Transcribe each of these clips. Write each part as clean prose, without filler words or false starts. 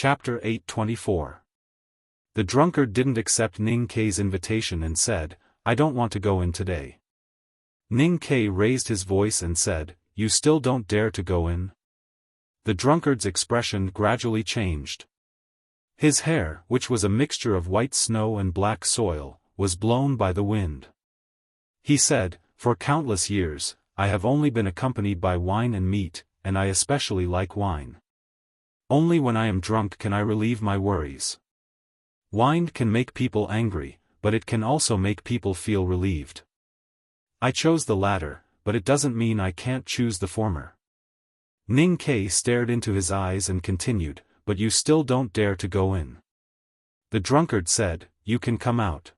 Chapter 824. The drunkard didn't accept Ning Kei's invitation and said, "I don't want to go in today." Ning Kei raised his voice and said, "You still don't dare to go in?" The drunkard's expression gradually changed. His hair, which was a mixture of white snow and black soil, was blown by the wind. He said, "For countless years, I have only been accompanied by wine and meat, and I especially like wine. Only when I am drunk can I relieve my worries. Wine can make people angry, but it can also make people feel relieved. I chose the latter, but it doesn't mean I can't choose the former." Ning Kei stared into his eyes and continued, "But you still don't dare to go in." The drunkard said, "You can come out."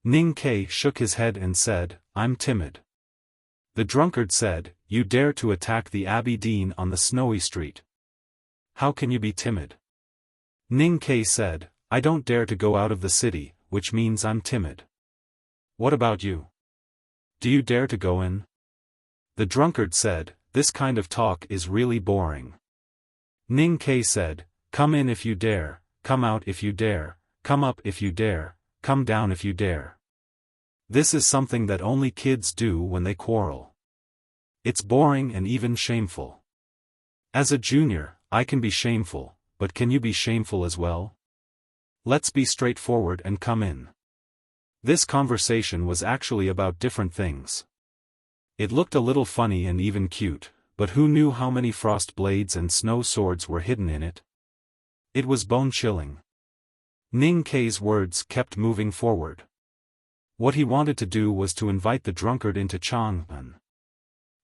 Ning Kei shook his head and said, "I'm timid." The drunkard said, "You dare to attack the Abbey Dean on the snowy street. How can you be timid?" Ning Kei said, "I don't dare to go out of the city, which means I'm timid. What about you? Do you dare to go in?" The drunkard said, "This kind of talk is really boring." Ning Kei said, "Come in if you dare, come out if you dare, come up if you dare, come down if you dare. This is something that only kids do when they quarrel. It's boring and even shameful. As a junior, I can be shameful, but can you be shameful as well? Let's be straightforward and come in." This conversation was actually about different things. It looked a little funny and even cute, but who knew how many frost blades and snow swords were hidden in it? It was bone-chilling. Ning Kei's words kept moving forward. What he wanted to do was to invite the drunkard into Chang'an.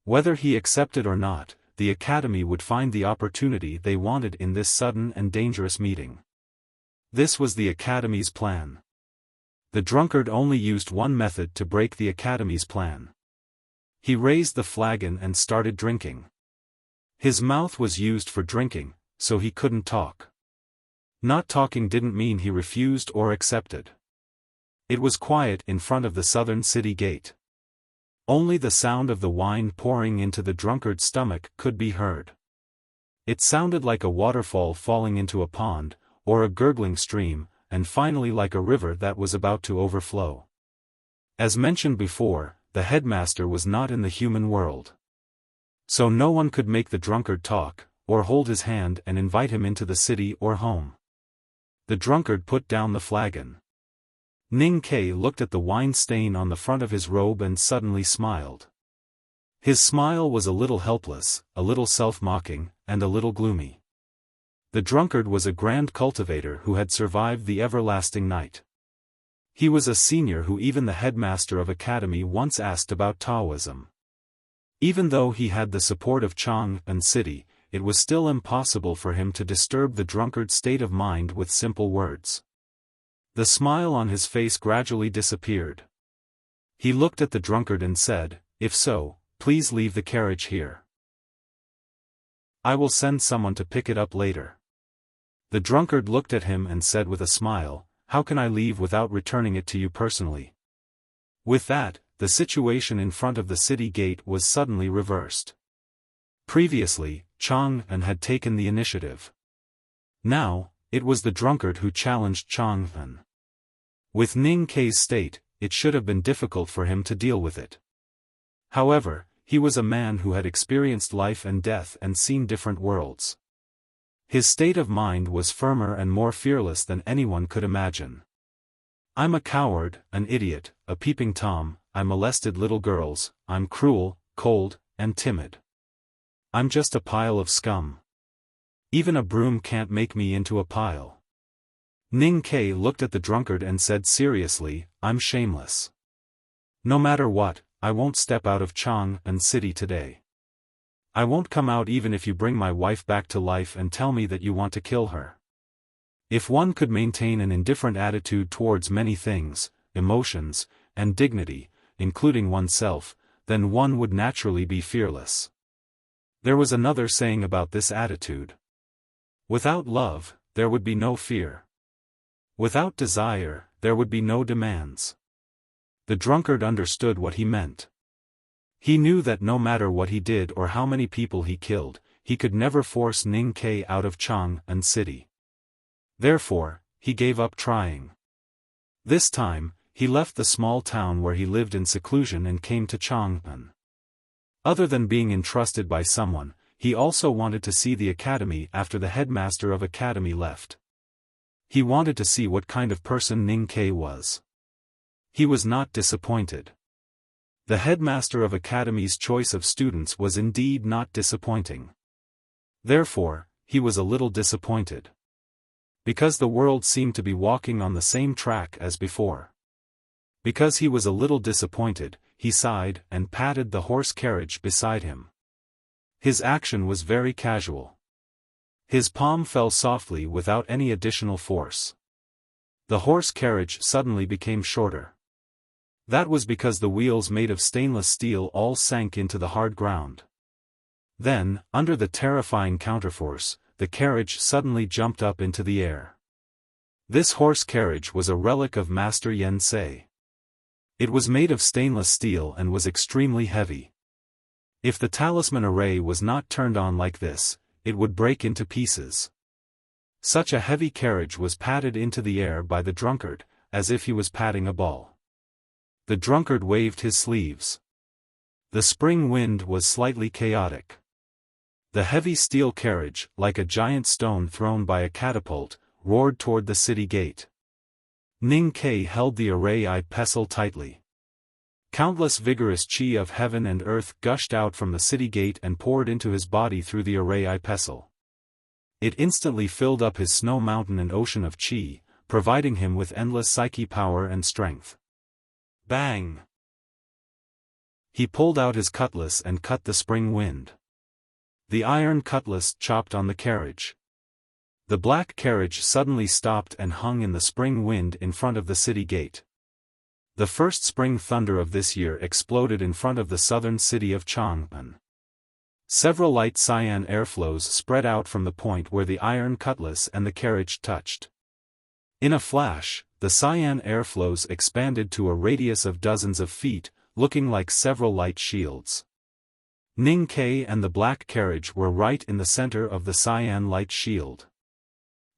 Whether he accepted or not, the academy would find the opportunity they wanted in this sudden and dangerous meeting. This was the academy's plan. The drunkard only used one method to break the academy's plan. He raised the flagon and started drinking. His mouth was used for drinking, so he couldn't talk. Not talking didn't mean he refused or accepted. It was quiet in front of the southern city gate. Only the sound of the wine pouring into the drunkard's stomach could be heard. It sounded like a waterfall falling into a pond, or a gurgling stream, and finally like a river that was about to overflow. As mentioned before, the headmaster was not in the human world. So no one could make the drunkard talk, or hold his hand and invite him into the city or home. The drunkard put down the flagon. Ning Kei looked at the wine stain on the front of his robe and suddenly smiled. His smile was a little helpless, a little self-mocking, and a little gloomy. The drunkard was a grand cultivator who had survived the everlasting night. He was a senior who even the headmaster of academy once asked about Taoism. Even though he had the support of Chang'an City, it was still impossible for him to disturb the drunkard's state of mind with simple words. The smile on his face gradually disappeared. He looked at the drunkard and said, "If so, please leave the carriage here. I will send someone to pick it up later." The drunkard looked at him and said with a smile, "How can I leave without returning it to you personally?" With that, the situation in front of the city gate was suddenly reversed. Previously, Chang'an had taken the initiative. Now, it was the drunkard who challenged Chang'an. With Ning Kei's state, it should have been difficult for him to deal with it. However, he was a man who had experienced life and death and seen different worlds. His state of mind was firmer and more fearless than anyone could imagine. "I'm a coward, an idiot, a peeping Tom, I molested little girls, I'm cruel, cold, and timid. I'm just a pile of scum. Even a broom can't make me into a pile." Ning Kei looked at the drunkard and said seriously, "I'm shameless. No matter what, I won't step out of Chang'an City today. I won't come out even if you bring my wife back to life and tell me that you want to kill her." If one could maintain an indifferent attitude towards many things, emotions, and dignity, including oneself, then one would naturally be fearless. There was another saying about this attitude. Without love, there would be no fear. Without desire, there would be no demands. The drunkard understood what he meant. He knew that no matter what he did or how many people he killed, he could never force Ning Kei out of Chang'an City. Therefore, he gave up trying. This time, he left the small town where he lived in seclusion and came to Chang'an. Other than being entrusted by someone, he also wanted to see the academy after the headmaster of academy left. He wanted to see what kind of person Ning Ke was. He was not disappointed. The headmaster of academy's choice of students was indeed not disappointing. Therefore, he was a little disappointed. Because the world seemed to be walking on the same track as before. Because he was a little disappointed, he sighed and patted the horse carriage beside him. His action was very casual. His palm fell softly without any additional force. The horse carriage suddenly became shorter. That was because the wheels made of stainless steel all sank into the hard ground. Then, under the terrifying counterforce, the carriage suddenly jumped up into the air. This horse carriage was a relic of Master Yen Sei. It was made of stainless steel and was extremely heavy. If the talisman array was not turned on like this, it would break into pieces. Such a heavy carriage was patted into the air by the drunkard, as if he was patting a ball. The drunkard waved his sleeves. The spring wind was slightly chaotic. The heavy steel carriage, like a giant stone thrown by a catapult, roared toward the city gate. Ning Ke held the array pestle tightly. Countless vigorous chi of heaven and earth gushed out from the city gate and poured into his body through the array pestle. It instantly filled up his snow mountain and ocean of chi, providing him with endless psyche power and strength. Bang! He pulled out his cutlass and cut the spring wind. The iron cutlass chopped on the carriage. The black carriage suddenly stopped and hung in the spring wind in front of the city gate. The first spring thunder of this year exploded in front of the southern city of Chang'an. Several light cyan airflows spread out from the point where the iron cutlass and the carriage touched. In a flash, the cyan airflows expanded to a radius of dozens of feet, looking like several light shields. Ning Ke and the black carriage were right in the center of the cyan light shield.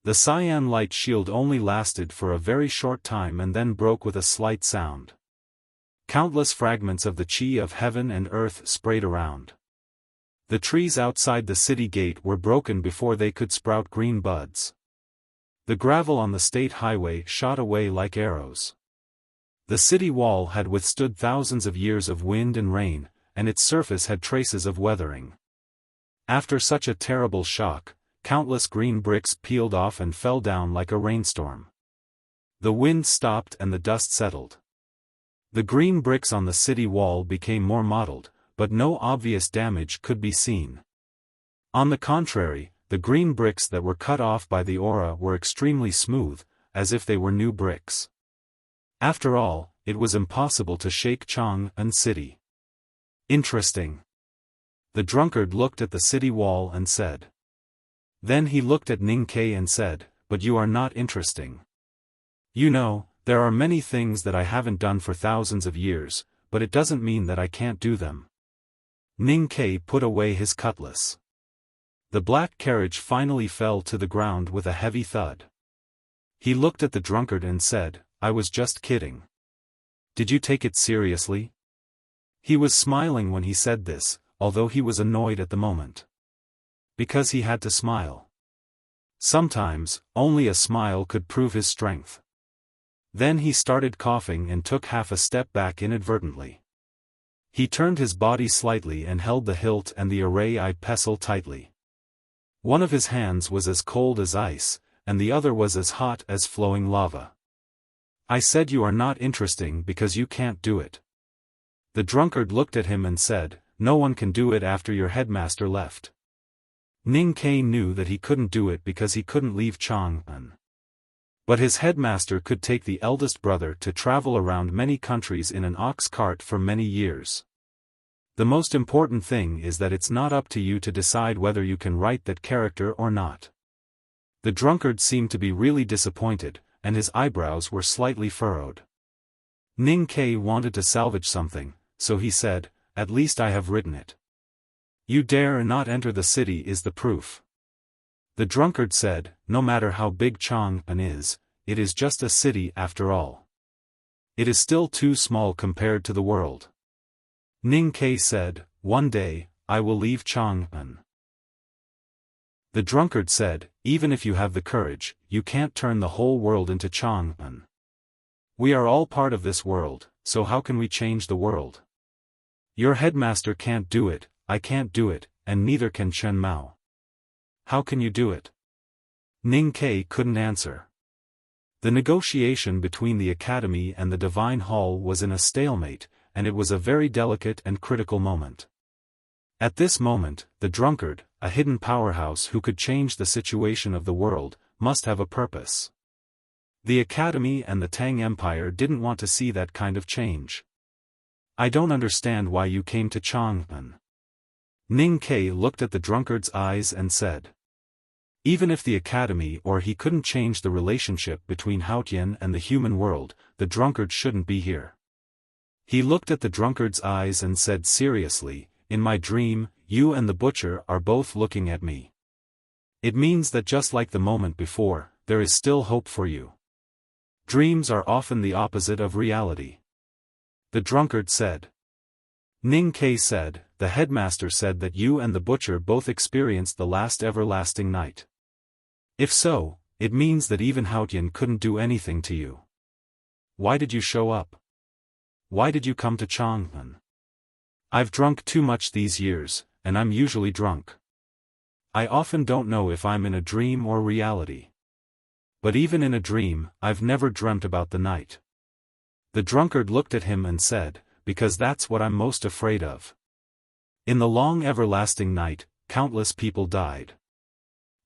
The cyan light shield only lasted for a very short time and then broke with a slight sound. Countless fragments of the chi of heaven and earth sprayed around. The trees outside the city gate were broken before they could sprout green buds. The gravel on the state highway shot away like arrows. The city wall had withstood thousands of years of wind and rain, and its surface had traces of weathering. After such a terrible shock, countless green bricks peeled off and fell down like a rainstorm. The wind stopped and the dust settled. The green bricks on the city wall became more mottled, but no obvious damage could be seen. On the contrary, the green bricks that were cut off by the aura were extremely smooth, as if they were new bricks. After all, it was impossible to shake Chang'an City. Interesting. The drunkard looked at the city wall and said. Then he looked at Ning Ke and said, "But you are not interesting. You know, there are many things that I haven't done for thousands of years, but it doesn't mean that I can't do them." Ning Ke put away his cutlass. The black carriage finally fell to the ground with a heavy thud. He looked at the drunkard and said, "I was just kidding. Did you take it seriously?" He was smiling when he said this, although he was annoyed at the moment. Because he had to smile. Sometimes, only a smile could prove his strength. Then he started coughing and took half a step back inadvertently. He turned his body slightly and held the hilt and the array pestle tightly. One of his hands was as cold as ice, and the other was as hot as flowing lava. "I said you are not interesting because you can't do it." The drunkard looked at him and said, "No one can do it after your headmaster left." Ning Ke knew that he couldn't do it because he couldn't leave Chang'an. But his headmaster could take the eldest brother to travel around many countries in an ox cart for many years. The most important thing is that it's not up to you to decide whether you can write that character or not. The drunkard seemed to be really disappointed, and his eyebrows were slightly furrowed. Ning Ke wanted to salvage something, so he said, "At least I have written it. You dare not enter the city is the proof." The drunkard said, no matter how big Chang'an is, it is just a city after all. It is still too small compared to the world. Ning Ke said, one day, I will leave Chang'an. The drunkard said, even if you have the courage, you can't turn the whole world into Chang'an. We are all part of this world, so how can we change the world? Your headmaster can't do it, I can't do it, and neither can Chen Mao. How can you do it? Ning Ke couldn't answer. The negotiation between the academy and the divine hall was in a stalemate, and it was a very delicate and critical moment. At this moment, the drunkard, a hidden powerhouse who could change the situation of the world, must have a purpose. The academy and the Tang Empire didn't want to see that kind of change. I don't understand why you came to Chang'an. Ning Ke looked at the drunkard's eyes and said. Even if the academy or he couldn't change the relationship between Haotian and the human world, the drunkard shouldn't be here. He looked at the drunkard's eyes and said seriously, in my dream, you and the butcher are both looking at me. It means that just like the moment before, there is still hope for you. Dreams are often the opposite of reality. The drunkard said. Ning Ke said, the headmaster said that you and the butcher both experienced the last everlasting night. If so, it means that even Haotian couldn't do anything to you. Why did you show up? Why did you come to Chang'an? I've drunk too much these years, and I'm usually drunk. I often don't know if I'm in a dream or reality. But even in a dream, I've never dreamt about the night. The drunkard looked at him and said, because that's what I'm most afraid of. In the long everlasting night, countless people died.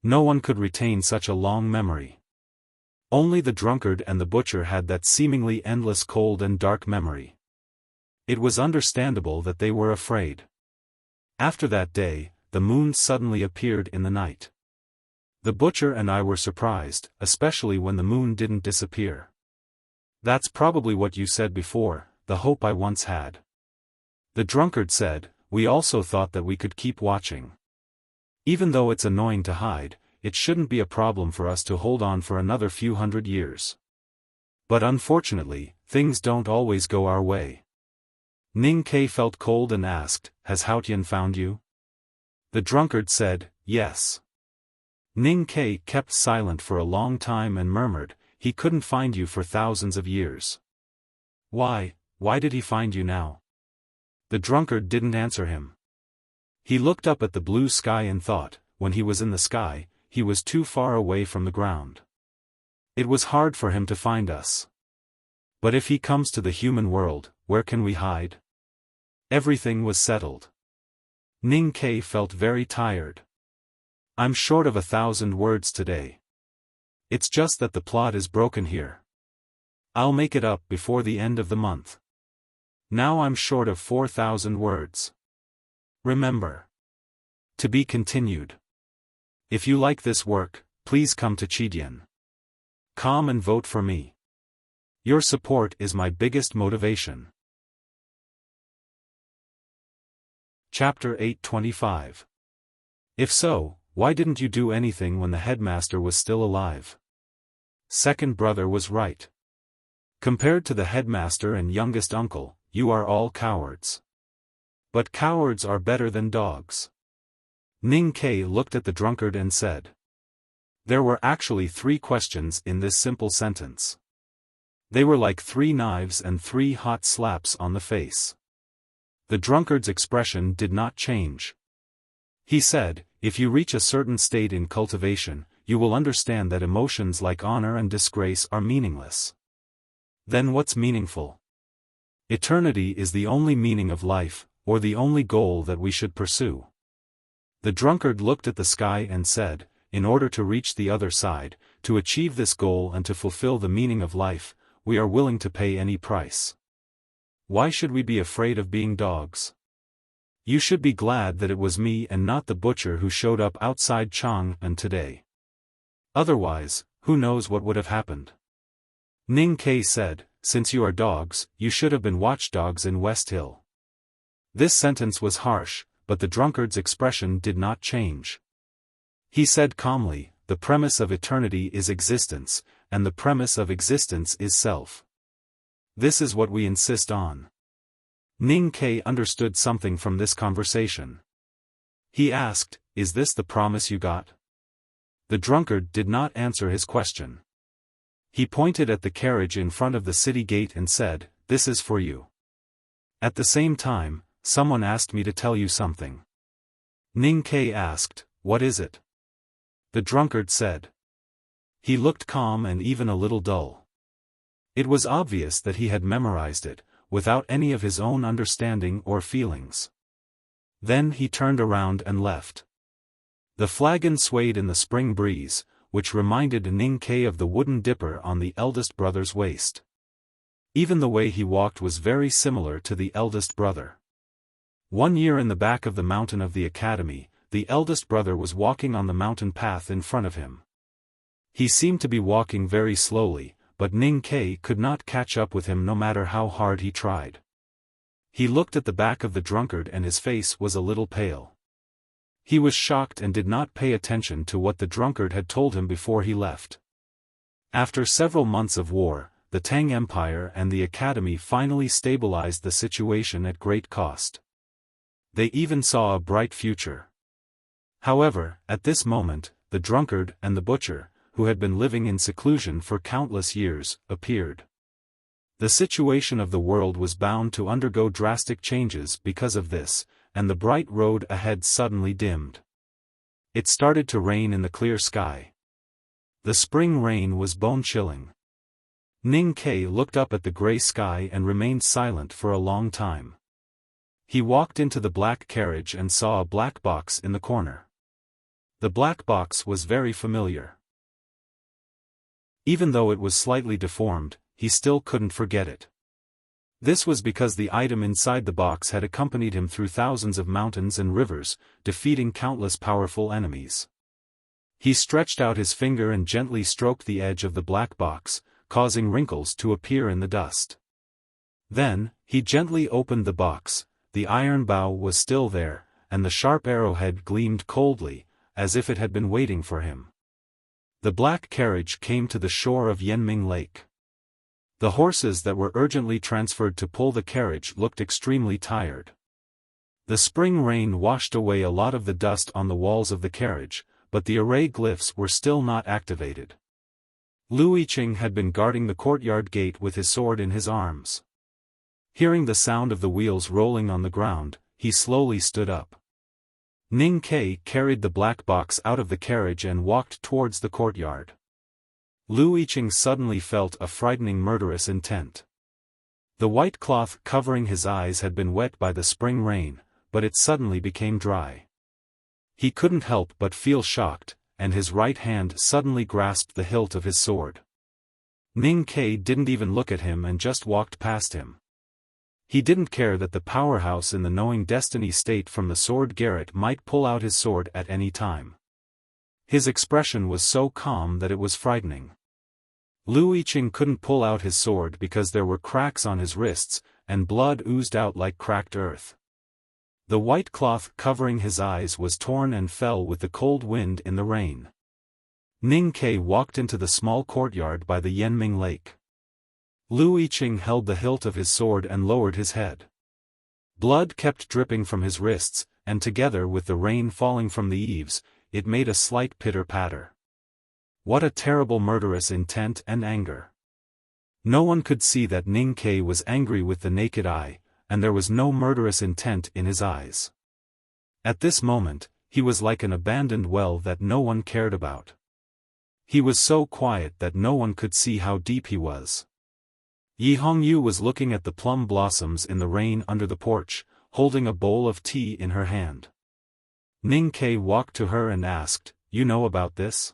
No one could retain such a long memory. Only the drunkard and the butcher had that seemingly endless cold and dark memory. It was understandable that they were afraid. After that day, the moon suddenly appeared in the night. The butcher and I were surprised, especially when the moon didn't disappear. That's probably what you said before, the hope I once had. The drunkard said, we also thought that we could keep watching. Even though it's annoying to hide, it shouldn't be a problem for us to hold on for another few hundred years. But unfortunately, things don't always go our way. Ning Ke felt cold and asked, has Haotian found you? The drunkard said, yes. Ning Ke kept silent for a long time and murmured, he couldn't find you for thousands of years. Why did he find you now? The drunkard didn't answer him. He looked up at the blue sky and thought, when he was in the sky, he was too far away from the ground. It was hard for him to find us. But if he comes to the human world, where can we hide? Everything was settled. Ning Ke felt very tired. I'm short of 1,000 words today. It's just that the plot is broken here. I'll make it up before the end of the month. Now I'm short of 4,000 words. Remember. To be continued. If you like this work, please come to Chidian.com and vote for me. Your support is my biggest motivation. Chapter 825. If so, why didn't you do anything when the headmaster was still alive? Second brother was right. Compared to the headmaster and youngest uncle, you are all cowards. But cowards are better than dogs. Ning Ke looked at the drunkard and said. There were actually 3 questions in this simple sentence. They were like 3 knives and 3 hot slaps on the face. The drunkard's expression did not change. He said, if you reach a certain state in cultivation, you will understand that emotions like honor and disgrace are meaningless. Then what's meaningful? Eternity is the only meaning of life, or the only goal that we should pursue. The drunkard looked at the sky and said, in order to reach the other side, to achieve this goal and to fulfill the meaning of life, we are willing to pay any price. Why should we be afraid of being dogs? You should be glad that it was me and not the butcher who showed up outside Chang'an today. Otherwise, who knows what would have happened? Ning Ke said, since you are dogs, you should have been watchdogs in West Hill. This sentence was harsh, but the drunkard's expression did not change. He said calmly, the premise of eternity is existence, and the premise of existence is self. This is what we insist on. Ning Ke understood something from this conversation. He asked, is this the promise you got? The drunkard did not answer his question. He pointed at the carriage in front of the city gate and said, this is for you. At the same time, someone asked me to tell you something. Ning Ke asked, what is it? The drunkard said. He looked calm and even a little dull. It was obvious that he had memorized it, without any of his own understanding or feelings. Then he turned around and left. The flagon swayed in the spring breeze, which reminded Ning Ke of the wooden dipper on the eldest brother's waist. Even the way he walked was very similar to the eldest brother. 1 year in the back of the mountain of the academy, the eldest brother was walking on the mountain path in front of him. He seemed to be walking very slowly, but Ning Ke could not catch up with him no matter how hard he tried. He looked at the back of the drunkard and his face was a little pale. He was shocked and did not pay attention to what the drunkard had told him before he left. After several months of war, the Tang Empire and the Academy finally stabilized the situation at great cost. They even saw a bright future. However, at this moment, the drunkard and the butcher, who had been living in seclusion for countless years, appeared. The situation of the world was bound to undergo drastic changes because of this, and the bright road ahead suddenly dimmed. It started to rain in the clear sky. The spring rain was bone-chilling. Ning Ke looked up at the gray sky and remained silent for a long time. He walked into the black carriage and saw a black box in the corner. The black box was very familiar. Even though it was slightly deformed, he still couldn't forget it. This was because the item inside the box had accompanied him through thousands of mountains and rivers, defeating countless powerful enemies. He stretched out his finger and gently stroked the edge of the black box, causing wrinkles to appear in the dust. Then, he gently opened the box. The iron bow was still there, and the sharp arrowhead gleamed coldly, as if it had been waiting for him. The black carriage came to the shore of Yanming Lake. The horses that were urgently transferred to pull the carriage looked extremely tired. The spring rain washed away a lot of the dust on the walls of the carriage, but the array glyphs were still not activated. Lu Yiqing had been guarding the courtyard gate with his sword in his arms. Hearing the sound of the wheels rolling on the ground, he slowly stood up. Ning Ke carried the black box out of the carriage and walked towards the courtyard. Lu Yiqing suddenly felt a frightening murderous intent. The white cloth covering his eyes had been wet by the spring rain, but it suddenly became dry. He couldn't help but feel shocked, and his right hand suddenly grasped the hilt of his sword. Ning Ke didn't even look at him and just walked past him. He didn't care that the powerhouse in the knowing destiny state from the sword garret might pull out his sword at any time. His expression was so calm that it was frightening. Lu Yiqing couldn't pull out his sword because there were cracks on his wrists, and blood oozed out like cracked earth. The white cloth covering his eyes was torn and fell with the cold wind in the rain. Ning Ke walked into the small courtyard by the Yanming Lake. Lu Yiqing held the hilt of his sword and lowered his head. Blood kept dripping from his wrists, and together with the rain falling from the eaves, it made a slight pitter-patter. What a terrible murderous intent and anger. No one could see that Ning Ke was angry with the naked eye, and there was no murderous intent in his eyes. At this moment, he was like an abandoned well that no one cared about. He was so quiet that no one could see how deep he was. Yi Hongyu was looking at the plum blossoms in the rain under the porch, holding a bowl of tea in her hand. Ning Ke walked to her and asked, "You know about this?"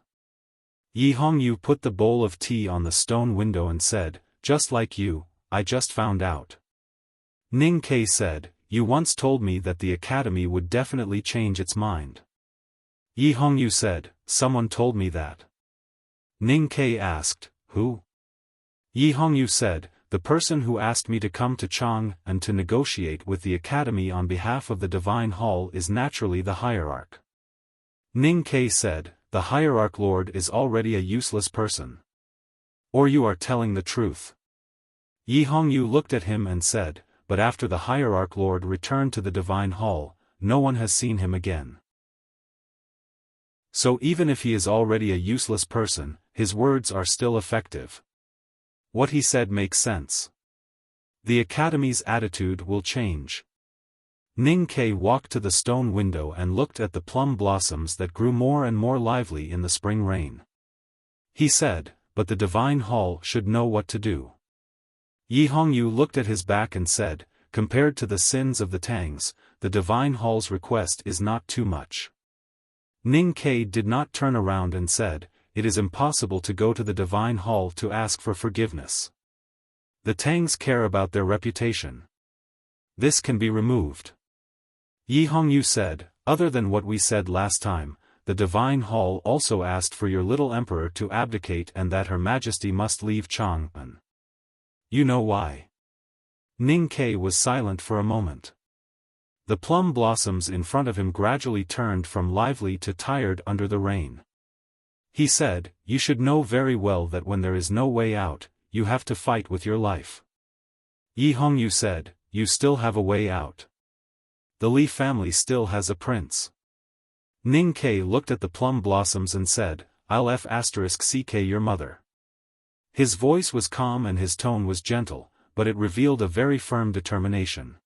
Yi Hongyu put the bowl of tea on the stone window and said, "Just like you, I just found out." Ning Ke said, "You once told me that the academy would definitely change its mind." Yi Hongyu said, "Someone told me that." Ning Ke asked, "Who?" Yi Hongyu said, "The person who asked me to come to Chang and to negotiate with the academy on behalf of the Divine Hall is naturally the hierarch." Ning Ke said, the hierarch lord is already a useless person. Or you are telling the truth. Yi Hongyu looked at him and said, but after the hierarch lord returned to the divine hall, no one has seen him again. So even if he is already a useless person, his words are still effective. What he said makes sense. The academy's attitude will change. Ning Ke walked to the stone window and looked at the plum blossoms that grew more and more lively in the spring rain. He said, but the divine hall should know what to do. Yi Hongyu looked at his back and said, compared to the sins of the Tangs, the divine hall's request is not too much. Ning Ke did not turn around and said, it is impossible to go to the divine hall to ask for forgiveness. The Tangs care about their reputation. This can be removed. Yi Hongyu said, other than what we said last time, the divine hall also asked for your little emperor to abdicate and that Her Majesty must leave Chang'an. You know why? Ning Ke was silent for a moment. The plum blossoms in front of him gradually turned from lively to tired under the rain. He said, you should know very well that when there is no way out, you have to fight with your life. Yi Hongyu said, you still have a way out. The Li family still has a prince. Ning Ke looked at the plum blossoms and said, I'll *ck your mother. His voice was calm and his tone was gentle, but it revealed a very firm determination.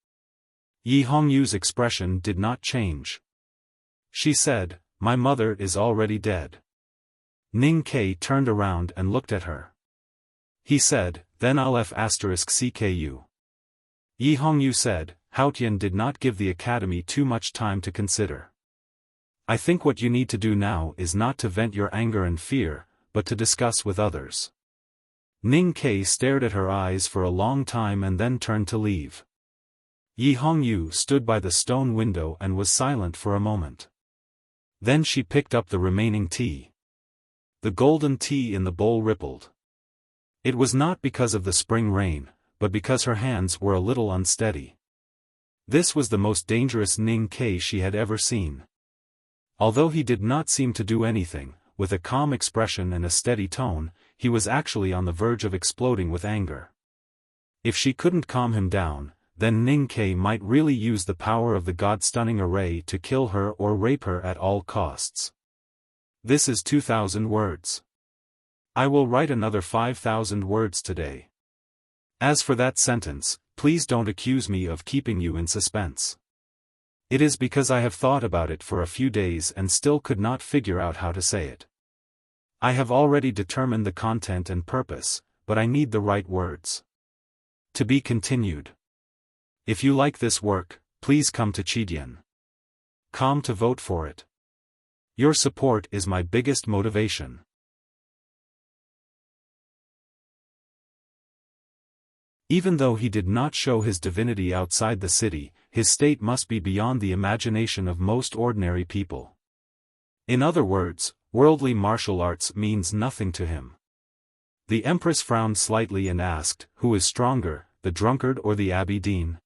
Yi Hongyu's expression did not change. She said, my mother is already dead. Ning Ke turned around and looked at her. He said, then I'll *ck you. Yi Hongyu said, Haotian did not give the academy too much time to consider. I think what you need to do now is not to vent your anger and fear, but to discuss with others. Ning Ke stared at her eyes for a long time and then turned to leave. Yi Hongyu stood by the stone window and was silent for a moment. Then she picked up the remaining tea. The golden tea in the bowl rippled. It was not because of the spring rain, but because her hands were a little unsteady. This was the most dangerous Ning Ke she had ever seen. Although he did not seem to do anything, with a calm expression and a steady tone, he was actually on the verge of exploding with anger. If she couldn't calm him down, then Ning Ke might really use the power of the God-stunning array to kill her or rape her at all costs. This is 2,000 words. I will write another 5,000 words today. As for that sentence, please don't accuse me of keeping you in suspense. It is because I have thought about it for a few days and still could not figure out how to say it. I have already determined the content and purpose, but I need the right words. To be continued. If you like this work, please come to Chidian.com to vote for it. Your support is my biggest motivation. Even though he did not show his divinity outside the city, his state must be beyond the imagination of most ordinary people. In other words, worldly martial arts means nothing to him. The Empress frowned slightly and asked, who is stronger, the drunkard or the Abidine?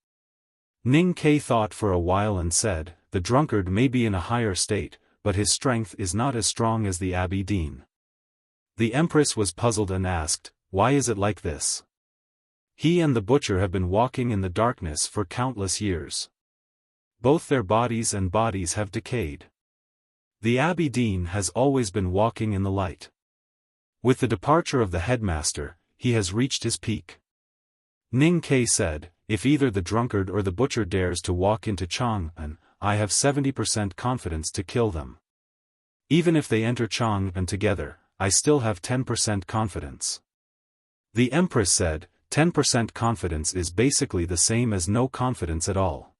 Ning Ke thought for a while and said, the drunkard may be in a higher state, but his strength is not as strong as the Abidine. The Empress was puzzled and asked, why is it like this? He and the butcher have been walking in the darkness for countless years. Both their bodies and bodies have decayed. The Abidine has always been walking in the light. With the departure of the headmaster, he has reached his peak. Ning Ke said, if either the drunkard or the butcher dares to walk into Chang'an, I have 70% confidence to kill them. Even if they enter Chang'an together, I still have 10% confidence. The Empress said, 10% confidence is basically the same as no confidence at all.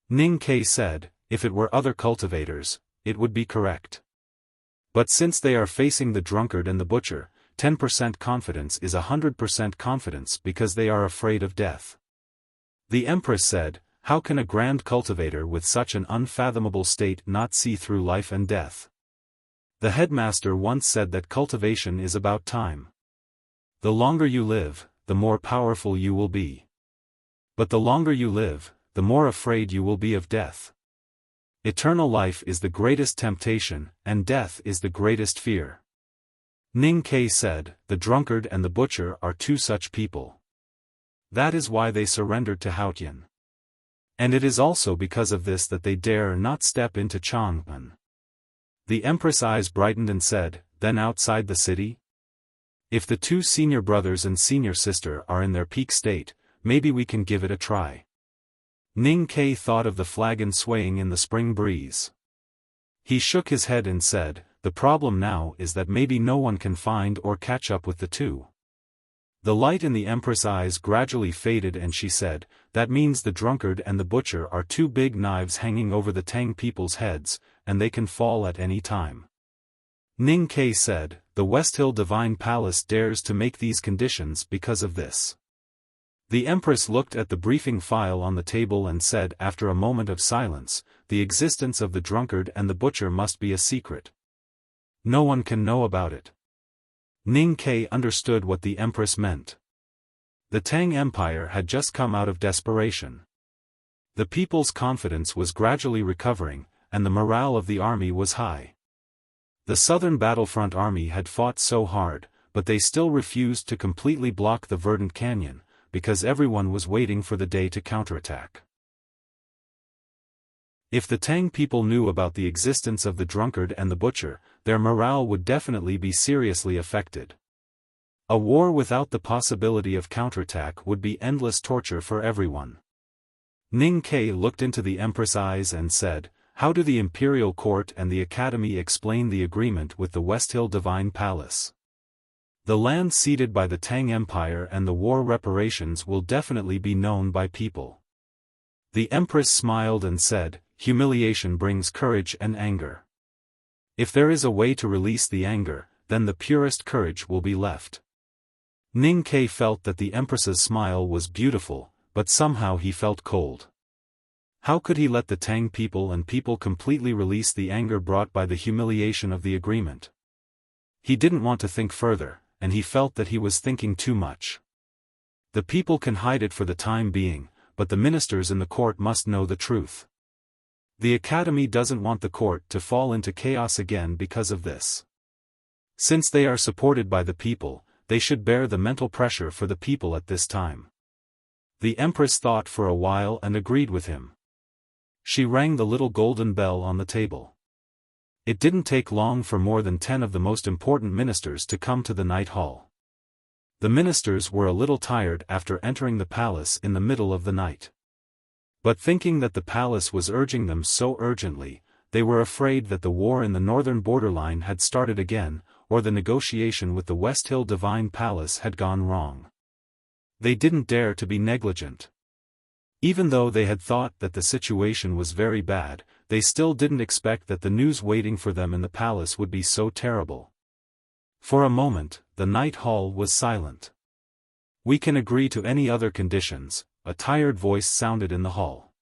Ning Ke said, if it were other cultivators, it would be correct. But since they are facing the drunkard and the butcher, 10% confidence is 100% confidence because they are afraid of death. The Empress said, how can a grand cultivator with such an unfathomable state not see through life and death? The headmaster once said that cultivation is about time. The longer you live, the more powerful you will be. But the longer you live, the more afraid you will be of death. Eternal life is the greatest temptation, and death is the greatest fear. Ning Ke said, the drunkard and the butcher are two such people. That is why they surrendered to Haotian. And it is also because of this that they dare not step into Chang'an. The empress' eyes brightened and said, then outside the city? If the two senior brothers and senior sister are in their peak state, maybe we can give it a try. Ning Ke thought of the flagon swaying in the spring breeze. He shook his head and said, the problem now is that maybe no one can find or catch up with the two. The light in the empress' eyes gradually faded and she said, that means the drunkard and the butcher are two big knives hanging over the Tang people's heads, and they can fall at any time. Ning Ke said, the West Hill Divine Palace dares to make these conditions because of this. The empress looked at the briefing file on the table and said after a moment of silence, the existence of the drunkard and the butcher must be a secret. No one can know about it. Ning Ke understood what the empress meant. The Tang Empire had just come out of desperation. The people's confidence was gradually recovering, and the morale of the army was high. The southern battlefront army had fought so hard, but they still refused to completely block the verdant canyon, because everyone was waiting for the day to counterattack. If the Tang people knew about the existence of the drunkard and the butcher, their morale would definitely be seriously affected. A war without the possibility of counterattack would be endless torture for everyone. Ning Ke looked into the empress' eyes and said, how do the imperial court and the academy explain the agreement with the West Hill Divine Palace? The land ceded by the Tang Empire and the war reparations will definitely be known by people. The empress smiled and said, humiliation brings courage and anger. If there is a way to release the anger, then the purest courage will be left. Ning Ke felt that the empress's smile was beautiful, but somehow he felt cold. How could he let the Tang people and people completely release the anger brought by the humiliation of the agreement? He didn't want to think further, and he felt that he was thinking too much. The people can hide it for the time being, but the ministers in the court must know the truth. The academy doesn't want the court to fall into chaos again because of this. Since they are supported by the people, they should bear the mental pressure for the people at this time. The empress thought for a while and agreed with him. She rang the little golden bell on the table. It didn't take long for more than 10 of the most important ministers to come to the night hall. The ministers were a little tired after entering the palace in the middle of the night. But thinking that the palace was urging them so urgently, they were afraid that the war in the northern borderline had started again, or the negotiation with the West Hill Divine Palace had gone wrong. They didn't dare to be negligent. Even though they had thought that the situation was very bad, they still didn't expect that the news waiting for them in the palace would be so terrible. For a moment, the night hall was silent. We can agree to any other conditions, a tired voice sounded in the hall.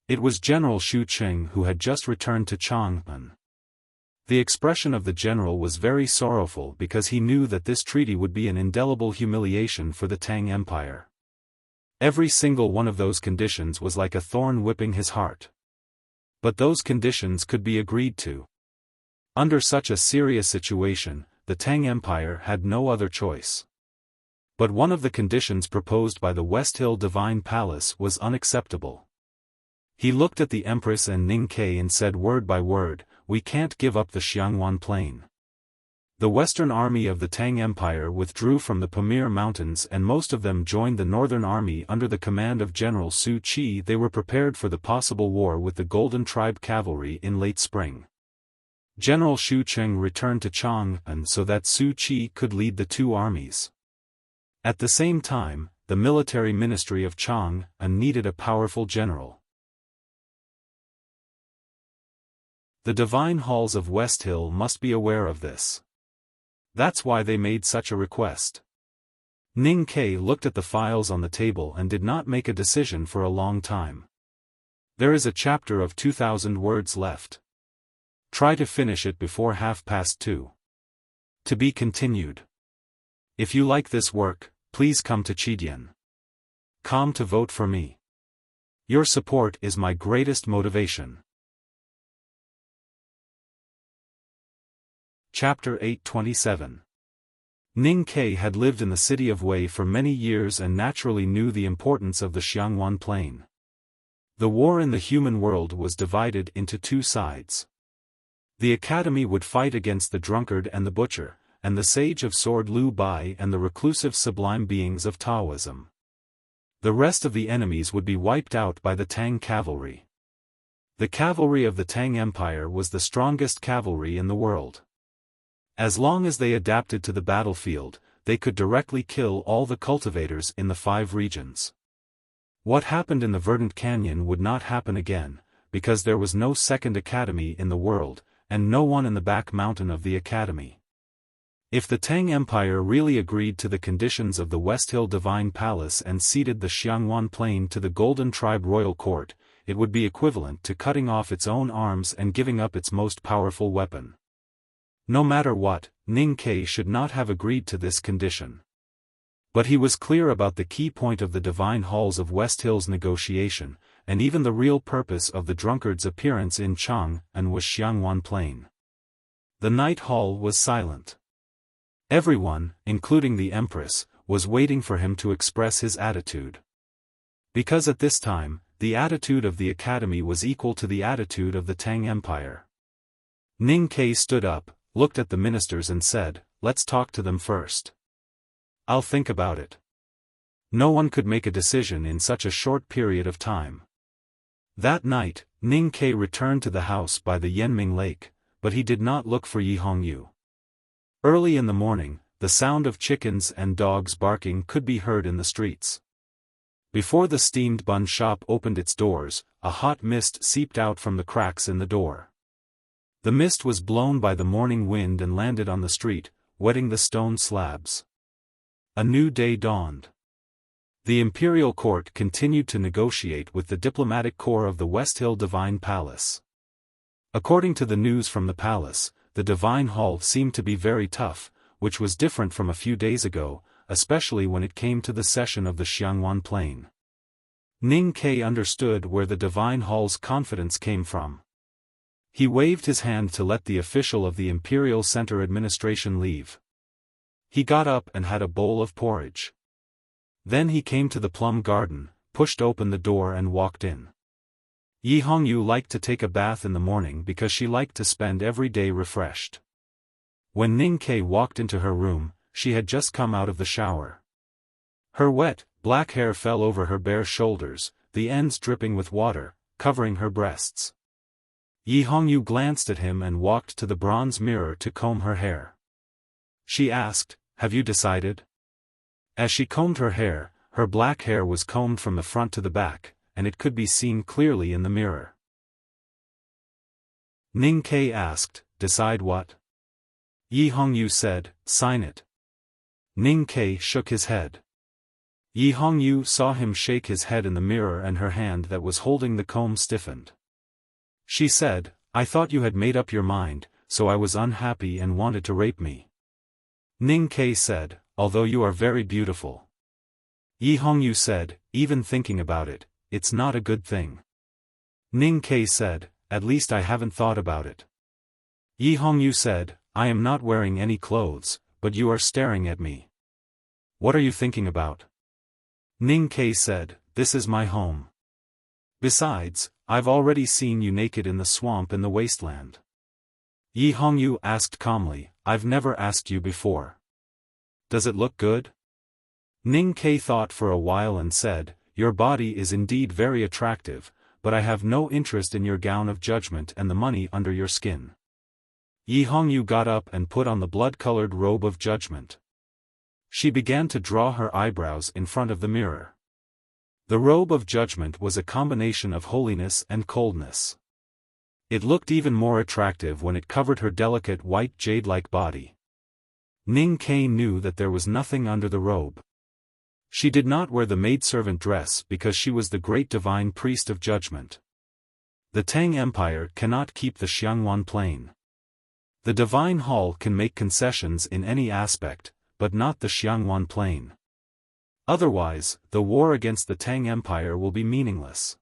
It was General Xu Qing who had just returned to Chang'an. The expression of the general was very sorrowful because he knew that this treaty would be an indelible humiliation for the Tang Empire. Every single one of those conditions was like a thorn whipping his heart. But those conditions could be agreed to. Under such a serious situation, the Tang Empire had no other choice. But one of the conditions proposed by the West Hill Divine Palace was unacceptable. He looked at the Empress and Ning Ke and said word by word, we can't give up the Xiangwan Plain. The western army of the Tang Empire withdrew from the Pamir Mountains and most of them joined the northern army under the command of General Su Qi. They were prepared for the possible war with the Golden Tribe cavalry in late spring. General Xu Qing returned to Chang'an so that Su Qi could lead the two armies. At the same time, the military ministry of Chang'an needed a powerful general. The divine halls of West Hill must be aware of this. That's why they made such a request. Ning Ke looked at the files on the table and did not make a decision for a long time. There is a chapter of 2,000 words left. Try to finish it before 2:30. To be continued. If you like this work, please come to Chidian.com to vote for me. Your support is my greatest motivation. Chapter 827. Ning Ke had lived in the city of Wei for many years and naturally knew the importance of the Xiangwan Plain. The war in the human world was divided into two sides. The academy would fight against the drunkard and the butcher, and the sage of sword Liu Bai and the reclusive sublime beings of Taoism. The rest of the enemies would be wiped out by the Tang cavalry. The cavalry of the Tang Empire was the strongest cavalry in the world. As long as they adapted to the battlefield, they could directly kill all the cultivators in the 5 regions. What happened in the Verdant Canyon would not happen again, because there was no second academy in the world, and no one in the back mountain of the academy. If the Tang Empire really agreed to the conditions of the West Hill Divine Palace and ceded the Xiangwan Plain to the Golden Tribe Royal Court, it would be equivalent to cutting off its own arms and giving up its most powerful weapon. No matter what, Ning Ke should not have agreed to this condition. But he was clear about the key point of the Divine Halls of West Hill's negotiation, and even the real purpose of the drunkard's appearance in Chang and was Xiangwan Plain. The night hall was silent. Everyone, including the Empress, was waiting for him to express his attitude. Because at this time, the attitude of the academy was equal to the attitude of the Tang Empire. Ning Ke stood up, looked at the ministers and said, "Let's talk to them first. I'll think about it." No one could make a decision in such a short period of time. That night, Ning Ke returned to the house by the Yanming Lake, but he did not look for Yi Hongyu. Early in the morning, the sound of chickens and dogs barking could be heard in the streets. Before the steamed bun shop opened its doors, a hot mist seeped out from the cracks in the door. The mist was blown by the morning wind and landed on the street, wetting the stone slabs. A new day dawned. The imperial court continued to negotiate with the diplomatic corps of the West Hill Divine Palace. According to the news from the palace, the Divine Hall seemed to be very tough, which was different from a few days ago, especially when it came to the cession of the Xiangwan Plain. Ning Ke understood where the Divine Hall's confidence came from. He waved his hand to let the official of the Imperial Center Administration leave. He got up and had a bowl of porridge. Then he came to the plum garden, pushed open the door and walked in. Yi Hongyu liked to take a bath in the morning because she liked to spend every day refreshed. When Ning Ke walked into her room, she had just come out of the shower. Her wet, black hair fell over her bare shoulders, the ends dripping with water, covering her breasts. Yi Hongyu glanced at him and walked to the bronze mirror to comb her hair. She asked, "Have you decided?" As she combed her hair, her black hair was combed from the front to the back, and it could be seen clearly in the mirror. Ning Ke asked, "Decide what?" Yi Hongyu said, "Sign it." Ning Ke shook his head. Yi Hongyu saw him shake his head in the mirror and her hand that was holding the comb stiffened. She said, "I thought you had made up your mind, so I was unhappy and wanted to rape me." Ning Ke said, "Although you are very beautiful." Yi Hongyu said, "Even thinking about it, it's not a good thing." Ning Ke said, "At least I haven't thought about it." Yi Hongyu said, "I am not wearing any clothes, but you are staring at me. What are you thinking about?" Ning Ke said, "This is my home. Besides, I've already seen you naked in the swamp in the wasteland." Yi Hongyu asked calmly, "I've never asked you before. Does it look good?" Ning Ke thought for a while and said, "Your body is indeed very attractive, but I have no interest in your gown of judgment and the money under your skin." Yi Hongyu got up and put on the blood-colored robe of judgment. She began to draw her eyebrows in front of the mirror. The robe of judgment was a combination of holiness and coldness. It looked even more attractive when it covered her delicate white jade-like body. Ning Ke knew that there was nothing under the robe. She did not wear the maidservant dress because she was the great divine priest of judgment. The Tang Empire cannot keep the Xiangwan Plain. The Divine Hall can make concessions in any aspect, but not the Xiangwan Plain. Otherwise, the war against the Tang Empire will be meaningless.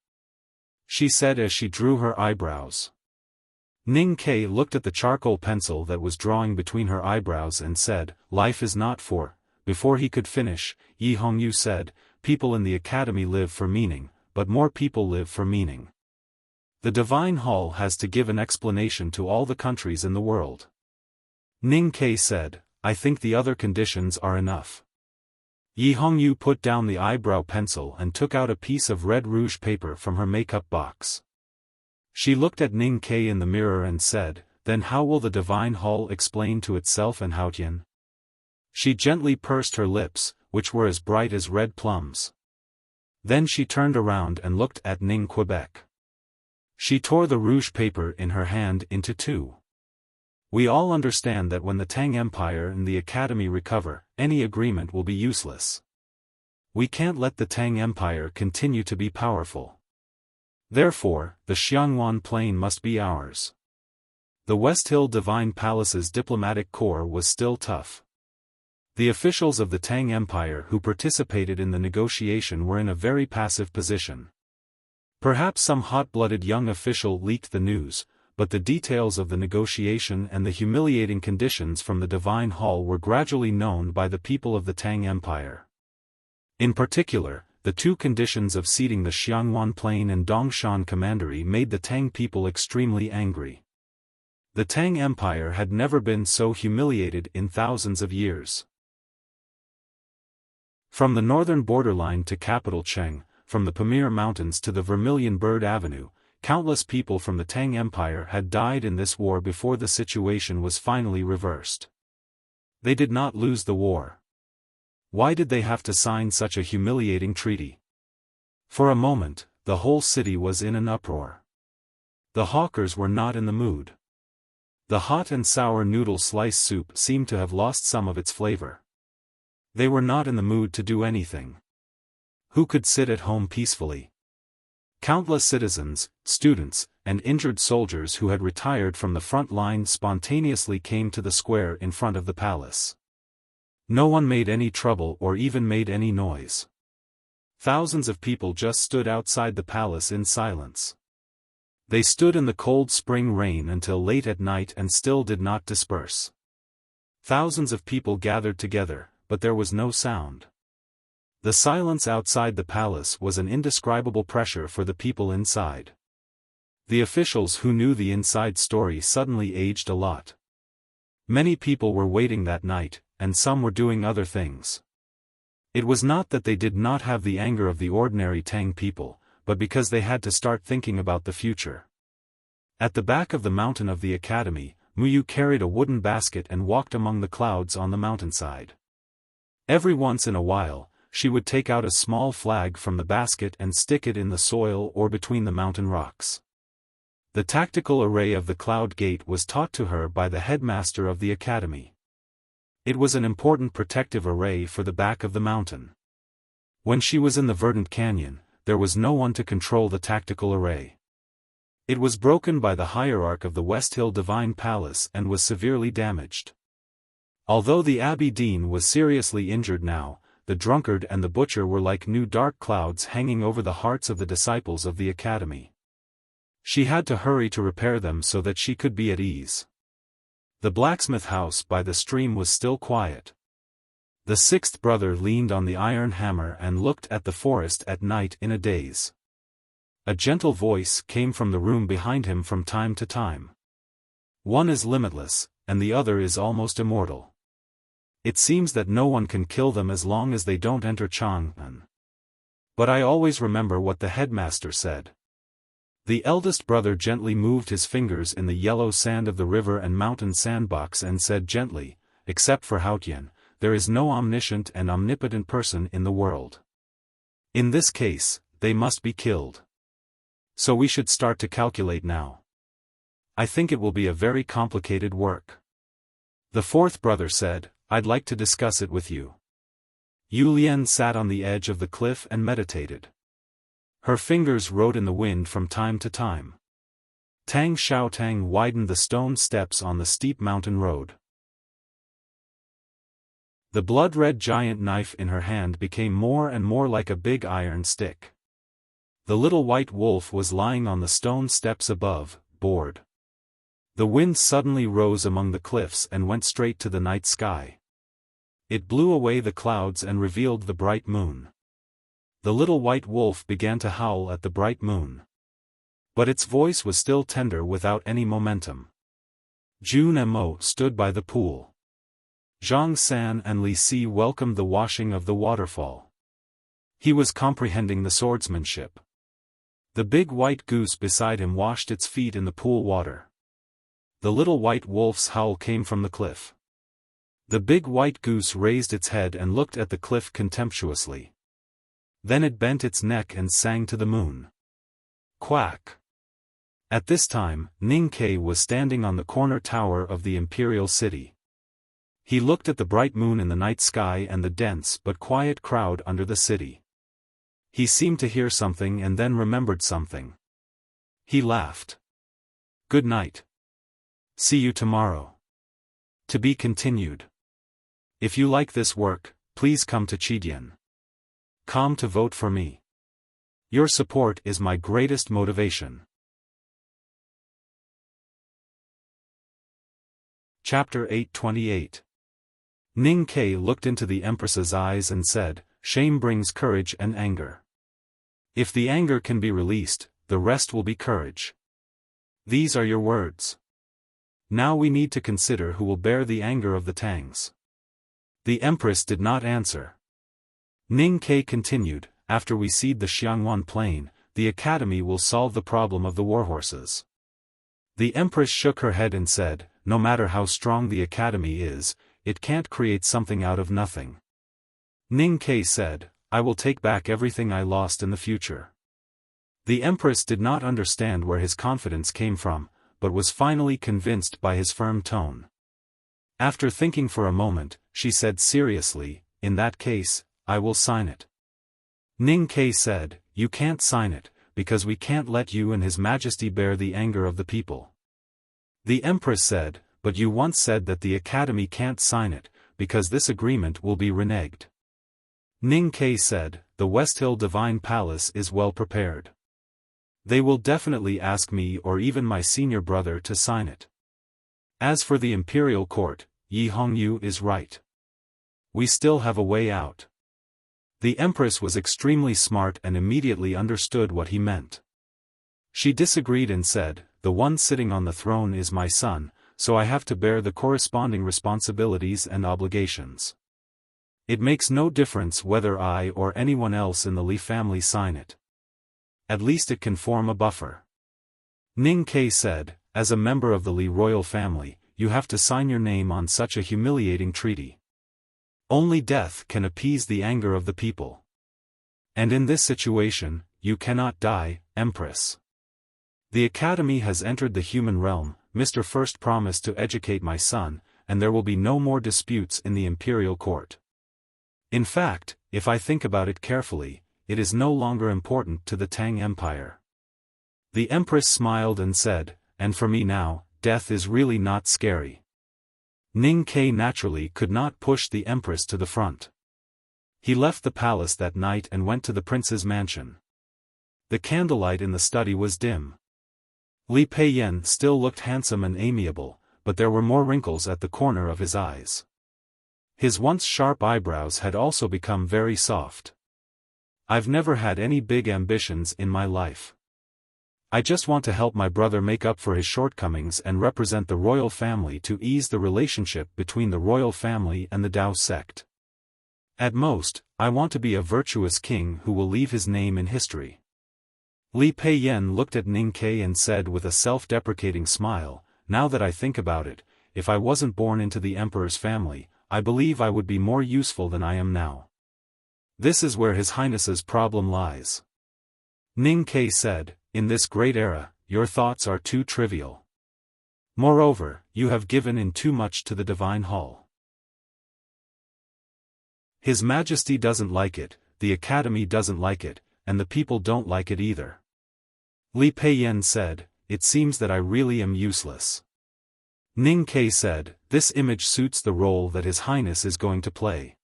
She said as she drew her eyebrows. Ning Ke looked at the charcoal pencil that was drawing between her eyebrows and said, "Life is not for." Before he could finish, Yi Hongyu said, "People in the academy live for meaning, but more people live for meaning. The Divine Hall has to give an explanation to all the countries in the world." Ning Ke said, "I think the other conditions are enough." Yi Hongyu put down the eyebrow pencil and took out a piece of red rouge paper from her makeup box. She looked at Ning Ke in the mirror and said, "Then how will the Divine Hall explain to itself and Haotian?" She gently pursed her lips, which were as bright as red plums. Then she turned around and looked at Ning Quebec. She tore the rouge paper in her hand into two. "We all understand that when the Tang Empire and the Academy recover, any agreement will be useless. We can't let the Tang Empire continue to be powerful. Therefore, the Xiangwan Plain must be ours." The West Hill Divine Palace's diplomatic corps was still tough. The officials of the Tang Empire who participated in the negotiation were in a very passive position. Perhaps some hot-blooded young official leaked the news, but the details of the negotiation and the humiliating conditions from the Divine Hall were gradually known by the people of the Tang Empire. In particular, the two conditions of ceding the Xiangwan Plain and Dongshan Commandery made the Tang people extremely angry. The Tang Empire had never been so humiliated in thousands of years. From the northern borderline to capital Cheng, from the Pamir Mountains to the Vermilion Bird Avenue, countless people from the Tang Empire had died in this war before the situation was finally reversed. They did not lose the war. Why did they have to sign such a humiliating treaty? For a moment, the whole city was in an uproar. The hawkers were not in the mood. The hot and sour noodle slice soup seemed to have lost some of its flavor. They were not in the mood to do anything. Who could sit at home peacefully? Countless citizens, students, and injured soldiers who had retired from the front line spontaneously came to the square in front of the palace. No one made any trouble or even made any noise. Thousands of people just stood outside the palace in silence. They stood in the cold spring rain until late at night and still did not disperse. Thousands of people gathered together, but there was no sound. The silence outside the palace was an indescribable pressure for the people inside. The officials who knew the inside story suddenly aged a lot. Many people were waiting that night, and some were doing other things. It was not that they did not have the anger of the ordinary Tang people, but because they had to start thinking about the future. At the back of the mountain of the academy, Muyu carried a wooden basket and walked among the clouds on the mountainside. Every once in a while, she would take out a small flag from the basket and stick it in the soil or between the mountain rocks. The tactical array of the Cloud Gate was taught to her by the headmaster of the academy. It was an important protective array for the back of the mountain. When she was in the Verdant Canyon, there was no one to control the tactical array. It was broken by the hierarch of the West Hill Divine Palace and was severely damaged. Although the Abbey Dean was seriously injured now, the drunkard and the butcher were like new dark clouds hanging over the hearts of the disciples of the academy. She had to hurry to repair them so that she could be at ease. The blacksmith house by the stream was still quiet. The sixth brother leaned on the iron hammer and looked at the forest at night in a daze. A gentle voice came from the room behind him from time to time. "One is limitless, and the other is almost immortal. It seems that no one can kill them as long as they don't enter Chang'an. But I always remember what the headmaster said." The eldest brother gently moved his fingers in the yellow sand of the river and mountain sandbox and said gently, "Except for Haotian, there is no omniscient and omnipotent person in the world. In this case, they must be killed. So we should start to calculate now. I think it will be a very complicated work." The fourth brother said, "I'd like to discuss it with you." Yu Lian sat on the edge of the cliff and meditated. Her fingers wrote in the wind from time to time. Tang Xiaotang widened the stone steps on the steep mountain road. The blood-red giant knife in her hand became more and more like a big iron stick. The little white wolf was lying on the stone steps above, bored. The wind suddenly rose among the cliffs and went straight to the night sky. It blew away the clouds and revealed the bright moon. The little white wolf began to howl at the bright moon. But its voice was still tender without any momentum. Jun and Mo stood by the pool. Zhang San and Li Si welcomed the washing of the waterfall. He was comprehending the swordsmanship. The big white goose beside him washed its feet in the pool water. The little white wolf's howl came from the cliff. The big white goose raised its head and looked at the cliff contemptuously. Then it bent its neck and sang to the moon. Quack! At this time, Ning Ke was standing on the corner tower of the imperial city. He looked at the bright moon in the night sky and the dense but quiet crowd under the city. He seemed to hear something and then remembered something. He laughed. Good night. See you tomorrow. To be continued. If you like this work, please come to Chidian.com to vote for me. Your support is my greatest motivation. Chapter 828. Ning Ke looked into the Empress's eyes and said, "Shame brings courage and anger. If the anger can be released, the rest will be courage. These are your words. Now we need to consider who will bear the anger of the Tangs." The Empress did not answer. Ning Ke continued, "After we cede the Xiangwan plain, the Academy will solve the problem of the warhorses." The Empress shook her head and said, "No matter how strong the Academy is, it can't create something out of nothing." Ning Ke said, "I will take back everything I lost in the future." The Empress did not understand where his confidence came from, but was finally convinced by his firm tone. After thinking for a moment, she said seriously, "In that case, I will sign it." Ning Ke said, "You can't sign it, because we can't let you and His Majesty bear the anger of the people." The Empress said, "But you once said that the Academy can't sign it, because this agreement will be reneged." Ning Ke said, "The Westhill Divine Palace is well prepared. They will definitely ask me or even my senior brother to sign it. As for the Imperial Court, Yi Hongyu is right. We still have a way out." The Empress was extremely smart and immediately understood what he meant. She disagreed and said, "The one sitting on the throne is my son, so I have to bear the corresponding responsibilities and obligations. It makes no difference whether I or anyone else in the Li family sign it. At least it can form a buffer." Ning Ke said, "As a member of the Li royal family, you have to sign your name on such a humiliating treaty. Only death can appease the anger of the people. And in this situation, you cannot die, Empress. The Academy has entered the human realm. Mr. First promised to educate my son, and there will be no more disputes in the Imperial Court. In fact, if I think about it carefully, it is no longer important to the Tang Empire." The Empress smiled and said, "And for me now, death is really not scary." Ning Ke naturally could not push the Empress to the front. He left the palace that night and went to the prince's mansion. The candlelight in the study was dim. Li Peiyan still looked handsome and amiable, but there were more wrinkles at the corner of his eyes. His once sharp eyebrows had also become very soft. "I've never had any big ambitions in my life. I just want to help my brother make up for his shortcomings and represent the royal family to ease the relationship between the royal family and the Dao sect. At most, I want to be a virtuous king who will leave his name in history." Li Peiyan looked at Ning Ke and said with a self-deprecating smile, "Now that I think about it, if I wasn't born into the emperor's family, I believe I would be more useful than I am now. This is where His Highness's problem lies." Ning Ke said, "In this great era, your thoughts are too trivial. Moreover, you have given in too much to the Divine Hall. His Majesty doesn't like it, the Academy doesn't like it, and the people don't like it either." Li Peiyan said, "It seems that I really am useless." Ning Ke said, "This image suits the role that His Highness is going to play.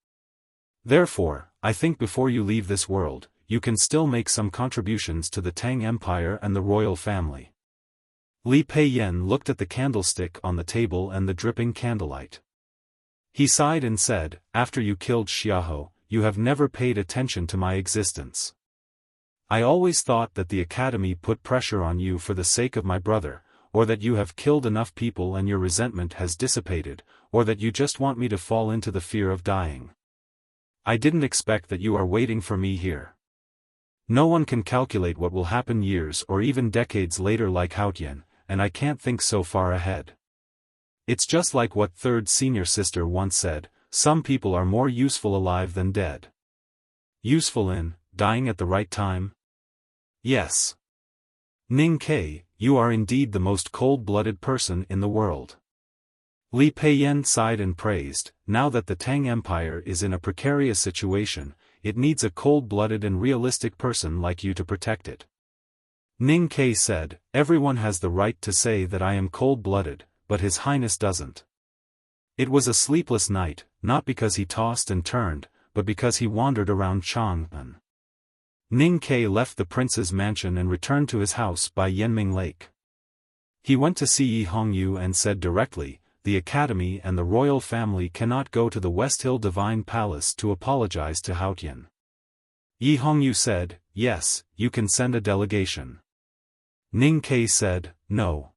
Therefore, I think before you leave this world, you can still make some contributions to the Tang Empire and the royal family. Li Peiyan looked at the candlestick on the table and the dripping candlelight. He sighed and said, "After you killed Xiaoho, you have never paid attention to my existence. I always thought that the academy put pressure on you for the sake of my brother, or that you have killed enough people and your resentment has dissipated, or that you just want me to fall into the fear of dying. I didn't expect that you are waiting for me here. No one can calculate what will happen years or even decades later like Haotian, and I can't think so far ahead. It's just like what third senior sister once said, some people are more useful alive than dead. Useful in, dying at the right time? Yes. Ning Ke, you are indeed the most cold-blooded person in the world." Li Peiyan sighed and praised, "Now that the Tang Empire is in a precarious situation, it needs a cold-blooded and realistic person like you to protect it." Ning Ke said, "Everyone has the right to say that I am cold-blooded, but His Highness doesn't." It was a sleepless night, not because he tossed and turned, but because he wandered around Chang'an. Ning Ke left the prince's mansion and returned to his house by Yanming Lake. He went to see Yi Hongyu and said directly, "The academy and the royal family cannot go to the West Hill Divine Palace to apologize to Haotian." Yi Hongyu said, "Yes, you can send a delegation." Ning Ke said, "No."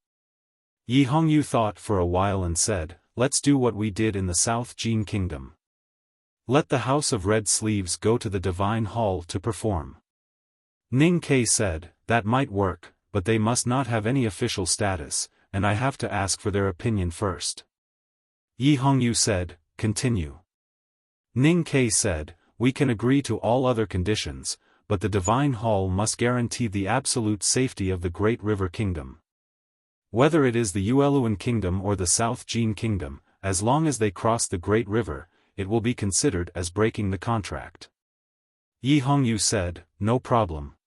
Yi Hongyu thought for a while and said, "Let's do what we did in the South Jin Kingdom. Let the House of Red Sleeves go to the Divine Hall to perform." Ning Ke said, "That might work, but they must not have any official status, and I have to ask for their opinion first." Yi Hongyu said, "Continue." Ning Ke said, "We can agree to all other conditions, but the Divine Hall must guarantee the absolute safety of the Great River Kingdom. Whether it is the Yueluan Kingdom or the South Jin Kingdom, as long as they cross the Great River, it will be considered as breaking the contract." Yi Hongyu said, "No problem.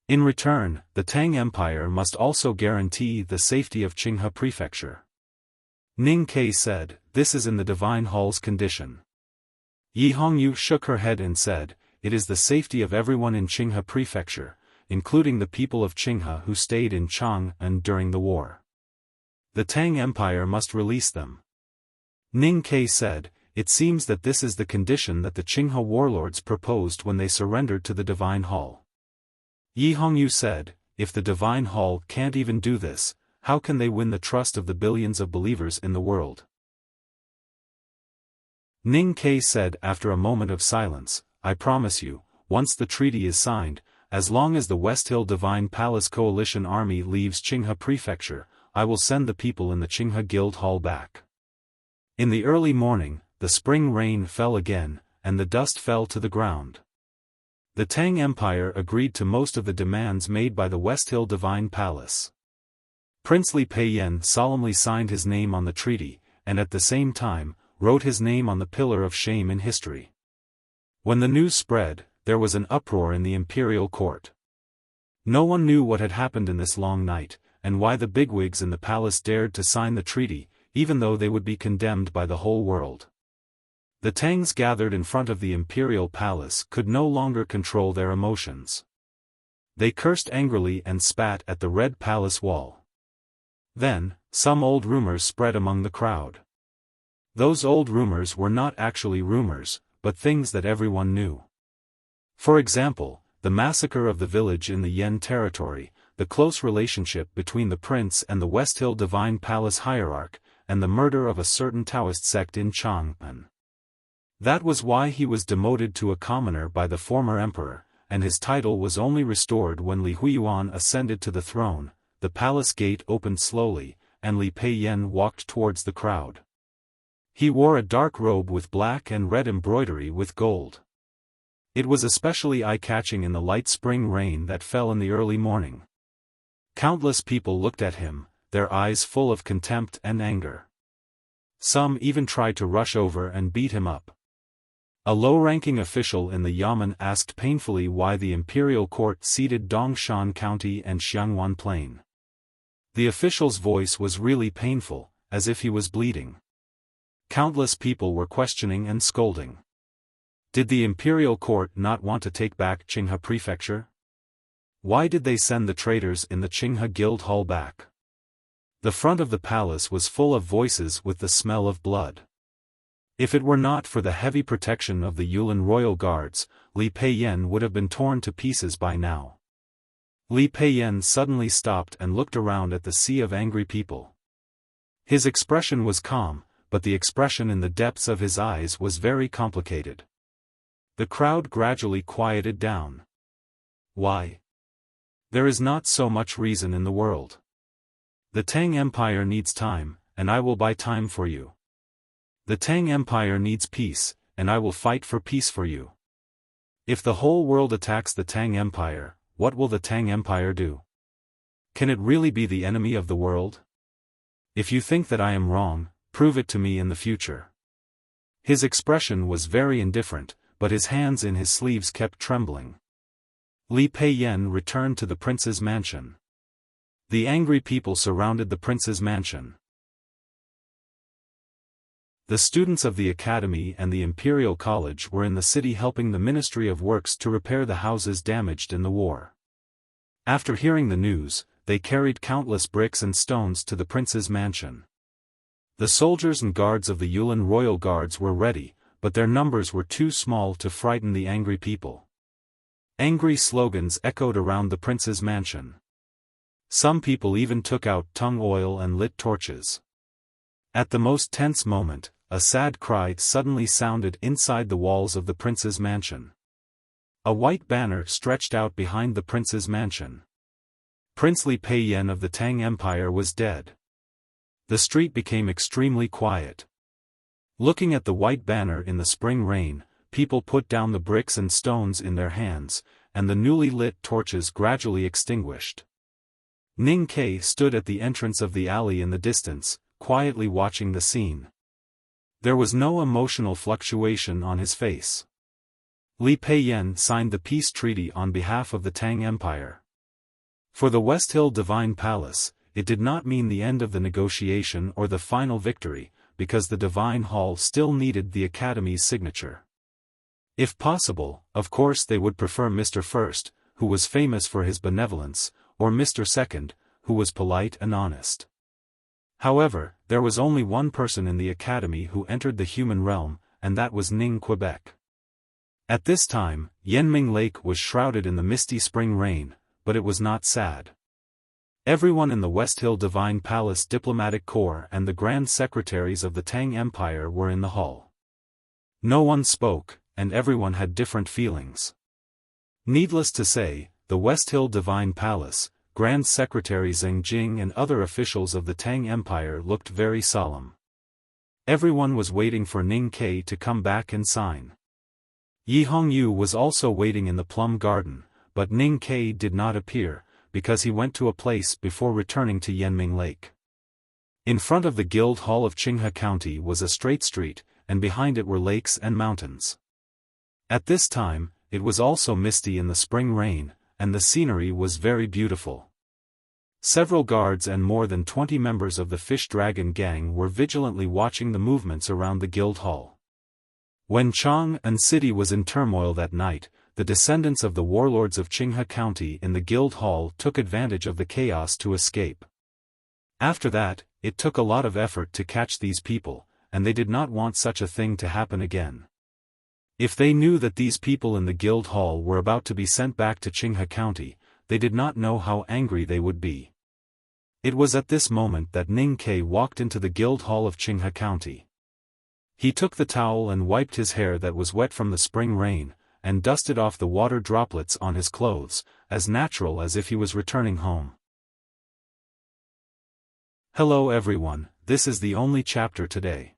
In return, the Tang Empire must also guarantee the safety of Qinghe Prefecture." Ning Ke said, "This is in the Divine Hall's condition." Yi Hongyu shook her head and said, "It is the safety of everyone in Qinghe Prefecture, including the people of Qinghe who stayed in Chang'an during the war. The Tang Empire must release them." Ning Ke said, "It seems that this is the condition that the Qinghe warlords proposed when they surrendered to the Divine Hall." Yi Hongyu said, "If the Divine Hall can't even do this, how can they win the trust of the billions of believers in the world?" Ning Ke said after a moment of silence, "I promise you, once the treaty is signed, as long as the West Hill Divine Palace Coalition Army leaves Qinghe Prefecture, I will send the people in the Qinghe Guild Hall back." In the early morning, the spring rain fell again, and the dust fell to the ground. The Tang Empire agreed to most of the demands made by the West Hill Divine Palace. Prince Li Peiyan solemnly signed his name on the treaty, and at the same time, wrote his name on the pillar of shame in history. When the news spread, there was an uproar in the imperial court. No one knew what had happened in this long night, and why the bigwigs in the palace dared to sign the treaty, even though they would be condemned by the whole world. The Tangs gathered in front of the imperial palace could no longer control their emotions. They cursed angrily and spat at the red palace wall. Then, some old rumors spread among the crowd. Those old rumors were not actually rumors, but things that everyone knew. For example, the massacre of the village in the Yen territory, the close relationship between the prince and the West Hill Divine Palace hierarch, and the murder of a certain Taoist sect in Chang'an. That was why he was demoted to a commoner by the former emperor, and his title was only restored when Li Huiyuan ascended to the throne. The palace gate opened slowly, and Li Peiyan walked towards the crowd. He wore a dark robe with black and red embroidery with gold. It was especially eye-catching in the light spring rain that fell in the early morning. Countless people looked at him, their eyes full of contempt and anger. Some even tried to rush over and beat him up. A low-ranking official in the Yamen asked painfully why the imperial court ceded Dongshan County and Xiangwan Plain. The official's voice was really painful, as if he was bleeding. Countless people were questioning and scolding. Did the imperial court not want to take back Qinghe Prefecture? Why did they send the traitors in the Qinghe Guild Hall back? The front of the palace was full of voices with the smell of blood. If it were not for the heavy protection of the Yulin royal guards, Li Peiyan would have been torn to pieces by now. Li Peiyan suddenly stopped and looked around at the sea of angry people. His expression was calm, but the expression in the depths of his eyes was very complicated. The crowd gradually quieted down. Why? There is not so much reason in the world. The Tang Empire needs time, and I will buy time for you. The Tang Empire needs peace, and I will fight for peace for you. If the whole world attacks the Tang Empire, what will the Tang Empire do? Can it really be the enemy of the world? If you think that I am wrong, prove it to me in the future. His expression was very indifferent, but his hands in his sleeves kept trembling. Li Peiyan returned to the prince's mansion. The angry people surrounded the prince's mansion. The students of the academy and the Imperial College were in the city helping the Ministry of Works to repair the houses damaged in the war. After hearing the news, they carried countless bricks and stones to the prince's mansion. The soldiers and guards of the Yulin royal guards were ready, but their numbers were too small to frighten the angry people. Angry slogans echoed around the prince's mansion. Some people even took out tung oil and lit torches. At the most tense moment, a sad cry suddenly sounded inside the walls of the prince's mansion. A white banner stretched out behind the prince's mansion. Prince Li Peiyan of the Tang Empire was dead. The street became extremely quiet. Looking at the white banner in the spring rain, people put down the bricks and stones in their hands, and the newly lit torches gradually extinguished. Ning Ke stood at the entrance of the alley in the distance, quietly watching the scene. There was no emotional fluctuation on his face. Li Peiyan signed the peace treaty on behalf of the Tang Empire. For the West Hill Divine Palace, it did not mean the end of the negotiation or the final victory, because the Divine Hall still needed the Academy's signature. If possible, of course they would prefer Mr. First, who was famous for his benevolence, or Mr. Second, who was polite and honest. However, there was only one person in the Academy who entered the human realm, and that was Ning Quebec. At this time, Yanming Lake was shrouded in the misty spring rain, but it was not sad. Everyone in the West Hill Divine Palace Diplomatic Corps and the Grand Secretaries of the Tang Empire were in the hall. No one spoke, and everyone had different feelings. Needless to say, the West Hill Divine Palace, Grand Secretary Zheng Jing and other officials of the Tang Empire looked very solemn. Everyone was waiting for Ning Ke to come back and sign. Yi Hongyu was also waiting in the plum garden, but Ning Ke did not appear, because he went to a place before returning to Yanming Lake. In front of the Guild Hall of Qinghe County was a straight street, and behind it were lakes and mountains. At this time, it was also misty in the spring rain, and the scenery was very beautiful. Several guards and more than 20 members of the Fish Dragon Gang were vigilantly watching the movements around the Guild Hall. When Chang'an City was in turmoil that night, the descendants of the warlords of Qinghe County in the Guild Hall took advantage of the chaos to escape. After that, it took a lot of effort to catch these people, and they did not want such a thing to happen again. If they knew that these people in the Guild Hall were about to be sent back to Qinghe County, they did not know how angry they would be. It was at this moment that Ning Ke walked into the Guild Hall of Qinghe County. He took the towel and wiped his hair that was wet from the spring rain, and dusted off the water droplets on his clothes, as natural as if he was returning home. Hello everyone, this is the only chapter today.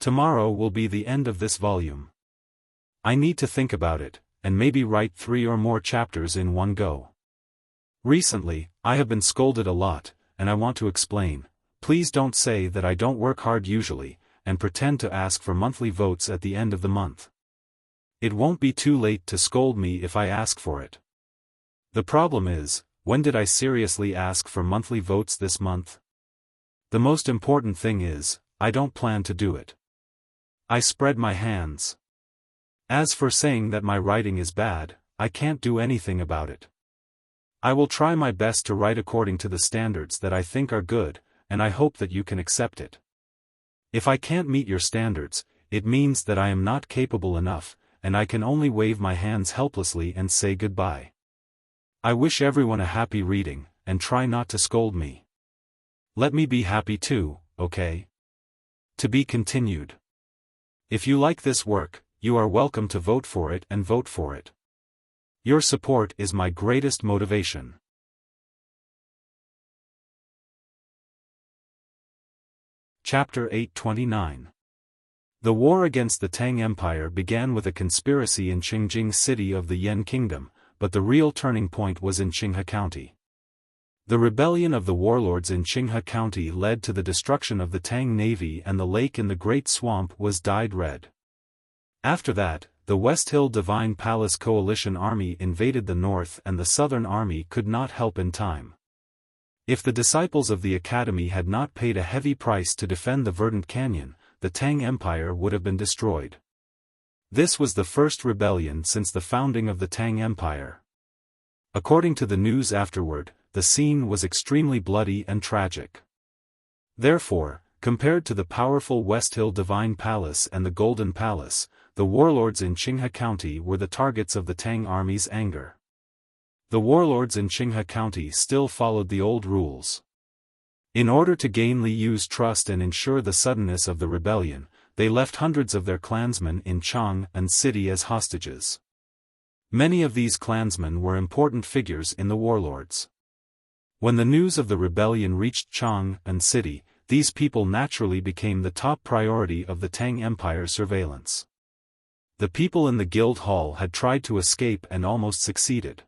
Tomorrow will be the end of this volume. I need to think about it, and maybe write 3 or more chapters in one go. Recently, I have been scolded a lot, and I want to explain. Please don't say that I don't work hard usually, and pretend to ask for monthly votes at the end of the month. It won't be too late to scold me if I ask for it. The problem is, when did I seriously ask for monthly votes this month? The most important thing is, I don't plan to do it. I spread my hands. As for saying that my writing is bad, I can't do anything about it. I will try my best to write according to the standards that I think are good, and I hope that you can accept it. If I can't meet your standards, it means that I am not capable enough, and I can only wave my hands helplessly and say goodbye. I wish everyone a happy reading, and try not to scold me. Let me be happy too, okay? To be continued. If you like this work, you are welcome to vote for it and vote for it. Your support is my greatest motivation. Chapter 829. The war against the Tang Empire began with a conspiracy in Qingjing city of the Yan Kingdom, but the real turning point was in Qinghe County. The rebellion of the warlords in Qinghe County led to the destruction of the Tang Navy, and the lake in the Great Swamp was dyed red. After that, the West Hill Divine Palace Coalition Army invaded the North, and the Southern Army could not help in time. If the disciples of the Academy had not paid a heavy price to defend the verdant canyon, the Tang Empire would have been destroyed. This was the first rebellion since the founding of the Tang Empire. According to the news afterward, the scene was extremely bloody and tragic. Therefore, compared to the powerful West Hill Divine Palace and the Golden Palace, the warlords in Qinghe County were the targets of the Tang Army's anger. The warlords in Qinghe County still followed the old rules. In order to gain Liyu's trust and ensure the suddenness of the rebellion, they left hundreds of their clansmen in Chang'an City as hostages. Many of these clansmen were important figures in the warlords. When the news of the rebellion reached Chang'an City, these people naturally became the top priority of the Tang Empire's surveillance. The people in the guild hall had tried to escape and almost succeeded.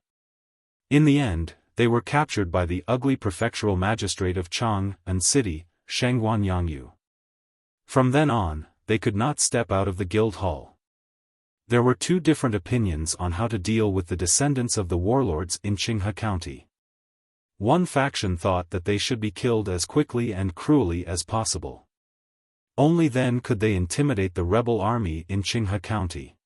In the end, they were captured by the ugly prefectural magistrate of Chang'an City, Shangguan Yangyu. From then on, they could not step out of the guild hall. There were two different opinions on how to deal with the descendants of the warlords in Qinghe County. One faction thought that they should be killed as quickly and cruelly as possible. Only then could they intimidate the rebel army in Qinghe County.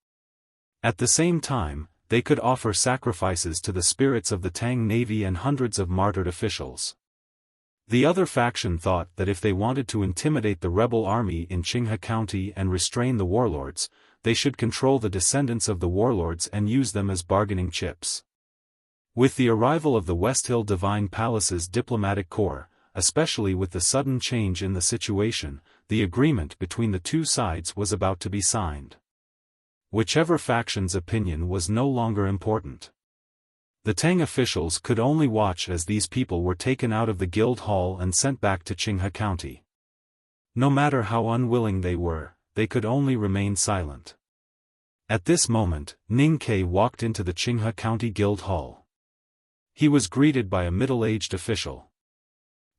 At the same time, they could offer sacrifices to the spirits of the Tang Navy and hundreds of martyred officials. The other faction thought that if they wanted to intimidate the rebel army in Qinghe County and restrain the warlords, they should control the descendants of the warlords and use them as bargaining chips. With the arrival of the West Hill Divine Palace's diplomatic corps, especially with the sudden change in the situation, the agreement between the two sides was about to be signed. Whichever faction's opinion was no longer important. The Tang officials could only watch as these people were taken out of the guild hall and sent back to Qinghe County. No matter how unwilling they were, they could only remain silent. At this moment, Ning Ke walked into the Qinghe County Guild Hall. He was greeted by a middle-aged official.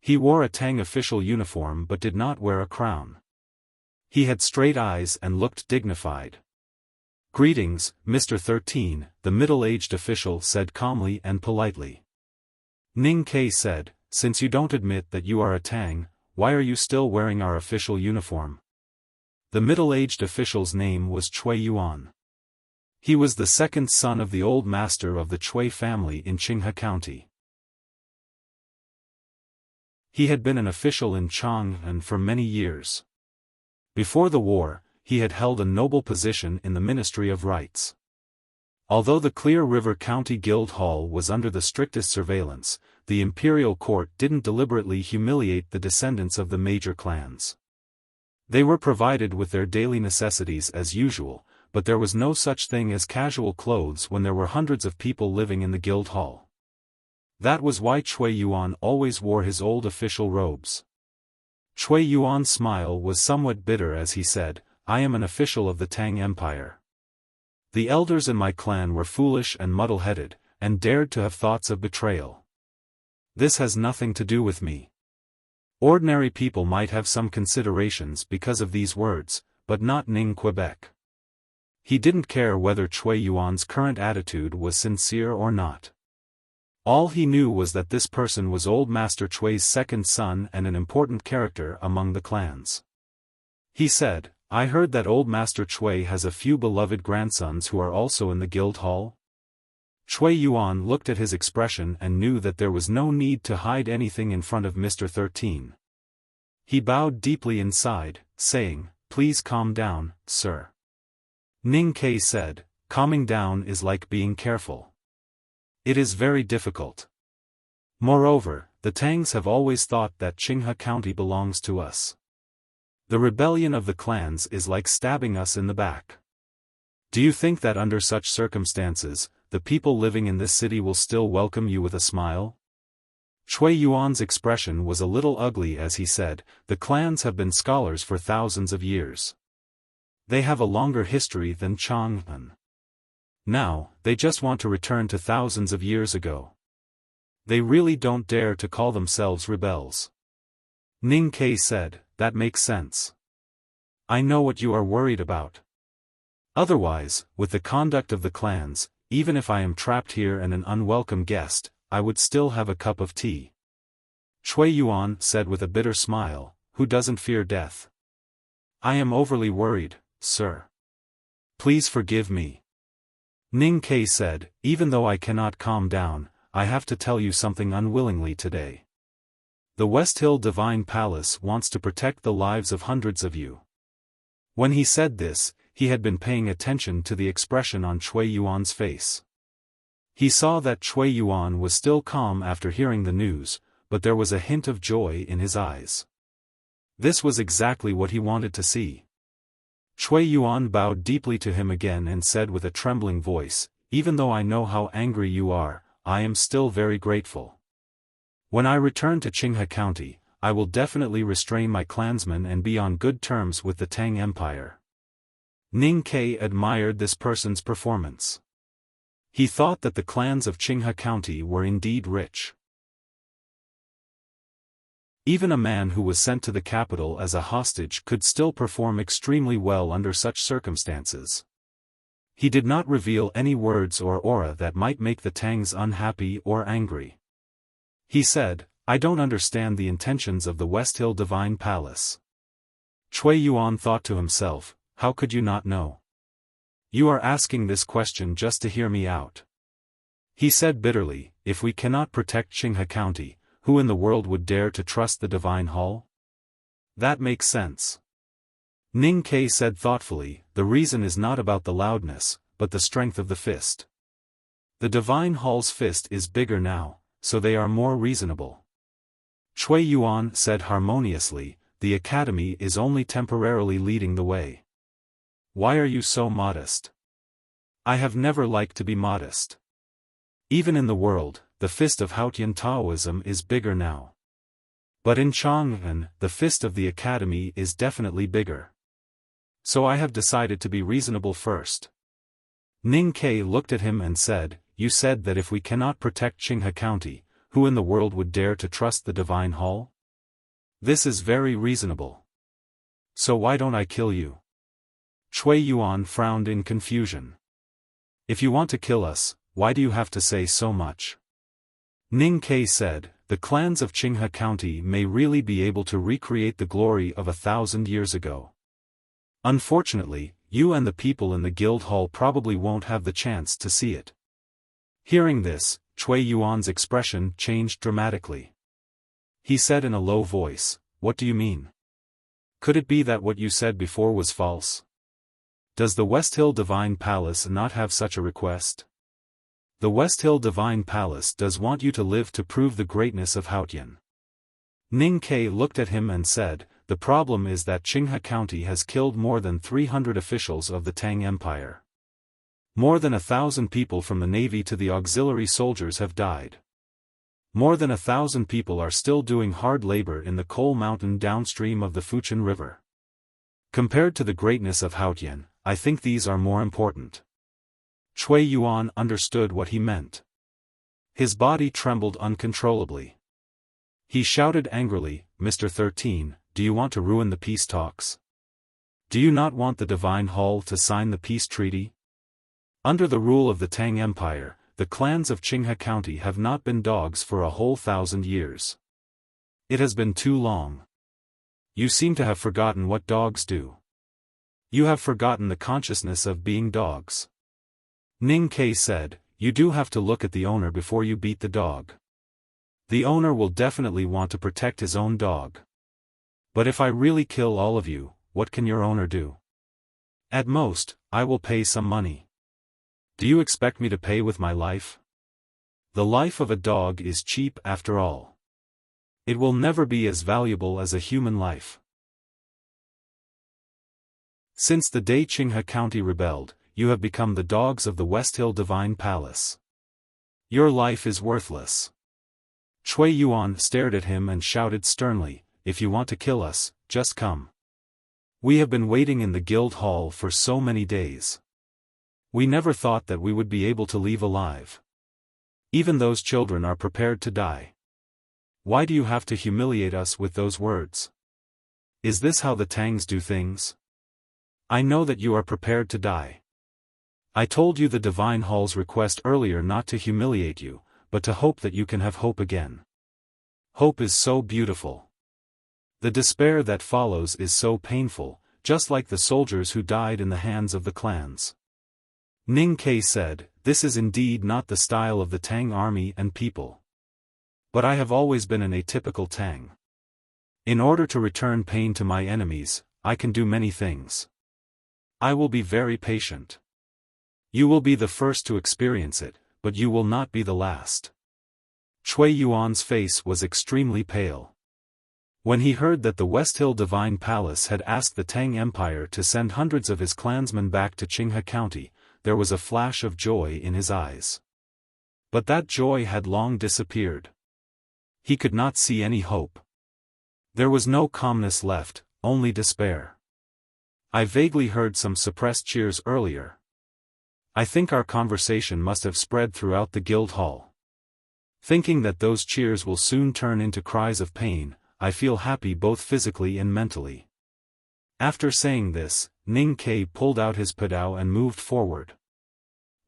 He wore a Tang official uniform but did not wear a crown. He had straight eyes and looked dignified. "Greetings, Mr. 13, the middle-aged official said calmly and politely. Ning Ke said, "Since you don't admit that you are a Tang, why are you still wearing our official uniform?" The middle-aged official's name was Cui Yuan. He was the second son of the old master of the Cui family in Qinghe County. He had been an official in Chang'an for many years. Before the war, he had held a noble position in the Ministry of Rights. Although the Clear River County Guild Hall was under the strictest surveillance, the imperial court didn't deliberately humiliate the descendants of the major clans. They were provided with their daily necessities as usual, but there was no such thing as casual clothes when there were hundreds of people living in the guild hall. That was why Cui Yuan always wore his old official robes. Cui Yuan's smile was somewhat bitter as he said, "I am an official of the Tang Empire. The elders in my clan were foolish and muddle-headed, and dared to have thoughts of betrayal. This has nothing to do with me. Ordinary people might have some considerations because of these words, but not Ning Quebec." He didn't care whether Cui Yuan's current attitude was sincere or not. All he knew was that this person was Old Master Cui's second son and an important character among the clans. He said, "I heard that Old Master Cui has a few beloved grandsons who are also in the guild hall?" Cui Yuan looked at his expression and knew that there was no need to hide anything in front of Mr. 13. He bowed deeply inside, saying, "Please calm down, sir." Ning Ke said, "Calming down is like being careful. It is very difficult. Moreover, the Tangs have always thought that Qinghe County belongs to us. The rebellion of the clans is like stabbing us in the back. Do you think that under such circumstances, the people living in this city will still welcome you with a smile?" Cui Yuan's expression was a little ugly as he said, "The clans have been scholars for thousands of years. They have a longer history than Chang'an. Now, they just want to return to thousands of years ago. They really don't dare to call themselves rebels." Ning Ke said, "That makes sense. I know what you are worried about. Otherwise, with the conduct of the clans, even if I am trapped here and an unwelcome guest, I would still have a cup of tea." Cui Yuan said with a bitter smile, "Who doesn't fear death? I am overly worried, sir. Please forgive me." Ning Ke said, "Even though I cannot calm down, I have to tell you something unwillingly today. The West Hill Divine Palace wants to protect the lives of hundreds of you." When he said this, he had been paying attention to the expression on Cui Yuan's face. He saw that Cui Yuan was still calm after hearing the news, but there was a hint of joy in his eyes. This was exactly what he wanted to see. Cui Yuan bowed deeply to him again and said with a trembling voice, "Even though I know how angry you are, I am still very grateful. When I return to Qinghe County, I will definitely restrain my clansmen and be on good terms with the Tang Empire." Ning Ke admired this person's performance. He thought that the clans of Qinghe County were indeed rich. Even a man who was sent to the capital as a hostage could still perform extremely well under such circumstances. He did not reveal any words or aura that might make the Tangs unhappy or angry. He said, "I don't understand the intentions of the West Hill Divine Palace." Cui Yuan thought to himself, "How could you not know? You are asking this question just to hear me out." He said bitterly, "If we cannot protect Qinghe County, who in the world would dare to trust the Divine Hall? That makes sense." Ning Ke said thoughtfully, "The reason is not about the loudness, but the strength of the fist. The Divine Hall's fist is bigger now, so they are more reasonable." Cui Yuan said harmoniously, "The academy is only temporarily leading the way. Why are you so modest?" "I have never liked to be modest. Even in the world, the fist of Haotian Taoism is bigger now. But in Chang'an, the fist of the academy is definitely bigger. So I have decided to be reasonable first." Ning Ke looked at him and said, "You said that if we cannot protect Qinghe County, who in the world would dare to trust the Divine Hall? This is very reasonable. So why don't I kill you?" Cui Yuan frowned in confusion. "If you want to kill us, why do you have to say so much?" Ning Ke said, "The clans of Qinghe County may really be able to recreate the glory of 1,000 years ago. Unfortunately, you and the people in the guild hall probably won't have the chance to see it." Hearing this, Cui Yuan's expression changed dramatically. He said in a low voice, "What do you mean? Could it be that what you said before was false? Does the West Hill Divine Palace not have such a request? The West Hill Divine Palace does want you to live to prove the greatness of Haotian." Ning Ke looked at him and said, "The problem is that Qinghe County has killed more than 300 officials of the Tang Empire. More than 1,000 people from the navy to the auxiliary soldiers have died. More than 1,000 people are still doing hard labor in the coal mountain downstream of the Fuchin River. Compared to the greatness of Haotian, I think these are more important." Cui Yuan understood what he meant. His body trembled uncontrollably. He shouted angrily, "Mr. 13, do you want to ruin the peace talks? Do you not want the Divine Hall to sign the peace treaty? Under the rule of the Tang Empire, the clans of Qinghe County have not been dogs for a whole 1,000 years. It has been too long. You seem to have forgotten what dogs do. You have forgotten the consciousness of being dogs." Ning Ke said, you do have to look at the owner before you beat the dog. The owner will definitely want to protect his own dog. But if I really kill all of you, what can your owner do? At most, I will pay some money. Do you expect me to pay with my life? The life of a dog is cheap after all. It will never be as valuable as a human life. Since the day Qinghe County rebelled, you have become the dogs of the West Hill Divine Palace. Your life is worthless. Cui Yuan stared at him and shouted sternly, "If you want to kill us, just come. We have been waiting in the guild hall for so many days. We never thought that we would be able to leave alive. Even those children are prepared to die. Why do you have to humiliate us with those words? Is this how the Tangs do things? I know that you are prepared to die. I told you the Divine Hall's request earlier not to humiliate you, but to hope that you can have hope again. Hope is so beautiful. The despair that follows is so painful, just like the soldiers who died in the hands of the clans." Ning Ke said, "This is indeed not the style of the Tang army and people. But I have always been an atypical Tang. In order to return pain to my enemies, I can do many things. I will be very patient. You will be the first to experience it, but you will not be the last." Cui Yuan's face was extremely pale. When he heard that the West Hill Divine Palace had asked the Tang Empire to send hundreds of his clansmen back to Qinghe County, there was a flash of joy in his eyes. But that joy had long disappeared. He could not see any hope. There was no calmness left, only despair. I vaguely heard some suppressed cheers earlier. I think our conversation must have spread throughout the guild hall. Thinking that those cheers will soon turn into cries of pain, I feel happy both physically and mentally. After saying this, Ning Ke pulled out his padao and moved forward.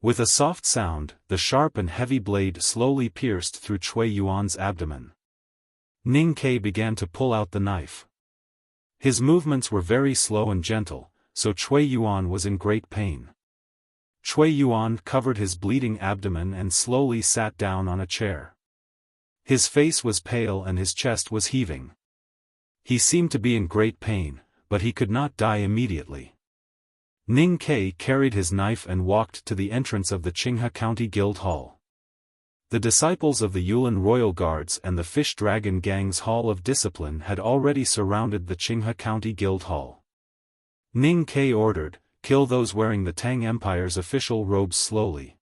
With a soft sound, the sharp and heavy blade slowly pierced through Cui Yuan's abdomen. Ning Ke began to pull out the knife. His movements were very slow and gentle, so Cui Yuan was in great pain. Cui Yuan covered his bleeding abdomen and slowly sat down on a chair. His face was pale and his chest was heaving. He seemed to be in great pain, but he could not die immediately. Ning Ke carried his knife and walked to the entrance of the Qinghe County Guild Hall. The disciples of the Yulin Royal Guards and the Fish Dragon Gang's Hall of Discipline had already surrounded the Qinghe County Guild Hall. Ning Ke ordered, "Kill those wearing the Tang Empire's official robes slowly.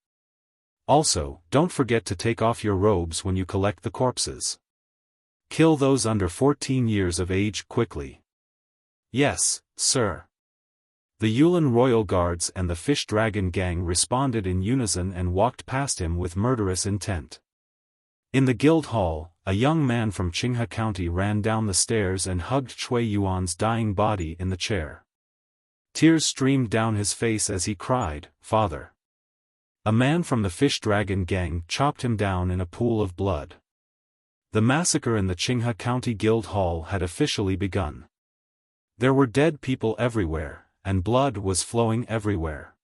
Also, don't forget to take off your robes when you collect the corpses. Kill those under 14 years of age quickly." "Yes, sir." The Yulin Royal Guards and the Fish Dragon Gang responded in unison and walked past him with murderous intent. In the guild hall, a young man from Qinghe County ran down the stairs and hugged Cui Yuan's dying body in the chair. Tears streamed down his face as he cried, "Father." A man from the Fish Dragon Gang chopped him down in a pool of blood. The massacre in the Qinghe County Guild Hall had officially begun. There were dead people everywhere, and blood was flowing everywhere.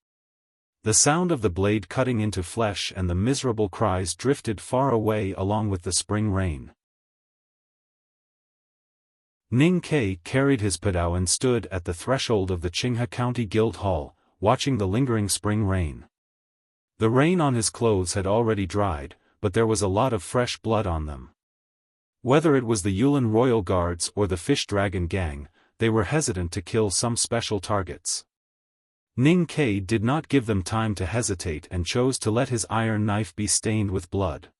The sound of the blade cutting into flesh and the miserable cries drifted far away along with the spring rain. Ning Ke carried his padao and stood at the threshold of the Qinghe County Guild Hall, watching the lingering spring rain. The rain on his clothes had already dried, but there was a lot of fresh blood on them. Whether it was the Yulin Royal Guards or the Fish Dragon Gang, they were hesitant to kill some special targets. Ning Ke did not give them time to hesitate and chose to let his iron knife be stained with blood.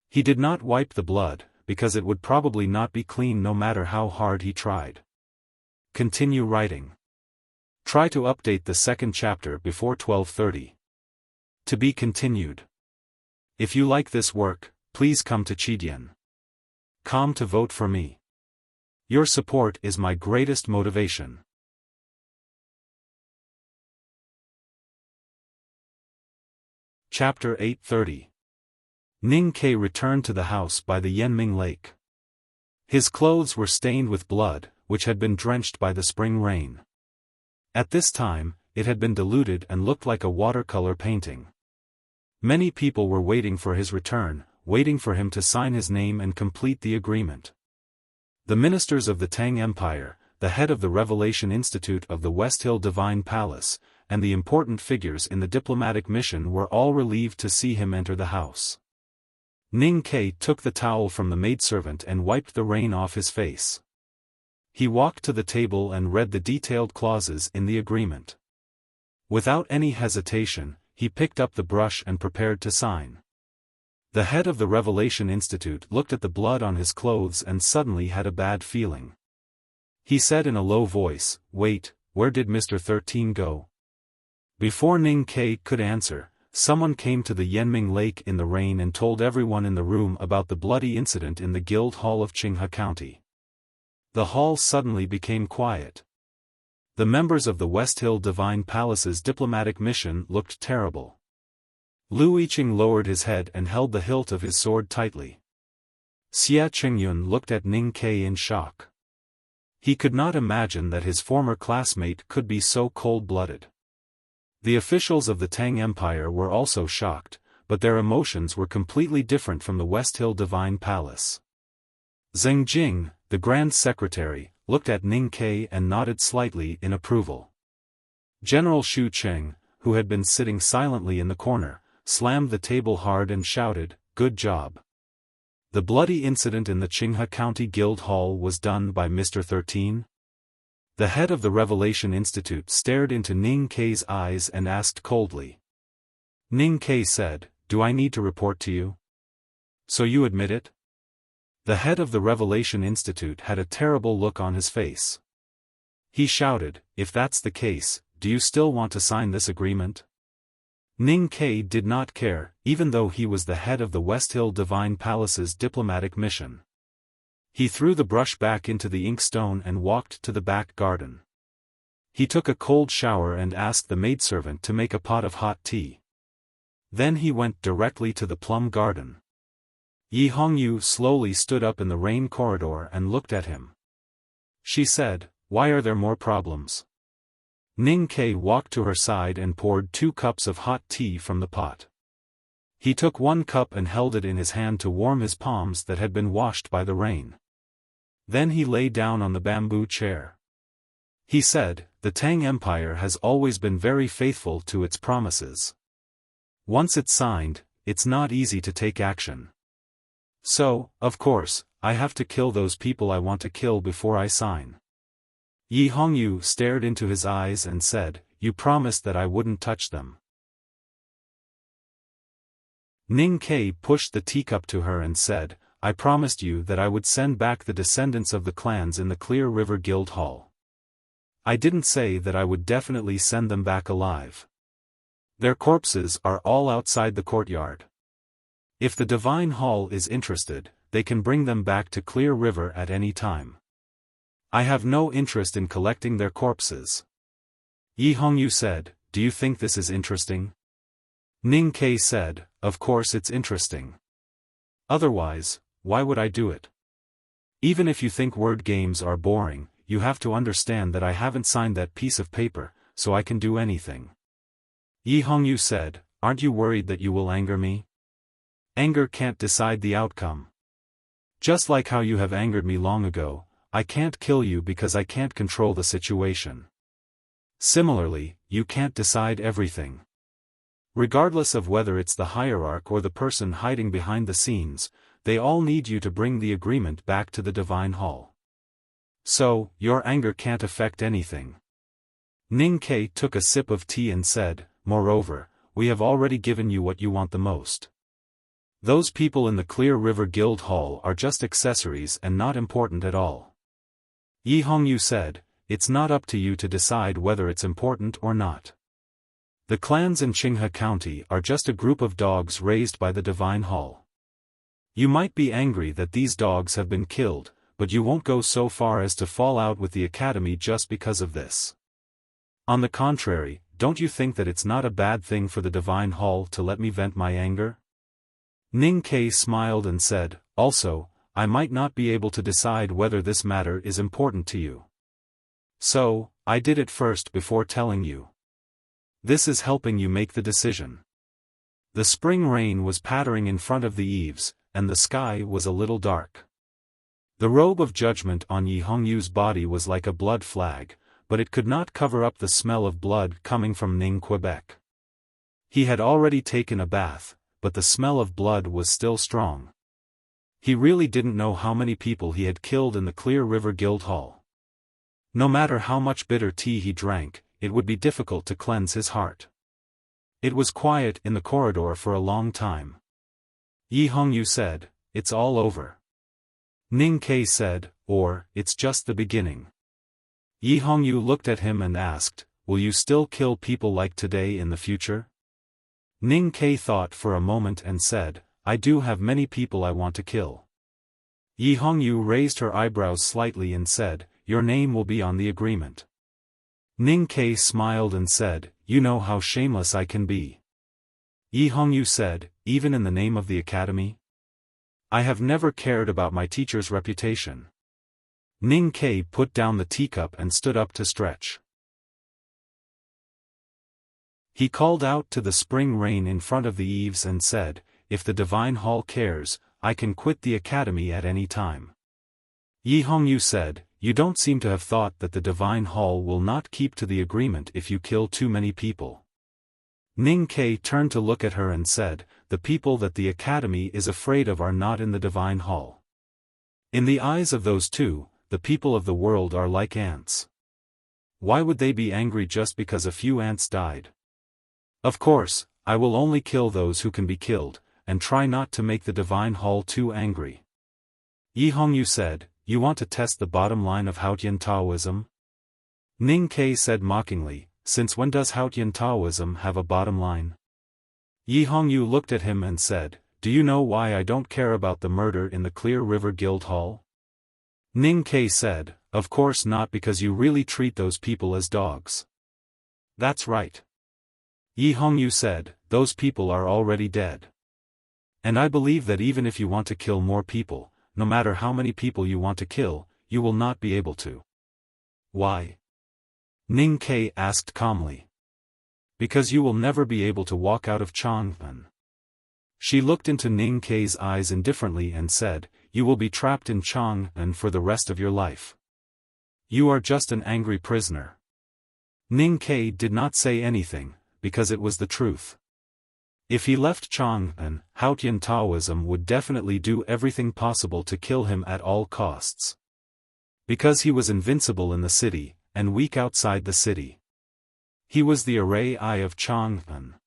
He did not wipe the blood, because it would probably not be clean no matter how hard he tried. Continue writing. Try to update the second chapter before 12:30. To be continued. If you like this work, please come to Chidian.com to vote for me. Your support is my greatest motivation. Chapter 8:30. Ning Ke returned to the house by the Yanming Lake. His clothes were stained with blood, which had been drenched by the spring rain. At this time, it had been diluted and looked like a watercolor painting. Many people were waiting for his return, waiting for him to sign his name and complete the agreement. The ministers of the Tang Empire, the head of the Revelation Institute of the West Hill Divine Palace, and the important figures in the diplomatic mission were all relieved to see him enter the house. Ning Ke took the towel from the maidservant and wiped the rain off his face. He walked to the table and read the detailed clauses in the agreement. Without any hesitation, he picked up the brush and prepared to sign. The head of the Revelation Institute looked at the blood on his clothes and suddenly had a bad feeling. He said in a low voice, "Wait, where did Mr. 13 go?" Before Ning Ke could answer, someone came to the Yanming Lake in the rain and told everyone in the room about the bloody incident in the Guild Hall of Qinghe County. The hall suddenly became quiet. The members of the West Hill Divine Palace's diplomatic mission looked terrible. Lu Yiqing lowered his head and held the hilt of his sword tightly. Xia Qingyun looked at Ning Ke in shock. He could not imagine that his former classmate could be so cold-blooded. The officials of the Tang Empire were also shocked, but their emotions were completely different from the West Hill Divine Palace. Zheng Jing, the Grand Secretary, looked at Ning Ke and nodded slightly in approval. General Xu Cheng, who had been sitting silently in the corner, slammed the table hard and shouted, "Good job." The bloody incident in the Qinghe County Guild Hall was done by Mr. 13? The head of the Revelation Institute stared into Ning Ke's eyes and asked coldly. Ning Ke said, "Do I need to report to you?" "So you admit it?" The head of the Revelation Institute had a terrible look on his face. He shouted, "If that's the case, do you still want to sign this agreement?" Ning Ke did not care, even though he was the head of the West Hill Divine Palace's diplomatic mission. He threw the brush back into the inkstone and walked to the back garden. He took a cold shower and asked the maidservant to make a pot of hot tea. Then he went directly to the plum garden. Yi Hongyu slowly stood up in the rain corridor and looked at him. She said, "Why are there more problems?" Ning Ke walked to her side and poured 2 cups of hot tea from the pot. He took 1 cup and held it in his hand to warm his palms that had been washed by the rain. Then he lay down on the bamboo chair. He said, "The Tang Empire has always been very faithful to its promises. Once it's signed, it's not easy to take action. So, of course, I have to kill those people I want to kill before I sign." Yi Hongyu stared into his eyes and said, "You promised that I wouldn't touch them." Ning Ke pushed the teacup to her and said, "I promised you that I would send back the descendants of the clans in the Clear River Guild Hall. I didn't say that I would definitely send them back alive. Their corpses are all outside the courtyard. If the Divine Hall is interested, they can bring them back to Clear River at any time. I have no interest in collecting their corpses." Yi Hongyu said, "Do you think this is interesting?" Ning Ke said, "Of course it's interesting. Otherwise, why would I do it? Even if you think word games are boring, you have to understand that I haven't signed that piece of paper, so I can do anything." Yi Hongyu said, "Aren't you worried that you will anger me? Anger can't decide the outcome. Just like how you have angered me long ago, I can't kill you because I can't control the situation. Similarly, you can't decide everything. Regardless of whether it's the hierarch or the person hiding behind the scenes, they all need you to bring the agreement back to the Divine Hall. So, your anger can't affect anything." Ning Ke took a sip of tea and said, "Moreover, we have already given you what you want the most. Those people in the Clear River Guild Hall are just accessories and not important at all." Yi Hongyu said, "It's not up to you to decide whether it's important or not. The clans in Qinghe County are just a group of dogs raised by the Divine Hall. You might be angry that these dogs have been killed, but you won't go so far as to fall out with the Academy just because of this. On the contrary, don't you think that it's not a bad thing for the Divine Hall to let me vent my anger?" Ning Ke smiled and said, "Also, I might not be able to decide whether this matter is important to you. So, I did it first before telling you. This is helping you make the decision. The spring rain was pattering in front of the eaves, and the sky was a little dark. The robe of judgment on Yi Hongyu's body was like a blood flag, but it could not cover up the smell of blood coming from Ning, Quebec. He had already taken a bath, but the smell of blood was still strong. He really didn't know how many people he had killed in the Clear River Guildhall. No matter how much bitter tea he drank, it would be difficult to cleanse his heart. It was quiet in the corridor for a long time. Yi Hongyu said, "It's all over." Ning Ke said, "Or, it's just the beginning." Yi Hongyu looked at him and asked, "Will you still kill people like today in the future?" Ning Ke thought for a moment and said, "I do have many people I want to kill." Yi Hongyu raised her eyebrows slightly and said, "Your name will be on the agreement." Ning Ke smiled and said, "You know how shameless I can be." Yi Hongyu said, "Even in the name of the academy? I have never cared about my teacher's reputation." Ning Ke put down the teacup and stood up to stretch. He called out to the spring rain in front of the eaves and said, "If the Divine Hall cares, I can quit the academy at any time." Yi Hongyu said, "You don't seem to have thought that the Divine Hall will not keep to the agreement if you kill too many people." Ning Ke turned to look at her and said, "The people that the academy is afraid of are not in the Divine Hall. In the eyes of those two, the people of the world are like ants. Why would they be angry just because a few ants died? Of course, I will only kill those who can be killed, and try not to make the Divine Hall too angry." Yi Hongyu said, "You want to test the bottom line of Haotian Taoism?" Ning Ke said mockingly, "Since when does Haotian Taoism have a bottom line?" Yi Hongyu looked at him and said, "Do you know why I don't care about the murder in the Clear River Guildhall?" Ning Ke said, "Of course not, because you really treat those people as dogs." "That's right." Yi Hongyu said, "Those people are already dead. And I believe that even if you want to kill more people, no matter how many people you want to kill, you will not be able to." "Why?" Ning Ke asked calmly. "Because you will never be able to walk out of Chang'an." She looked into Ning Ke's eyes indifferently and said, "You will be trapped in Chang'an for the rest of your life. You are just an angry prisoner." Ning Ke did not say anything, because it was the truth. If he left Chang'an, Haotian Taoism would definitely do everything possible to kill him at all costs. Because he was invincible in the city, and weak outside the city. He was the array eye of Chang'an.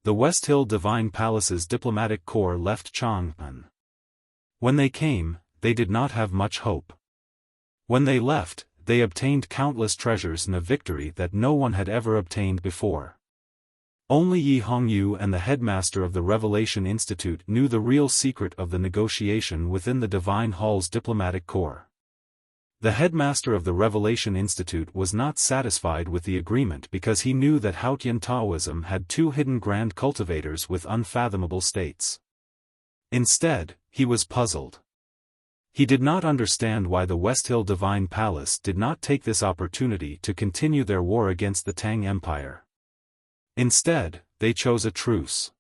The West Hill Divine Palace's diplomatic corps left Chang'an. When they came, they did not have much hope. When they left, they obtained countless treasures and a victory that no one had ever obtained before. Only Yi Hongyu and the headmaster of the Revelation Institute knew the real secret of the negotiation within the Divine Hall's diplomatic corps. The headmaster of the Revelation Institute was not satisfied with the agreement because he knew that Haotian Taoism had two hidden grand cultivators with unfathomable states. Instead, he was puzzled. He did not understand why the West Hill Divine Palace did not take this opportunity to continue their war against the Tang Empire. Instead, they chose a truce.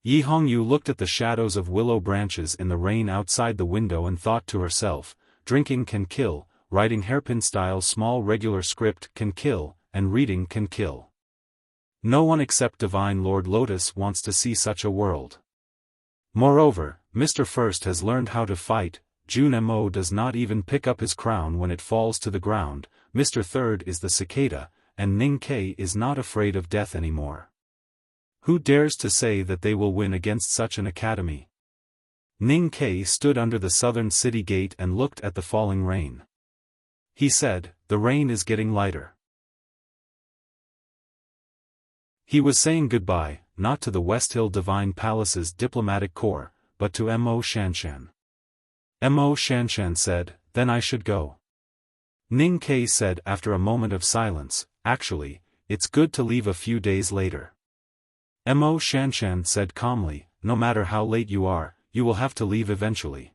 Yi Hongyu looked at the shadows of willow branches in the rain outside the window and thought to herself, "Drinking can kill, writing hairpin-style small regular script can kill, and reading can kill. No one except Divine Lord Lotus wants to see such a world. Moreover, Mr. First has learned how to fight, Jun Mo does not even pick up his crown when it falls to the ground, Mr. Third is the cicada, and Ning Ke is not afraid of death anymore. Who dares to say that they will win against such an academy?" Ning Ke stood under the southern city gate and looked at the falling rain. He said, "The rain is getting lighter." He was saying goodbye, not to the West Hill Divine Palace's diplomatic corps, but to Mo Shanshan. Mo Shanshan said, "Then I should go." Ning Ke said after a moment of silence, "Actually, it's good to leave a few days later." Mo Shanshan said calmly, "No matter how late you are, you will have to leave eventually."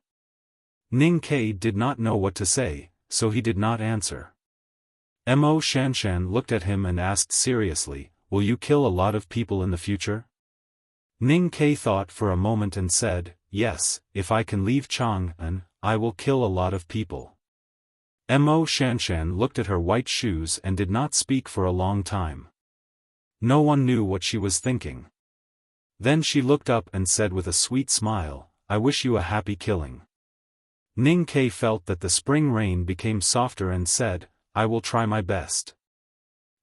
Ning Ke did not know what to say, so he did not answer. Mo Shanshan looked at him and asked seriously, "Will you kill a lot of people in the future?" Ning Ke thought for a moment and said, yes, if I can leave Chang'an, I will kill a lot of people. Mo Shanshan looked at her white shoes and did not speak for a long time. No one knew what she was thinking. Then she looked up and said with a sweet smile, I wish you a happy killing. Ning Ke felt that the spring rain became softer and said, I will try my best.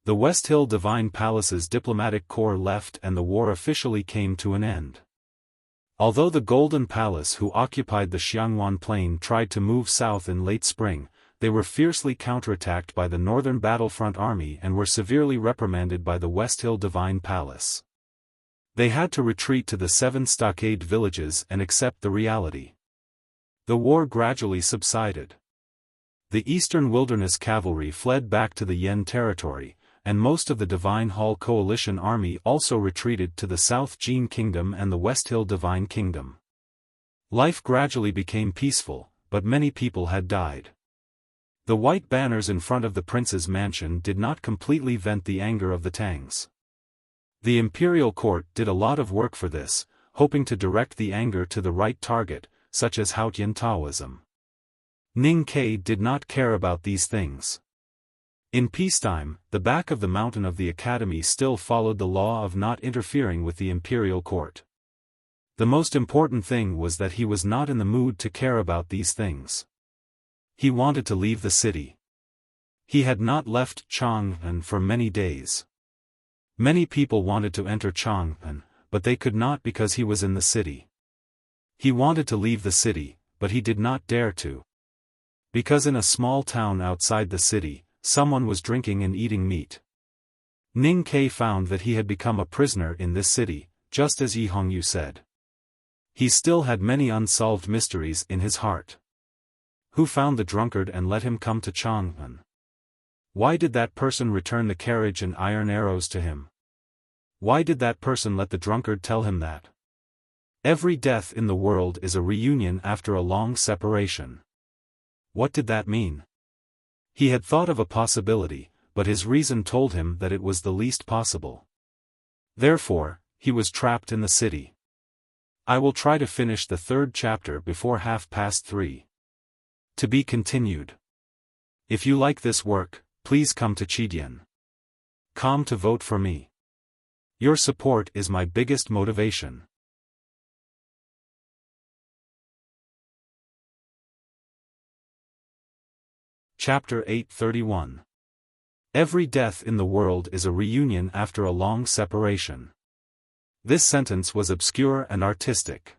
The West Hill Divine Palace's diplomatic corps left and the war officially came to an end. Although the Golden Palace who occupied the Xiangwan Plain tried to move south in late spring, they were fiercely counterattacked by the Northern Battlefront Army and were severely reprimanded by the West Hill Divine Palace. They had to retreat to the 7 stockade villages and accept the reality. The war gradually subsided. The Eastern Wilderness Cavalry fled back to the Yen territory, and most of the Divine Hall Coalition Army also retreated to the South Jin Kingdom and the West Hill Divine Kingdom. Life gradually became peaceful, but many people had died. The white banners in front of the prince's mansion did not completely vent the anger of the Tangs. The imperial court did a lot of work for this, hoping to direct the anger to the right target, such as Haotian Taoism. Ning Ke did not care about these things. In peacetime, the back of the mountain of the academy still followed the law of not interfering with the imperial court. The most important thing was that he was not in the mood to care about these things. He wanted to leave the city. He had not left Chang'an for many days. Many people wanted to enter Chang'an, but they could not because he was in the city. He wanted to leave the city, but he did not dare to. Because in a small town outside the city, someone was drinking and eating meat. Ning Ke found that he had become a prisoner in this city, just as Yi Hongyu said. He still had many unsolved mysteries in his heart. Who found the drunkard and let him come to Chang'an? Why did that person return the carriage and iron arrows to him? Why did that person let the drunkard tell him that? Every death in the world is a reunion after a long separation. What did that mean? He had thought of a possibility, but his reason told him that it was the least possible. Therefore, he was trapped in the city. I will try to finish the 3rd chapter before 3:30. To be continued. If you like this work, please come to Chidian.com to vote for me. Your support is my biggest motivation. Chapter 831. Every death in the world is a reunion after a long separation. This sentence was obscure and artistic.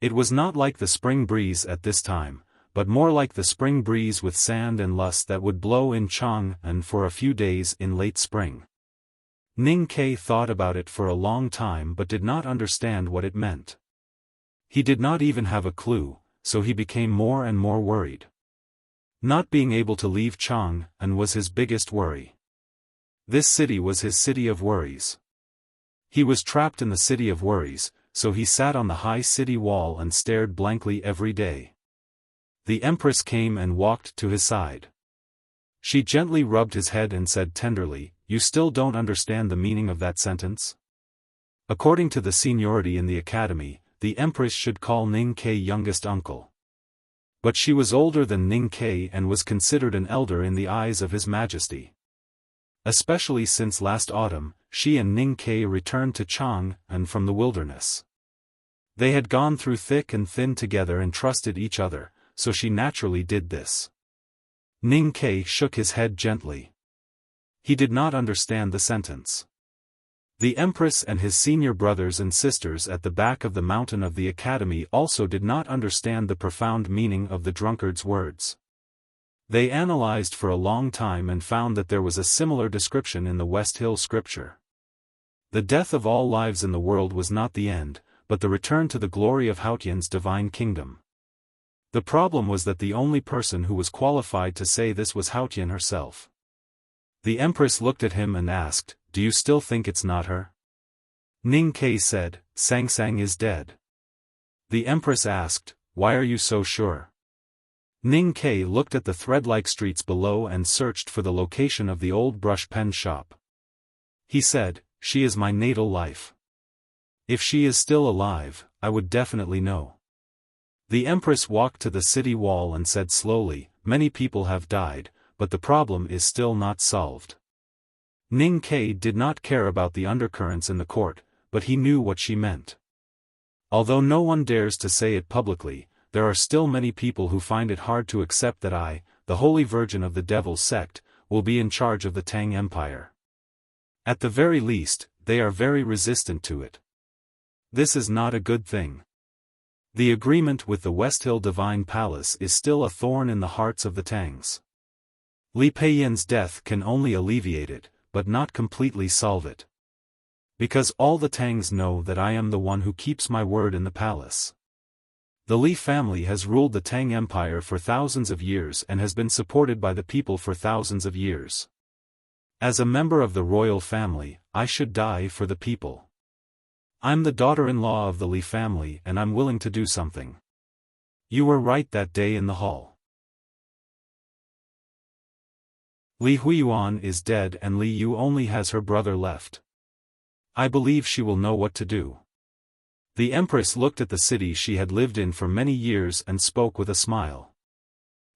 It was not like the spring breeze at this time, but more like the spring breeze with sand and lust that would blow in Chang'an for a few days in late spring. Ning Ke thought about it for a long time but did not understand what it meant. He did not even have a clue, so he became more and more worried. Not being able to leave Chang'an was his biggest worry. This city was his city of worries. He was trapped in the city of worries, so he sat on the high city wall and stared blankly every day. The Empress came and walked to his side. She gently rubbed his head and said tenderly, "You still don't understand the meaning of that sentence?" According to the seniority in the academy, the Empress should call Ning Ke youngest uncle. But she was older than Ning Ke and was considered an elder in the eyes of His Majesty. Especially since last autumn, she and Ning Ke returned to Chang'an from the wilderness. They had gone through thick and thin together and trusted each other, so she naturally did this. Ning Ke shook his head gently. He did not understand the sentence. The Empress and his senior brothers and sisters at the back of the mountain of the academy also did not understand the profound meaning of the drunkard's words. They analyzed for a long time and found that there was a similar description in the West Hill scripture. The death of all lives in the world was not the end, but the return to the glory of Haotian's divine kingdom. The problem was that the only person who was qualified to say this was Haotian herself. The Empress looked at him and asked, "Do you still think it's not her?" Ning Ke said, "Sangsang is dead." The Empress asked, "Why are you so sure?" Ning Ke looked at the thread-like streets below and searched for the location of the old brush pen shop. He said, "She is my natal life. If she is still alive, I would definitely know. The Empress walked to the city wall and said slowly, many people have died, but the problem is still not solved. Ning Ke did not care about the undercurrents in the court, but he knew what she meant. Although no one dares to say it publicly, there are still many people who find it hard to accept that I, the Holy Virgin of the Devil's sect, will be in charge of the Tang Empire. At the very least, they are very resistant to it. This is not a good thing. The agreement with the Westhill Divine Palace is still a thorn in the hearts of the Tangs. Li Peiyan's death can only alleviate it, but not completely solve it. Because all the Tangs know that I am the one who keeps my word in the palace. The Li family has ruled the Tang Empire for thousands of years and has been supported by the people for thousands of years. As a member of the royal family, I should die for the people. I'm the daughter-in-law of the Li family and I'm willing to do something. You were right that day in the hall. Li Huiyuan is dead and Li Yu only has her brother left. I believe she will know what to do. The Empress looked at the city she had lived in for many years and spoke with a smile.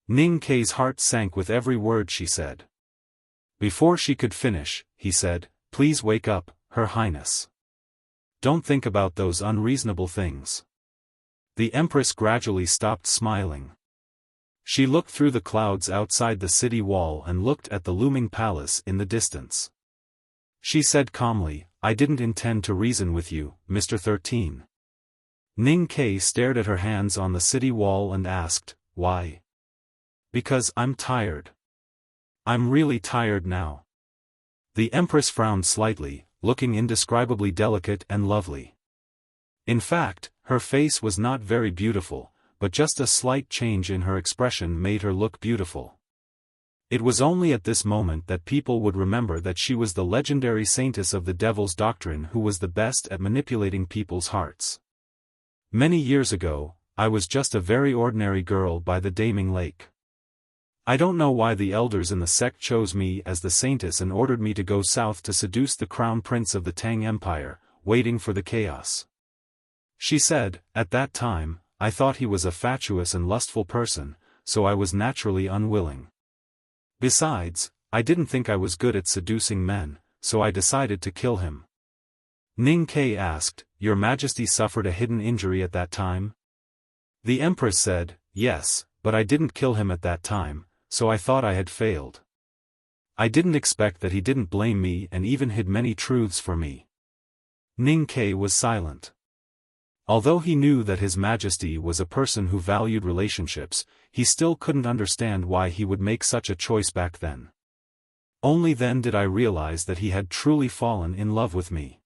Ning Ke's heart sank with every word she said. Before she could finish, he said, "Please wake up, Her Highness. Don't think about those unreasonable things." The Empress gradually stopped smiling. She looked through the clouds outside the city wall and looked at the looming palace in the distance. She said calmly, "I didn't intend to reason with you, Mr. 13. Ning Ke stared at her hands on the city wall and asked, "Why?" "Because I'm tired. I'm really tired now." The Empress frowned slightly, looking indescribably delicate and lovely. In fact, her face was not very beautiful, but just a slight change in her expression made her look beautiful. It was only at this moment that people would remember that she was the legendary saintess of the Devil's Doctrine who was the best at manipulating people's hearts. Many years ago, I was just a very ordinary girl by the Daming Lake. I don't know why the elders in the sect chose me as the saintess and ordered me to go south to seduce the crown prince of the Tang Empire, waiting for the chaos. She said, at that time, I thought he was a fatuous and lustful person, so I was naturally unwilling. Besides, I didn't think I was good at seducing men, so I decided to kill him. Ning Ke asked, "Your Majesty suffered a hidden injury at that time?" The Empress said, "Yes, but I didn't kill him at that time, so I thought I had failed. I didn't expect that he didn't blame me and even hid many truths for me." Ning Ke was silent. Although he knew that His Majesty was a person who valued relationships, he still couldn't understand why he would make such a choice back then. Only then did I realize that he had truly fallen in love with me.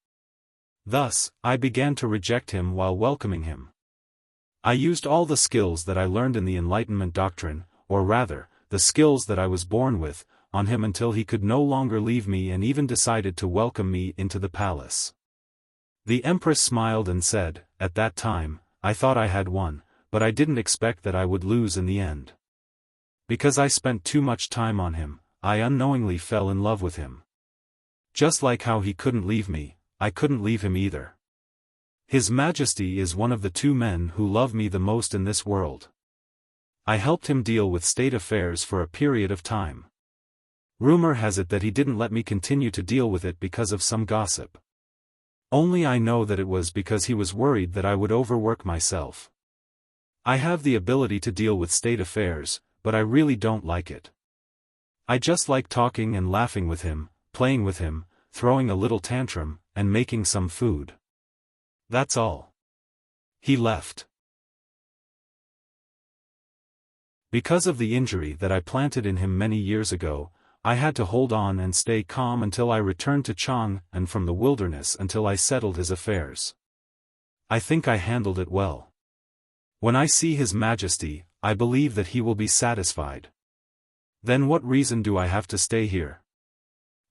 Thus, I began to reject him while welcoming him. I used all the skills that I learned in the Enlightenment doctrine, or rather, the skills that I was born with, on him until he could no longer leave me and even decided to welcome me into the palace. The Empress smiled and said, "At that time, I thought I had won, but I didn't expect that I would lose in the end. Because I spent too much time on him, I unknowingly fell in love with him. Just like how he couldn't leave me, I couldn't leave him either. His Majesty is one of the two men who love me the most in this world. I helped him deal with state affairs for a period of time. Rumor has it that he didn't let me continue to deal with it because of some gossip. Only I know that it was because he was worried that I would overwork myself. I have the ability to deal with state affairs, but I really don't like it. I just like talking and laughing with him, playing with him, throwing a little tantrum, and making some food. That's all." He left. Because of the injury that I planted in him many years ago, I had to hold on and stay calm until I returned to Chang and from the wilderness until I settled his affairs. I think I handled it well. When I see His Majesty, I believe that he will be satisfied. Then what reason do I have to stay here?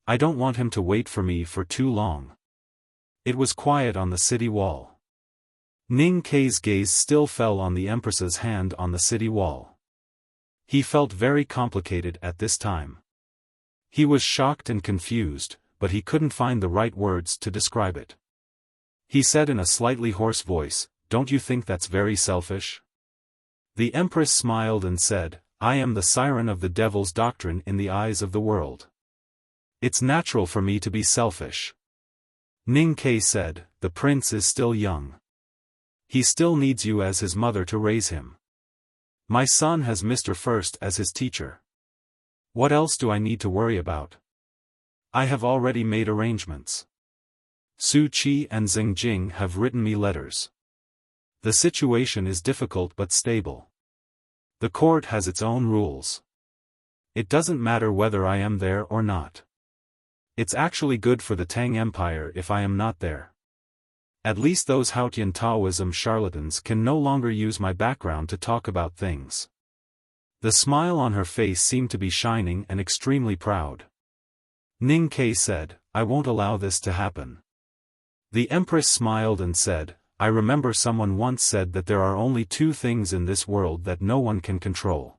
I don't want him to wait for me for too long. It was quiet on the city wall. Ning Ke's gaze still fell on the Empress's hand on the city wall. He felt very complicated at this time. He was shocked and confused, but he couldn't find the right words to describe it. He said in a slightly hoarse voice, "Don't you think that's very selfish?" The Empress smiled and said, "I am the siren of the devil's doctrine in the eyes of the world. It's natural for me to be selfish." Ning Ke said, "The prince is still young. He still needs you as his mother to raise him. My son has Mr. First as his teacher. What else do I need to worry about? I have already made arrangements. Su Qi and Xing Jing have written me letters. The situation is difficult but stable. The court has its own rules. It doesn't matter whether I am there or not. It's actually good for the Tang Empire if I am not there. At least those Haotian Taoism charlatans can no longer use my background to talk about things." The smile on her face seemed to be shining and extremely proud. Ning Ke said, "I won't allow this to happen." The Empress smiled and said, "I remember someone once said that there are only two things in this world that no one can control.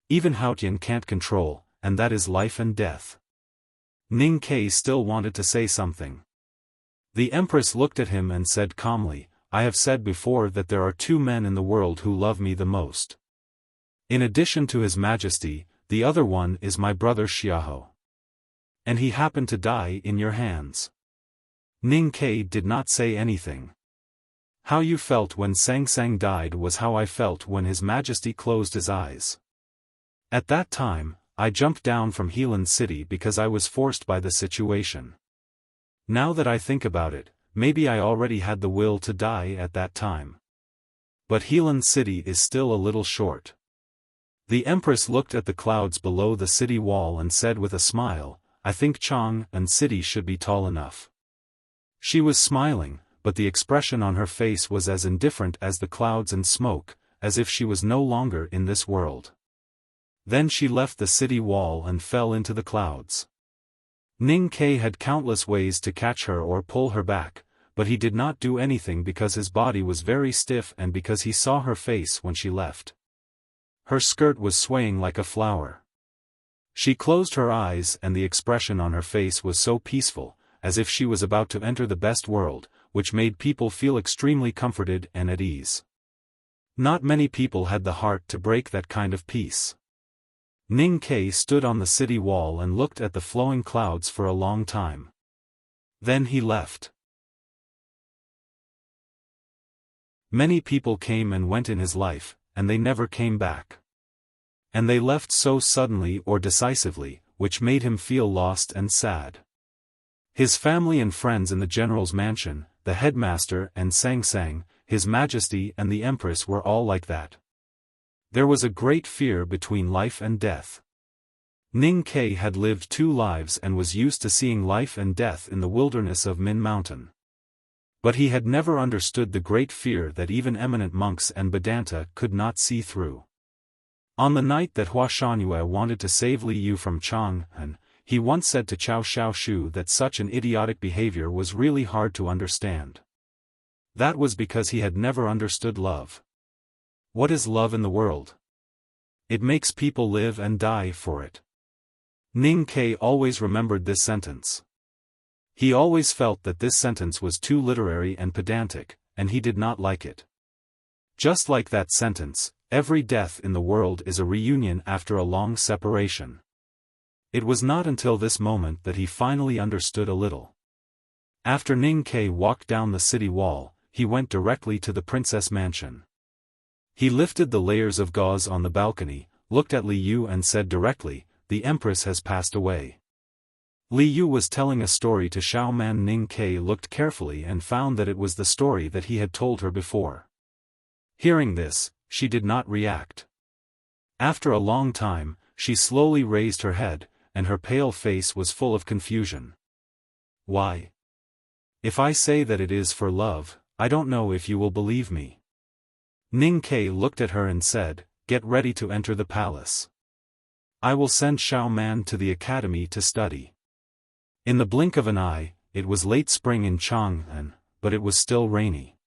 Even Haotian can't control, and that is life and death." Ning Ke still wanted to say something. The Empress looked at him and said calmly, "I have said before that there are two men in the world who love me the most. In addition to His Majesty, the other one is my brother Xiaofan. And he happened to die in your hands." Ning Ke did not say anything. "How you felt when Sang Sang died was how I felt when His Majesty closed his eyes. At that time, I jumped down from Helan City because I was forced by the situation. Now that I think about it, maybe I already had the will to die at that time. But Helan City is still a little short." The Empress looked at the clouds below the city wall and said with a smile, "I think Chang'an City should be tall enough." She was smiling, but the expression on her face was as indifferent as the clouds and smoke, as if she was no longer in this world. Then she left the city wall and fell into the clouds. Ning Ke had countless ways to catch her or pull her back, but he did not do anything because his body was very stiff and because he saw her face when she left. Her skirt was swaying like a flower. She closed her eyes and the expression on her face was so peaceful, as if she was about to enter the best world, which made people feel extremely comforted and at ease. Not many people had the heart to break that kind of peace. Ning Ke stood on the city wall and looked at the flowing clouds for a long time. Then he left. Many people came and went in his life, and they never came back. And they left so suddenly or decisively, which made him feel lost and sad. His family and friends in the general's mansion, the headmaster and Sang Sang, His Majesty and the Empress were all like that. There was a great fear between life and death. Ning Ke had lived two lives and was used to seeing life and death in the wilderness of Min Mountain. But he had never understood the great fear that even eminent monks and Vedanta could not see through. On the night that Hua Shangyue wanted to save Li Yu from Chang'an, he once said to Cao Xiaoshu that such an idiotic behavior was really hard to understand. That was because he had never understood love. What is love in the world? It makes people live and die for it. Ning Ke always remembered this sentence. He always felt that this sentence was too literary and pedantic, and he did not like it. Just like that sentence, every death in the world is a reunion after a long separation. It was not until this moment that he finally understood a little. After Ning Ke walked down the city wall, he went directly to the princess mansion. He lifted the layers of gauze on the balcony, looked at Li Yu and said directly, "The Empress has passed away." Li Yu was telling a story to Xiao Man. Ning Ke looked carefully and found that it was the story that he had told her before. Hearing this, she did not react. After a long time, she slowly raised her head, and her pale face was full of confusion. "Why? If I say that it is for love, I don't know if you will believe me." Ning Ke looked at her and said, "Get ready to enter the palace. I will send Xiao Man to the academy to study." In the blink of an eye, it was late spring in Chang'an, but it was still rainy.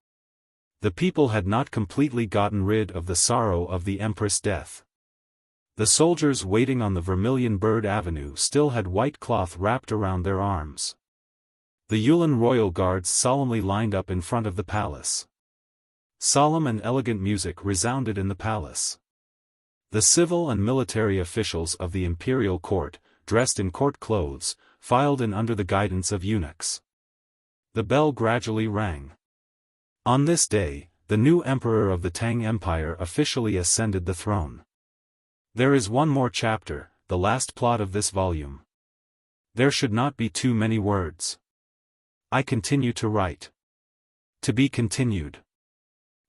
The people had not completely gotten rid of the sorrow of the Empress' death. The soldiers waiting on the Vermilion Bird Avenue still had white cloth wrapped around their arms. The Yulin royal guards solemnly lined up in front of the palace. Solemn and elegant music resounded in the palace. The civil and military officials of the imperial court, dressed in court clothes, filed in under the guidance of eunuchs. The bell gradually rang. On this day, the new emperor of the Tang Empire officially ascended the throne. There is one more chapter, the last plot of this volume. There should not be too many words. I continue to write. To be continued.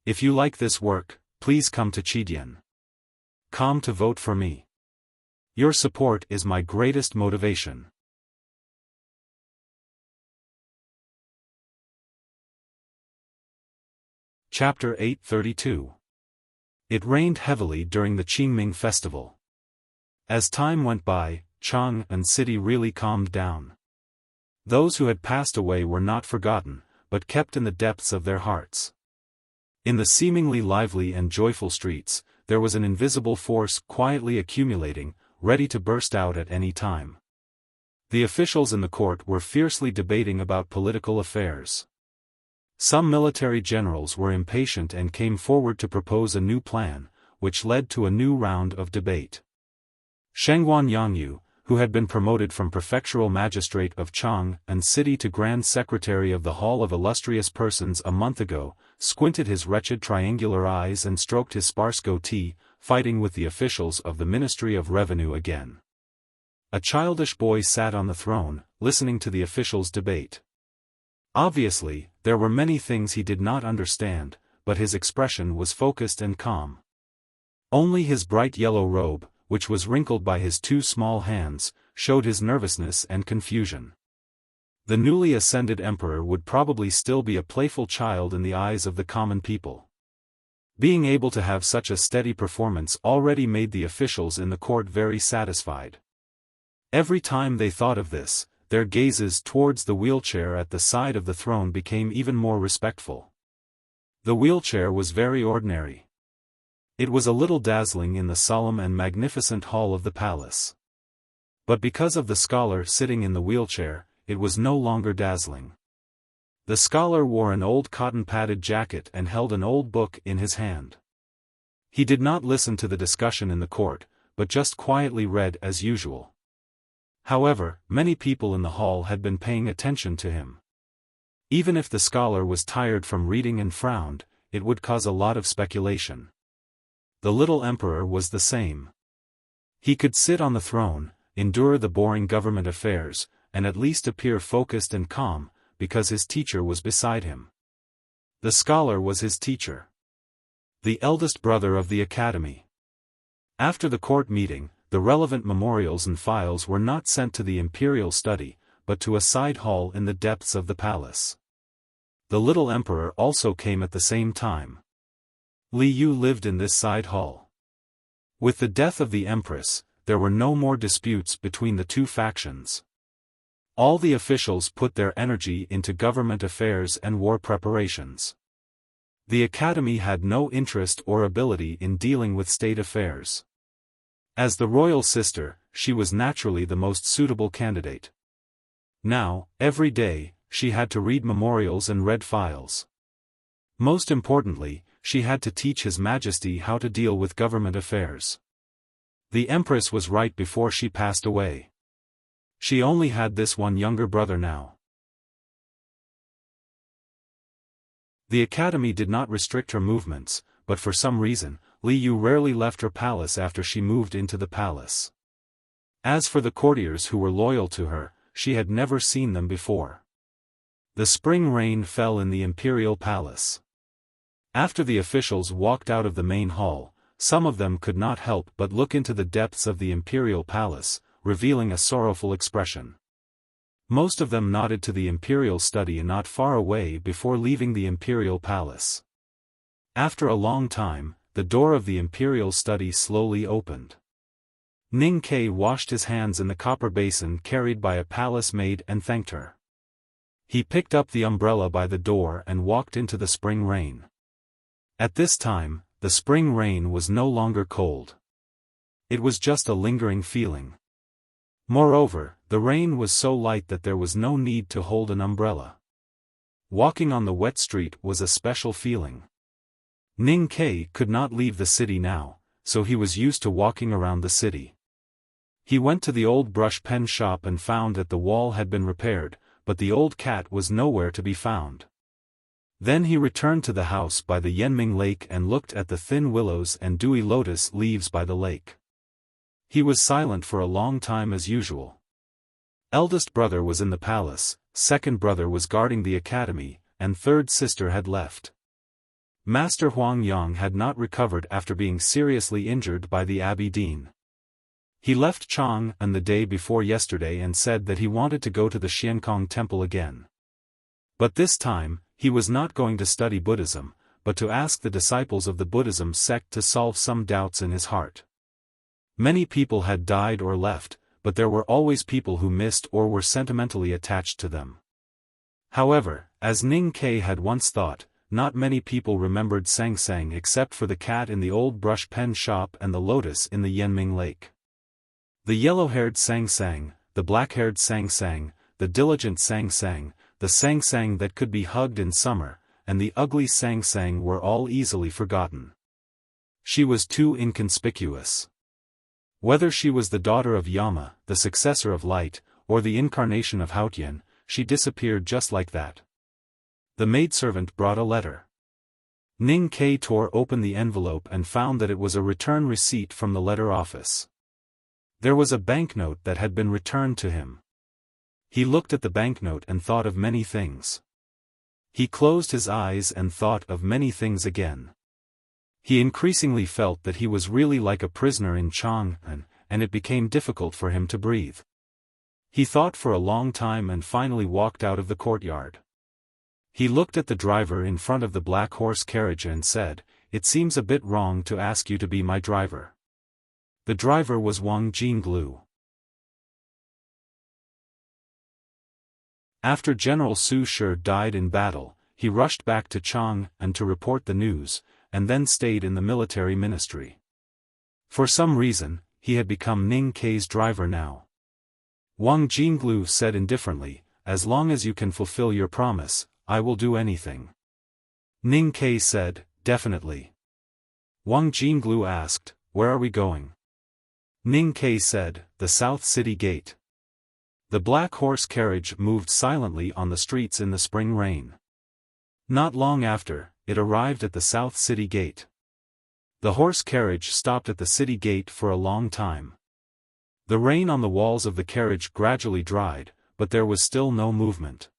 If you like this work, please come to Chidian.com to vote for me. Your support is my greatest motivation. Chapter 832. It rained heavily during the Qingming festival. As time went by, Chang'an city really calmed down. Those who had passed away were not forgotten, but kept in the depths of their hearts. In the seemingly lively and joyful streets, there was an invisible force quietly accumulating, ready to burst out at any time. The officials in the court were fiercely debating about political affairs. Some military generals were impatient and came forward to propose a new plan, which led to a new round of debate. Shengguan Yangyu, who had been promoted from prefectural magistrate of Chang'an city to grand secretary of the Hall of Illustrious Persons a month ago, squinted his wretched triangular eyes and stroked his sparse goatee, fighting with the officials of the Ministry of Revenue again. A childish boy sat on the throne, listening to the officials' debate. Obviously, there were many things he did not understand, but his expression was focused and calm. Only his bright yellow robe, which was wrinkled by his two small hands, showed his nervousness and confusion. The newly ascended emperor would probably still be a playful child in the eyes of the common people. Being able to have such a steady performance already made the officials in the court very satisfied. Every time they thought of this, their gazes towards the wheelchair at the side of the throne became even more respectful. The wheelchair was very ordinary. It was a little dazzling in the solemn and magnificent hall of the palace. But because of the scholar sitting in the wheelchair, it was no longer dazzling. The scholar wore an old cotton-padded jacket and held an old book in his hand. He did not listen to the discussion in the court, but just quietly read as usual. However, many people in the hall had been paying attention to him. Even if the scholar was tired from reading and frowned, it would cause a lot of speculation. The little emperor was the same. He could sit on the throne, endure the boring government affairs, and at least appear focused and calm, because his teacher was beside him. The scholar was his teacher. The eldest brother of the academy. After the court meeting, the relevant memorials and files were not sent to the imperial study, but to a side hall in the depths of the palace. The little emperor also came at the same time. Li Yu lived in this side hall. With the death of the empress, there were no more disputes between the two factions. All the officials put their energy into government affairs and war preparations. The academy had no interest or ability in dealing with state affairs. As the royal sister, she was naturally the most suitable candidate. Now, every day, she had to read memorials and read files. Most importantly, she had to teach His Majesty how to deal with government affairs. The Empress was right before she passed away. She only had this one younger brother now. The academy did not restrict her movements, but for some reason, Li Yu rarely left her palace after she moved into the palace. As for the courtiers who were loyal to her, she had never seen them before. The spring rain fell in the imperial palace. After the officials walked out of the main hall, some of them could not help but look into the depths of the imperial palace, revealing a sorrowful expression. Most of them nodded to the imperial study not far away before leaving the imperial palace. After a long time, the door of the imperial study slowly opened. Ning Ke washed his hands in the copper basin carried by a palace maid and thanked her. He picked up the umbrella by the door and walked into the spring rain. At this time, the spring rain was no longer cold. It was just a lingering feeling. Moreover, The rain was so light that there was no need to hold an umbrella. Walking on the wet street was a special feeling. Ning Kai could not leave the city now, so he was used to walking around the city. He went to the old brush pen shop and found that the wall had been repaired, but the old cat was nowhere to be found. Then he returned to the house by the Yanming Lake and looked at the thin willows and dewy lotus leaves by the lake. He was silent for a long time as usual. Eldest brother was in the palace, second brother was guarding the academy, and third sister had left. Master Huang Yang had not recovered after being seriously injured by the Abbey Dean. He left Chang'an the day before yesterday and said that he wanted to go to the Xiankong temple again. But this time, he was not going to study Buddhism, but to ask the disciples of the Buddhism sect to solve some doubts in his heart. Many people had died or left, but there were always people who missed or were sentimentally attached to them. However, as Ning Kai had once thought, not many people remembered Sang Sang except for the cat in the old brush pen shop and the lotus in the Yanming Lake. The yellow-haired Sang Sang, the black-haired Sang Sang, the diligent Sang Sang, the Sang Sang that could be hugged in summer, and the ugly Sang Sang were all easily forgotten. She was too inconspicuous. Whether she was the daughter of Yama, the successor of Light, or the incarnation of Haotian, she disappeared just like that. The maidservant brought a letter. Ning Kai tore open the envelope and found that it was a return receipt from the letter office. There was a banknote that had been returned to him. He looked at the banknote and thought of many things. He closed his eyes and thought of many things again. He increasingly felt that he was really like a prisoner in Chang'an, and it became difficult for him to breathe. He thought for a long time and finally walked out of the courtyard. He looked at the driver in front of the black horse carriage and said, "It seems a bit wrong to ask you to be my driver." The driver was Wang Jinglu. After General Su Shi died in battle, he rushed back to Chang'an to report the news, and then stayed in the military ministry. For some reason, he had become Ning Kai's driver now. Wang Jinglu said indifferently, "As long as you can fulfill your promise, I will do anything." Ning Kai said, "Definitely." Wang Jinglu asked, "Where are we going?" Ning Kai said, "The South City Gate." The black horse carriage moved silently on the streets in the spring rain. Not long after, it arrived at the South City Gate. The horse carriage stopped at the city gate for a long time. The rain on the walls of the carriage gradually dried, but there was still no movement.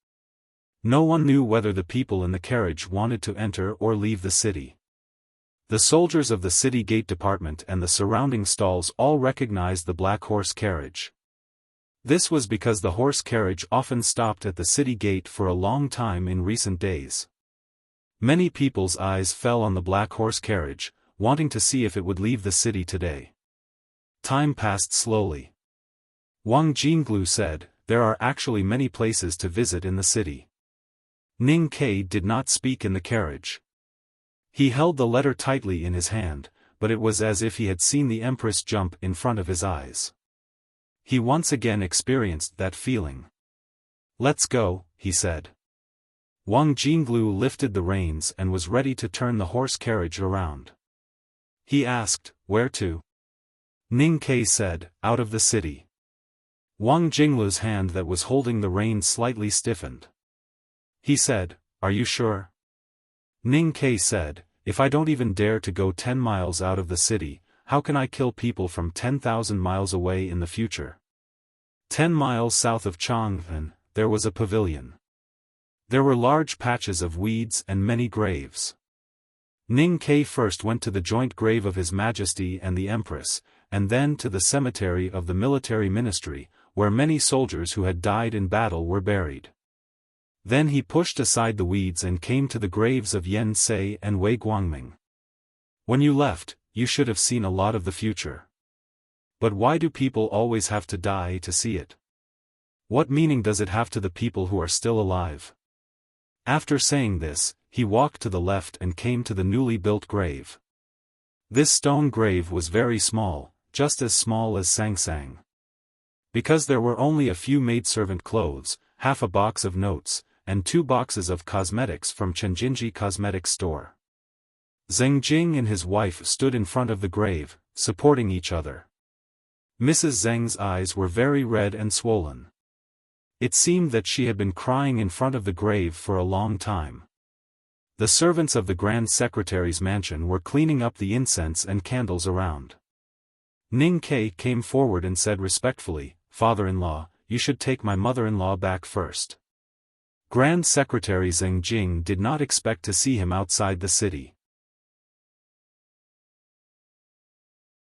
No one knew whether the people in the carriage wanted to enter or leave the city. The soldiers of the city gate department and the surrounding stalls all recognized the black horse carriage. This was because the horse carriage often stopped at the city gate for a long time in recent days. Many people's eyes fell on the black horse carriage, wanting to see if it would leave the city today. Time passed slowly. Wang Jinglu said, "There are actually many places to visit in the city." Ning Kai did not speak in the carriage. He held the letter tightly in his hand, but it was as if he had seen the Empress jump in front of his eyes. He once again experienced that feeling. "Let's go," he said. Wang Jinglu lifted the reins and was ready to turn the horse carriage around. He asked, "Where to?" Ning Kai said, "Out of the city." Wang Jinglu's hand that was holding the reins slightly stiffened. He said, "Are you sure?" Ning Kai said, "If I don't even dare to go 10 miles out of the city, how can I kill people from 10,000 miles away in the future?" 10 miles south of Chang'an, there was a pavilion. There were large patches of weeds and many graves. Ning Kai first went to the joint grave of His Majesty and the Empress, and then to the cemetery of the military ministry, where many soldiers who had died in battle were buried. Then he pushed aside the weeds and came to the graves of Yen Sei and Wei Guangming. "When you left, you should have seen a lot of the future. But why do people always have to die to see it? What meaning does it have to the people who are still alive?" After saying this, he walked to the left and came to the newly built grave. This stone grave was very small, just as small as Sang Sang. Because there were only a few maidservant clothes, half a box of notes, and 2 boxes of cosmetics from Chenjinji Cosmetics Store. Zheng Jing and his wife stood in front of the grave, supporting each other. Mrs. Zheng's eyes were very red and swollen. It seemed that she had been crying in front of the grave for a long time. The servants of the Grand Secretary's mansion were cleaning up the incense and candles around. Ning Ke came forward and said respectfully, "Father-in-law, you should take my mother-in-law back first." Grand Secretary Zheng Jing did not expect to see him outside the city.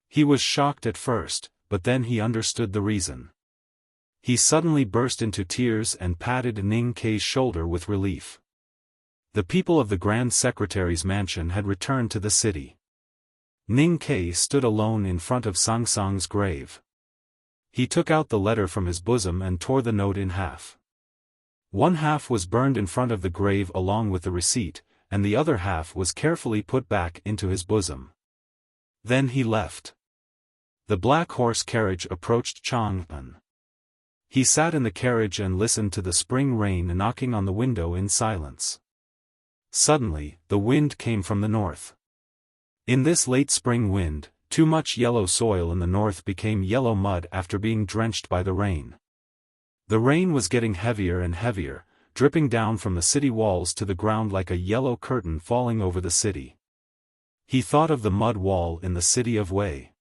He was shocked at first, but then he understood the reason. He suddenly burst into tears and patted Ning Ke's shoulder with relief. The people of the Grand Secretary's mansion had returned to the city. Ning Ke stood alone in front of Sang Sang's grave. He took out the letter from his bosom and tore the note in half. One half was burned in front of the grave along with the receipt, and the other half was carefully put back into his bosom. Then he left. The black horse carriage approached Chang'an. He sat in the carriage and listened to the spring rain knocking on the window in silence. Suddenly, the wind came from the north. In this late spring wind, too much yellow soil in the north became yellow mud after being drenched by the rain. The rain was getting heavier and heavier, dripping down from the city walls to the ground like a yellow curtain falling over the city. He thought of the mud wall in the city of Wei.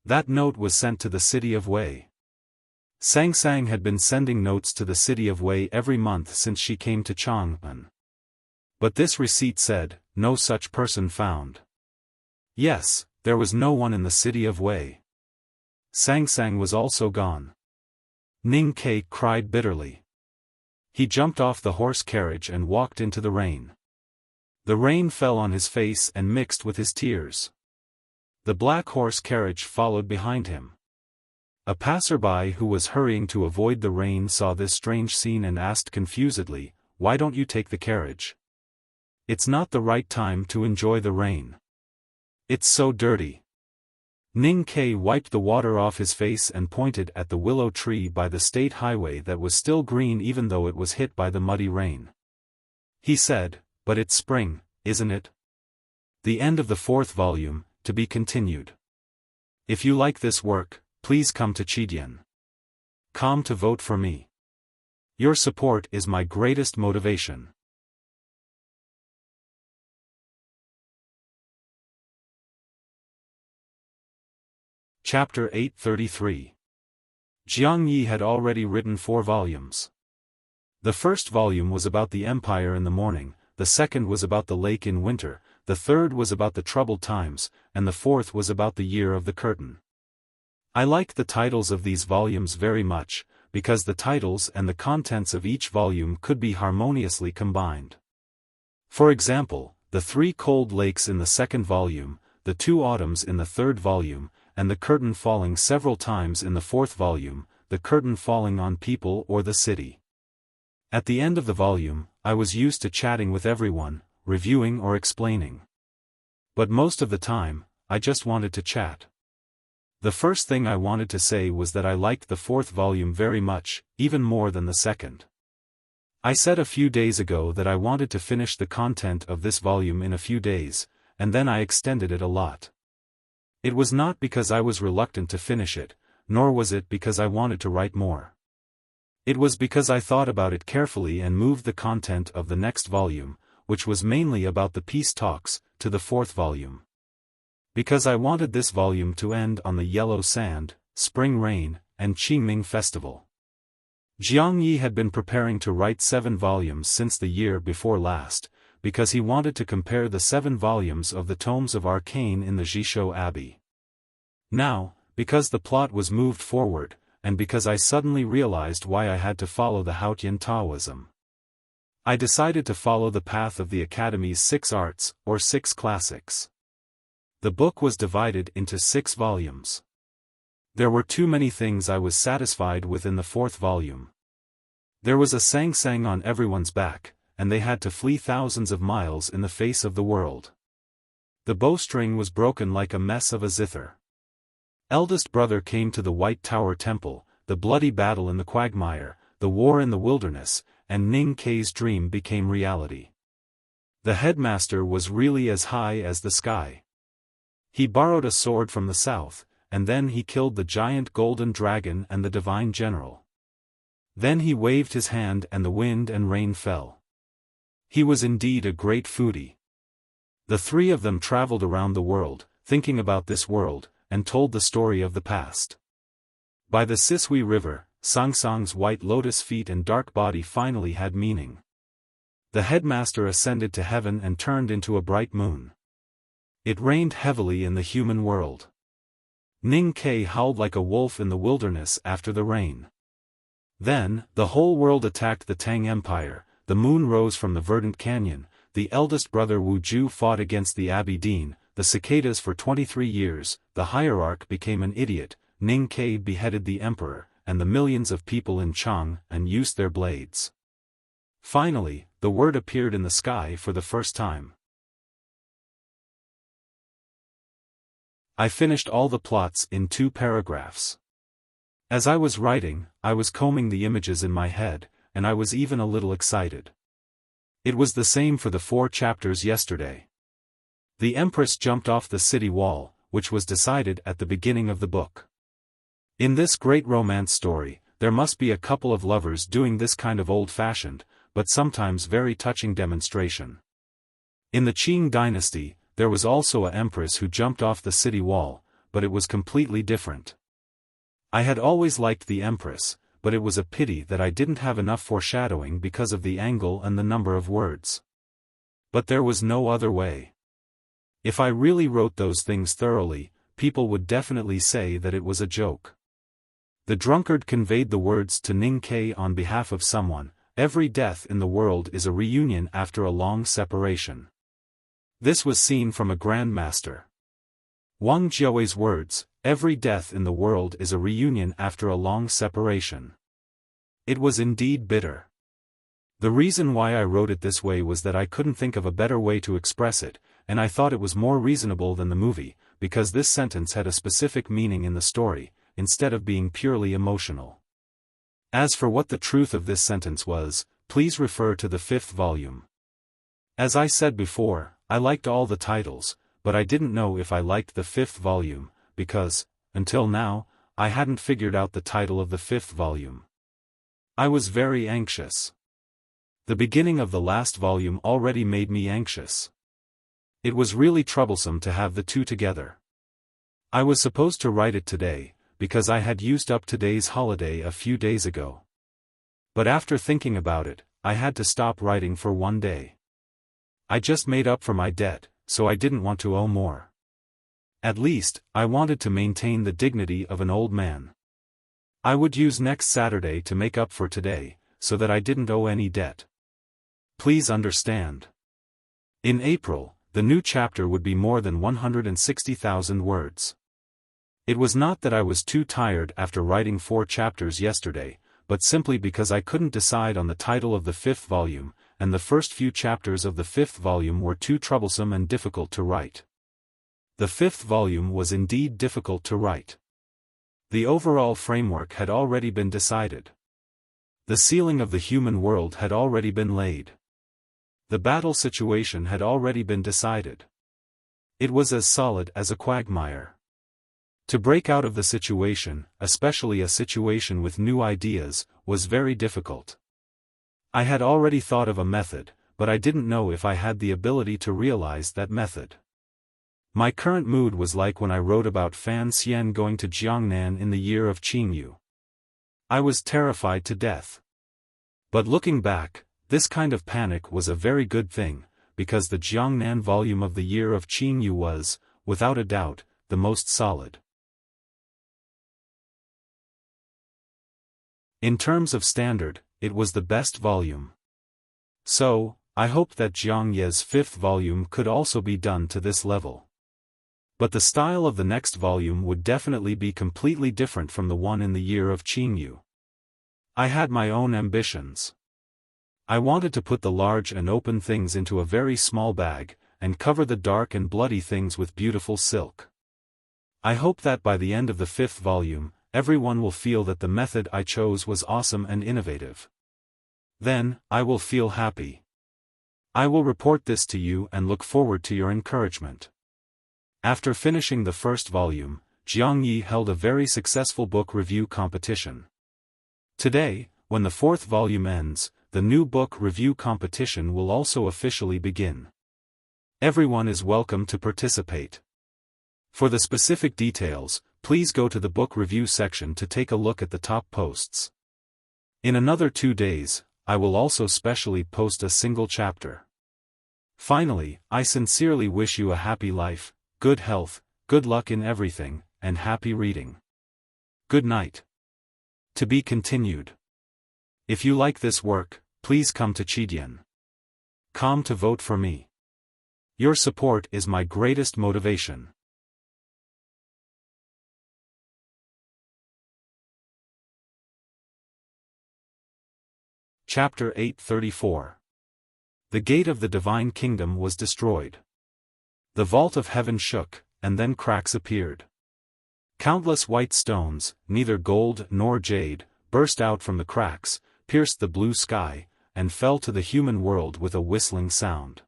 That note was sent to the city of Wei. Sang Sang had been sending notes to the city of Wei every month since she came to Chang'an. But this receipt said, "No such person found." Yes, there was no one in the city of Wei. Sang Sang was also gone. Ning Ke cried bitterly. He jumped off the horse carriage and walked into the rain. The rain fell on his face and mixed with his tears. The black horse carriage followed behind him. A passerby who was hurrying to avoid the rain saw this strange scene and asked confusedly, "Why don't you take the carriage? It's not the right time to enjoy the rain. It's so dirty." Ning Ke wiped the water off his face and pointed at the willow tree by the state highway that was still green even though it was hit by the muddy rain. He said, "But it's spring, isn't it?" The end of the 4th volume, to be continued. If you like this work, please come to Chidian.com to vote for me. Your support is my greatest motivation. Chapter 833. Jiang Yi had already written 4 volumes. The first volume was about the empire in the morning, the second was about the lake in winter, the third was about the troubled times, and the fourth was about the year of the curtain. I liked the titles of these volumes very much, because the titles and the contents of each volume could be harmoniously combined. For example, the 3 cold lakes in the 2nd volume, the 2 autumns in the 3rd volume, and the curtain falling several times in the 4th volume, the curtain falling on people or the city. At the end of the volume, I was used to chatting with everyone, reviewing or explaining. But most of the time, I just wanted to chat. The first thing I wanted to say was that I liked the 4th volume very much, even more than the 2nd. I said a few days ago that I wanted to finish the content of this volume in a few days, and then I extended it a lot. It was not because I was reluctant to finish it, nor was it because I wanted to write more. It was because I thought about it carefully and moved the content of the next volume, which was mainly about the peace talks, to the 4th volume. Because I wanted this volume to end on the yellow sand, spring rain, and Qingming festival. Jiang Yi had been preparing to write 7 volumes since the year before last, because he wanted to compare the 7 volumes of the Tomes of Arcane in the Jishou Abbey. Now, because the plot was moved forward, and because I suddenly realized why I had to follow the Haotian Taoism, I decided to follow the path of the Academy's 6 arts, or 6 classics. The book was divided into 6 volumes. There were too many things I was satisfied with in the 4th volume. There was a Sang Sang on everyone's back, and they had to flee thousands of miles in the face of the world. The bowstring was broken like a mess of a zither. Eldest brother came to the White Tower Temple, the bloody battle in the quagmire, the war in the wilderness, and Ning Kei's dream became reality. The headmaster was really as high as the sky. He borrowed a sword from the south, and then he killed the giant golden dragon and the divine general. Then he waved his hand and the wind and rain fell. He was indeed a great foodie. The three of them traveled around the world, thinking about this world, and told the story of the past. By the Sisui River, Sangsang's white lotus feet and dark body finally had meaning. The headmaster ascended to heaven and turned into a bright moon. It rained heavily in the human world. Ning Kei howled like a wolf in the wilderness after the rain. Then, the whole world attacked the Tang Empire, the moon rose from the verdant canyon, the eldest brother Wu Ju fought against the Abbey Dean, the cicadas for 23 years, the hierarch became an idiot, Ning Kei beheaded the emperor, and the millions of people in Chang and used their blades. Finally, the word appeared in the sky for the first time. I finished all the plots in 2 paragraphs. As I was writing, I was combing the images in my head, and I was even a little excited. It was the same for the 4 chapters yesterday. The Empress jumped off the city wall, which was decided at the beginning of the book. In this great romance story, there must be a couple of lovers doing this kind of old-fashioned, but sometimes very touching demonstration. In the Qing dynasty, there was also an empress who jumped off the city wall, but it was completely different. I had always liked the empress, but it was a pity that I didn't have enough foreshadowing because of the angle and the number of words. But there was no other way. If I really wrote those things thoroughly, people would definitely say that it was a joke. The drunkard conveyed the words to Ning Kei on behalf of someone. Every death in the world is a reunion after a long separation. This was seen from a Grand Master. Wang Jiaowei's words, every death in the world is a reunion after a long separation. It was indeed bitter. The reason why I wrote it this way was that I couldn't think of a better way to express it, and I thought it was more reasonable than the movie, because this sentence had a specific meaning in the story, instead of being purely emotional. As for what the truth of this sentence was, please refer to the 5th volume. As I said before, I liked all the titles, but I didn't know if I liked the 5th volume, because, until now, I hadn't figured out the title of the 5th volume. I was very anxious. The beginning of the last volume already made me anxious. It was really troublesome to have the two together. I was supposed to write it today, because I had used up today's holiday a few days ago. But after thinking about it, I had to stop writing for 1 day. I just made up for my debt, so I didn't want to owe more. At least, I wanted to maintain the dignity of an old man. I would use next Saturday to make up for today, so that I didn't owe any debt. Please understand. In April, the new chapter would be more than 160,000 words. It was not that I was too tired after writing 4 chapters yesterday, but simply because I couldn't decide on the title of the 5th volume, and the first few chapters of the 5th volume were too troublesome and difficult to write. The 5th volume was indeed difficult to write. The overall framework had already been decided. The ceiling of the human world had already been laid. The battle situation had already been decided. It was as solid as a quagmire. To break out of the situation, especially a situation with new ideas, was very difficult. I had already thought of a method, but I didn't know if I had the ability to realize that method. My current mood was like when I wrote about Fan Xian going to Jiangnan in the year of Qingyu. I was terrified to death. But looking back, this kind of panic was a very good thing, because the Jiangnan volume of the year of Qingyu was, without a doubt, the most solid. In terms of standard, it was the best volume. So, I hoped that Jiang Ye's 5th volume could also be done to this level. But the style of the next volume would definitely be completely different from the one in the year of Qingyu. I had my own ambitions. I wanted to put the large and open things into a very small bag, and cover the dark and bloody things with beautiful silk. I hope that by the end of the 5th volume, everyone will feel that the method I chose was awesome and innovative. Then, I will feel happy. I will report this to you and look forward to your encouragement. After finishing the first volume, Jiang Yi held a very successful book review competition. Today, when the fourth volume ends, the new book review competition will also officially begin. Everyone is welcome to participate. For the specific details, please go to the book review section to take a look at the top posts. In another 2 days, I will also specially post a single chapter. Finally, I sincerely wish you a happy life, good health, good luck in everything, and happy reading. Good night. To be continued. If you like this work, please come to Chidian.com to vote for me. Your support is my greatest motivation. Chapter 834. The gate of the divine kingdom was destroyed. The vault of heaven shook, and then cracks appeared. Countless white stones, neither gold nor jade, burst out from the cracks, pierced the blue sky, and fell to the human world with a whistling sound.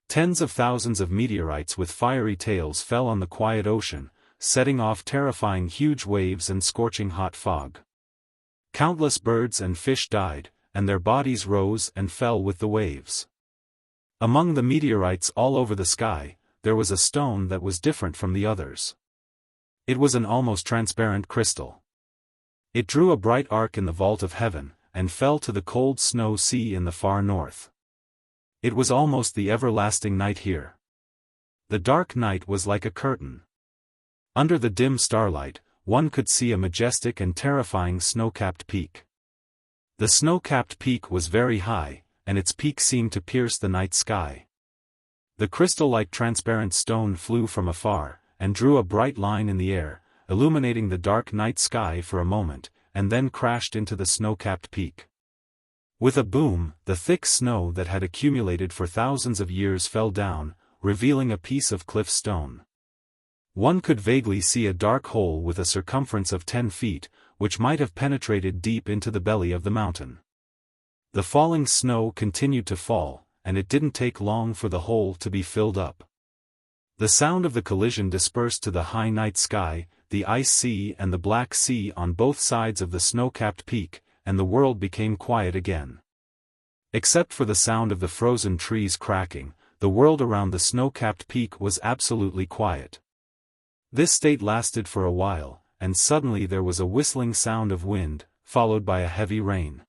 Tens of thousands of meteorites with fiery tails fell on the quiet ocean, setting off terrifying huge waves and scorching hot fog. Countless birds and fish died, and their bodies rose and fell with the waves. Among the meteorites all over the sky, there was a stone that was different from the others. It was an almost transparent crystal. It drew a bright arc in the vault of heaven, and fell to the cold snow sea in the far north. It was almost the everlasting night here. The dark night was like a curtain. Under the dim starlight, one could see a majestic and terrifying snow-capped peak. The snow-capped peak was very high, and its peak seemed to pierce the night sky. The crystal-like transparent stone flew from afar, and drew a bright line in the air, illuminating the dark night sky for a moment, and then crashed into the snow-capped peak. With a boom, the thick snow that had accumulated for thousands of years fell down, revealing a piece of cliff stone. One could vaguely see a dark hole with a circumference of 10 feet, which might have penetrated deep into the belly of the mountain. The falling snow continued to fall, and it didn't take long for the hole to be filled up. The sound of the collision dispersed to the high night sky, the ice sea and the Black Sea on both sides of the snow-capped peak, and the world became quiet again. Except for the sound of the frozen trees cracking, the world around the snow-capped peak was absolutely quiet. This state lasted for a while, and suddenly there was a whistling sound of wind, followed by a heavy rain.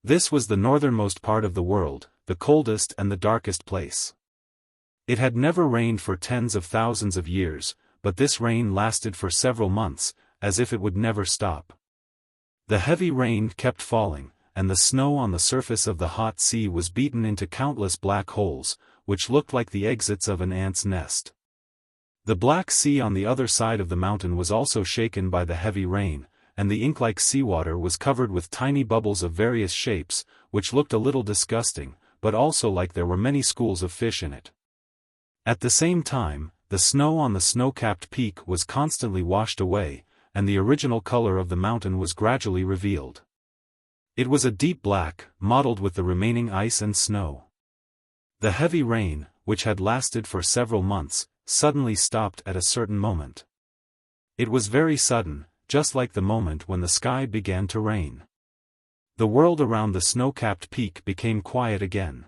This was the northernmost part of the world, the coldest and the darkest place. It had never rained for tens of thousands of years, but this rain lasted for several months, as if it would never stop. The heavy rain kept falling, and the snow on the surface of the hot sea was beaten into countless black holes, which looked like the exits of an ant's nest. The Black Sea on the other side of the mountain was also shaken by the heavy rain, and the ink-like seawater was covered with tiny bubbles of various shapes, which looked a little disgusting, but also like there were many schools of fish in it. At the same time, the snow on the snow-capped peak was constantly washed away, and the original color of the mountain was gradually revealed. It was a deep black, mottled with the remaining ice and snow. The heavy rain, which had lasted for several months, suddenly stopped at a certain moment. It was very sudden, just like the moment when the sky began to rain. The world around the snow-capped peak became quiet again.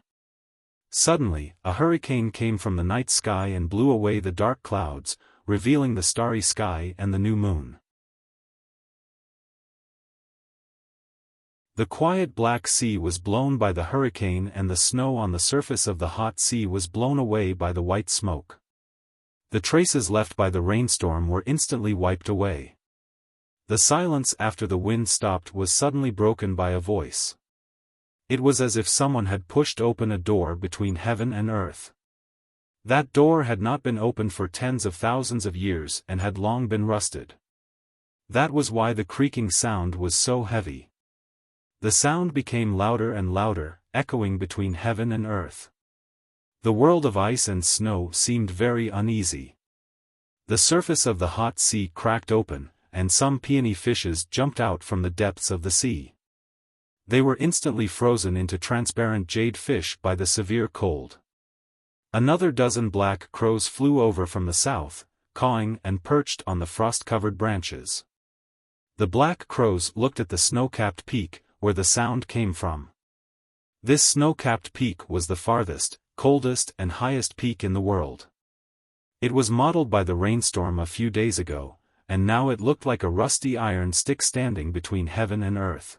Suddenly, a hurricane came from the night sky and blew away the dark clouds, revealing the starry sky and the new moon. The quiet Black Sea was blown by the hurricane, and the snow on the surface of the hot sea was blown away by the white smoke. The traces left by the rainstorm were instantly wiped away. The silence after the wind stopped was suddenly broken by a voice. It was as if someone had pushed open a door between heaven and earth. That door had not been opened for tens of thousands of years and had long been rusted. That was why the creaking sound was so heavy. The sound became louder and louder, echoing between heaven and earth. The world of ice and snow seemed very uneasy. The surface of the hot sea cracked open, and some peony fishes jumped out from the depths of the sea. They were instantly frozen into transparent jade fish by the severe cold. Another dozen black crows flew over from the south, cawing and perched on the frost-covered branches. The black crows looked at the snow-capped peak, where the sound came from. This snow-capped peak was the farthest, coldest and highest peak in the world. It was modeled by the rainstorm a few days ago, and now it looked like a rusty iron stick standing between heaven and earth.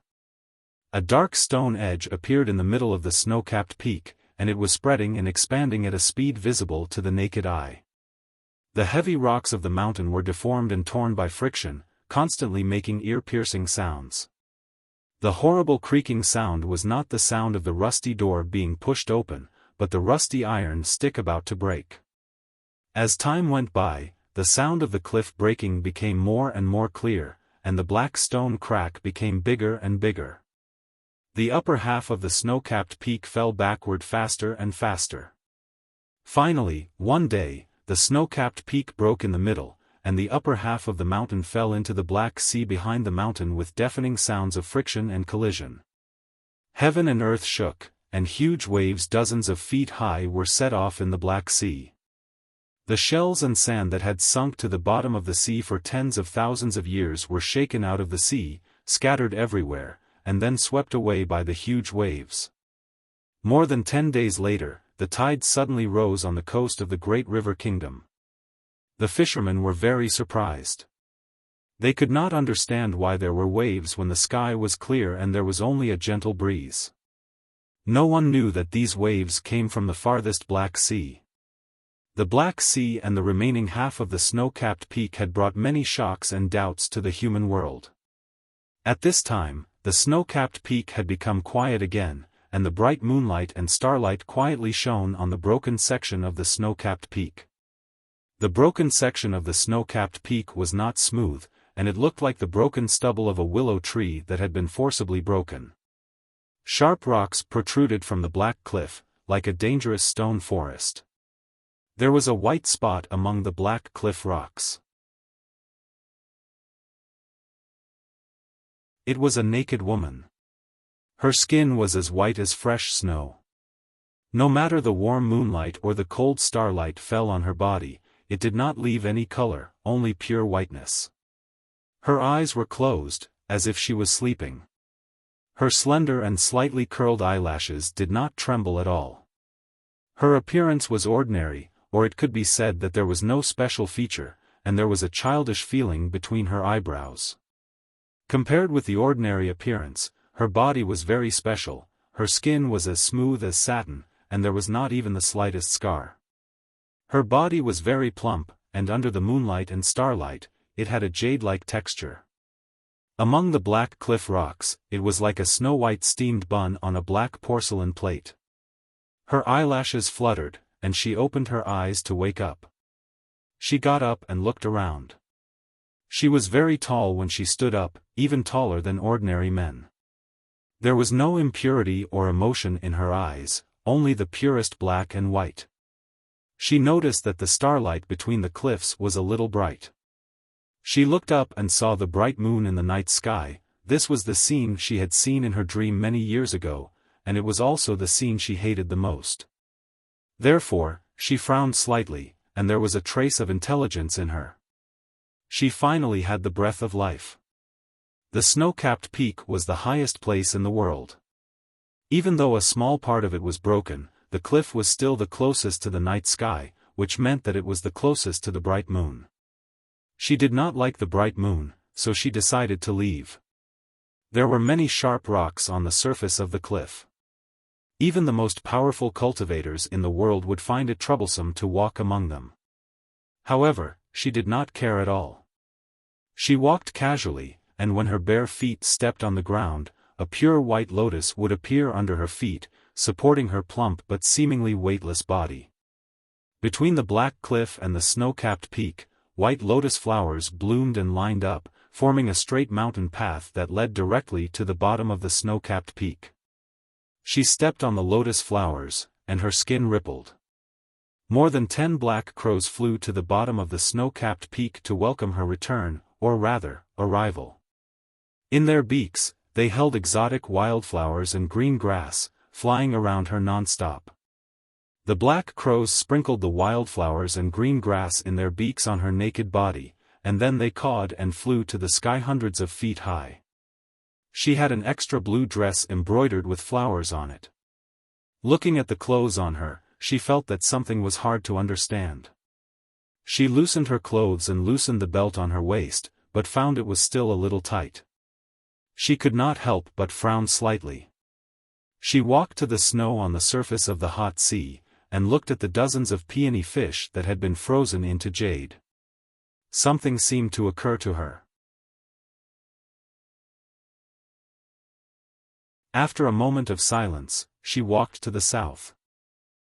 A dark stone edge appeared in the middle of the snow-capped peak, and it was spreading and expanding at a speed visible to the naked eye. The heavy rocks of the mountain were deformed and torn by friction, constantly making ear-piercing sounds. The horrible creaking sound was not the sound of the rusty door being pushed open, but the rusty iron stick about to break. As time went by, the sound of the cliff breaking became more and more clear, and the black stone crack became bigger and bigger. The upper half of the snow-capped peak fell backward faster and faster. Finally, one day, the snow-capped peak broke in the middle, and the upper half of the mountain fell into the Black Sea behind the mountain with deafening sounds of friction and collision. Heaven and earth shook, and huge waves dozens of feet high were set off in the Black Sea. The shells and sand that had sunk to the bottom of the sea for tens of thousands of years were shaken out of the sea, scattered everywhere, and then swept away by the huge waves. More than 10 days later, the tide suddenly rose on the coast of the great river kingdom. The fishermen were very surprised. They could not understand why there were waves when the sky was clear and there was only a gentle breeze. No one knew that these waves came from the farthest Black Sea. The Black Sea and the remaining half of the snow-capped peak had brought many shocks and doubts to the human world. At this time, the snow-capped peak had become quiet again, and the bright moonlight and starlight quietly shone on the broken section of the snow-capped peak. The broken section of the snow-capped peak was not smooth, and it looked like the broken stubble of a willow tree that had been forcibly broken. Sharp rocks protruded from the black cliff, like a dangerous stone forest. There was a white spot among the black cliff rocks. It was a naked woman. Her skin was as white as fresh snow. No matter the warm moonlight or the cold starlight fell on her body, it did not leave any color, only pure whiteness. Her eyes were closed, as if she was sleeping. Her slender and slightly curled eyelashes did not tremble at all. Her appearance was ordinary, or it could be said that there was no special feature, and there was a childish feeling between her eyebrows. Compared with the ordinary appearance, her body was very special, her skin was as smooth as satin, and there was not even the slightest scar. Her body was very plump, and under the moonlight and starlight, it had a jade-like texture. Among the black cliff rocks, it was like a snow-white steamed bun on a black porcelain plate. Her eyelashes fluttered, and she opened her eyes to wake up. She got up and looked around. She was very tall when she stood up, even taller than ordinary men. There was no impurity or emotion in her eyes, only the purest black and white. She noticed that the starlight between the cliffs was a little bright. She looked up and saw the bright moon in the night sky. This was the scene she had seen in her dream many years ago, and it was also the scene she hated the most. Therefore, she frowned slightly, and there was a trace of intelligence in her. She finally had the breath of life. The snow-capped peak was the highest place in the world. Even though a small part of it was broken, the cliff was still the closest to the night sky, which meant that it was the closest to the bright moon. She did not like the bright moon, so she decided to leave. There were many sharp rocks on the surface of the cliff. Even the most powerful cultivators in the world would find it troublesome to walk among them. However, she did not care at all. She walked casually, and when her bare feet stepped on the ground, a pure white lotus would appear under her feet, supporting her plump but seemingly weightless body. Between the black cliff and the snow-capped peak, white lotus flowers bloomed and lined up, forming a straight mountain path that led directly to the bottom of the snow-capped peak. She stepped on the lotus flowers, and her skin rippled. More than 10 black crows flew to the bottom of the snow-capped peak to welcome her return, or rather, arrival. In their beaks, they held exotic wildflowers and green grass, flying around her non-stop. The black crows sprinkled the wildflowers and green grass in their beaks on her naked body, and then they cawed and flew to the sky hundreds of feet high. She had an extra blue dress embroidered with flowers on it. Looking at the clothes on her, she felt that something was hard to understand. She loosened her clothes and loosened the belt on her waist, but found it was still a little tight. She could not help but frown slightly. She walked to the snow on the surface of the hot sea, and looked at the dozens of peony fish that had been frozen into jade. Something seemed to occur to her. After a moment of silence, she walked to the south.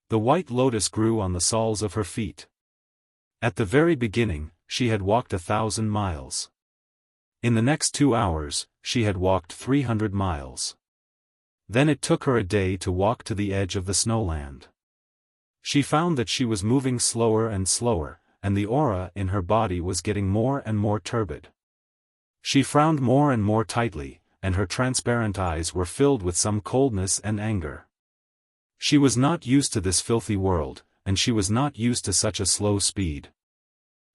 The white lotus grew on the soles of her feet. At the very beginning, she had walked 1,000 miles. In the next 2 hours, she had walked 300 miles. Then it took her a day to walk to the edge of the snowland. She found that she was moving slower and slower, and the aura in her body was getting more and more turbid. She frowned more and more tightly, and her transparent eyes were filled with some coldness and anger. She was not used to this filthy world, and she was not used to such a slow speed.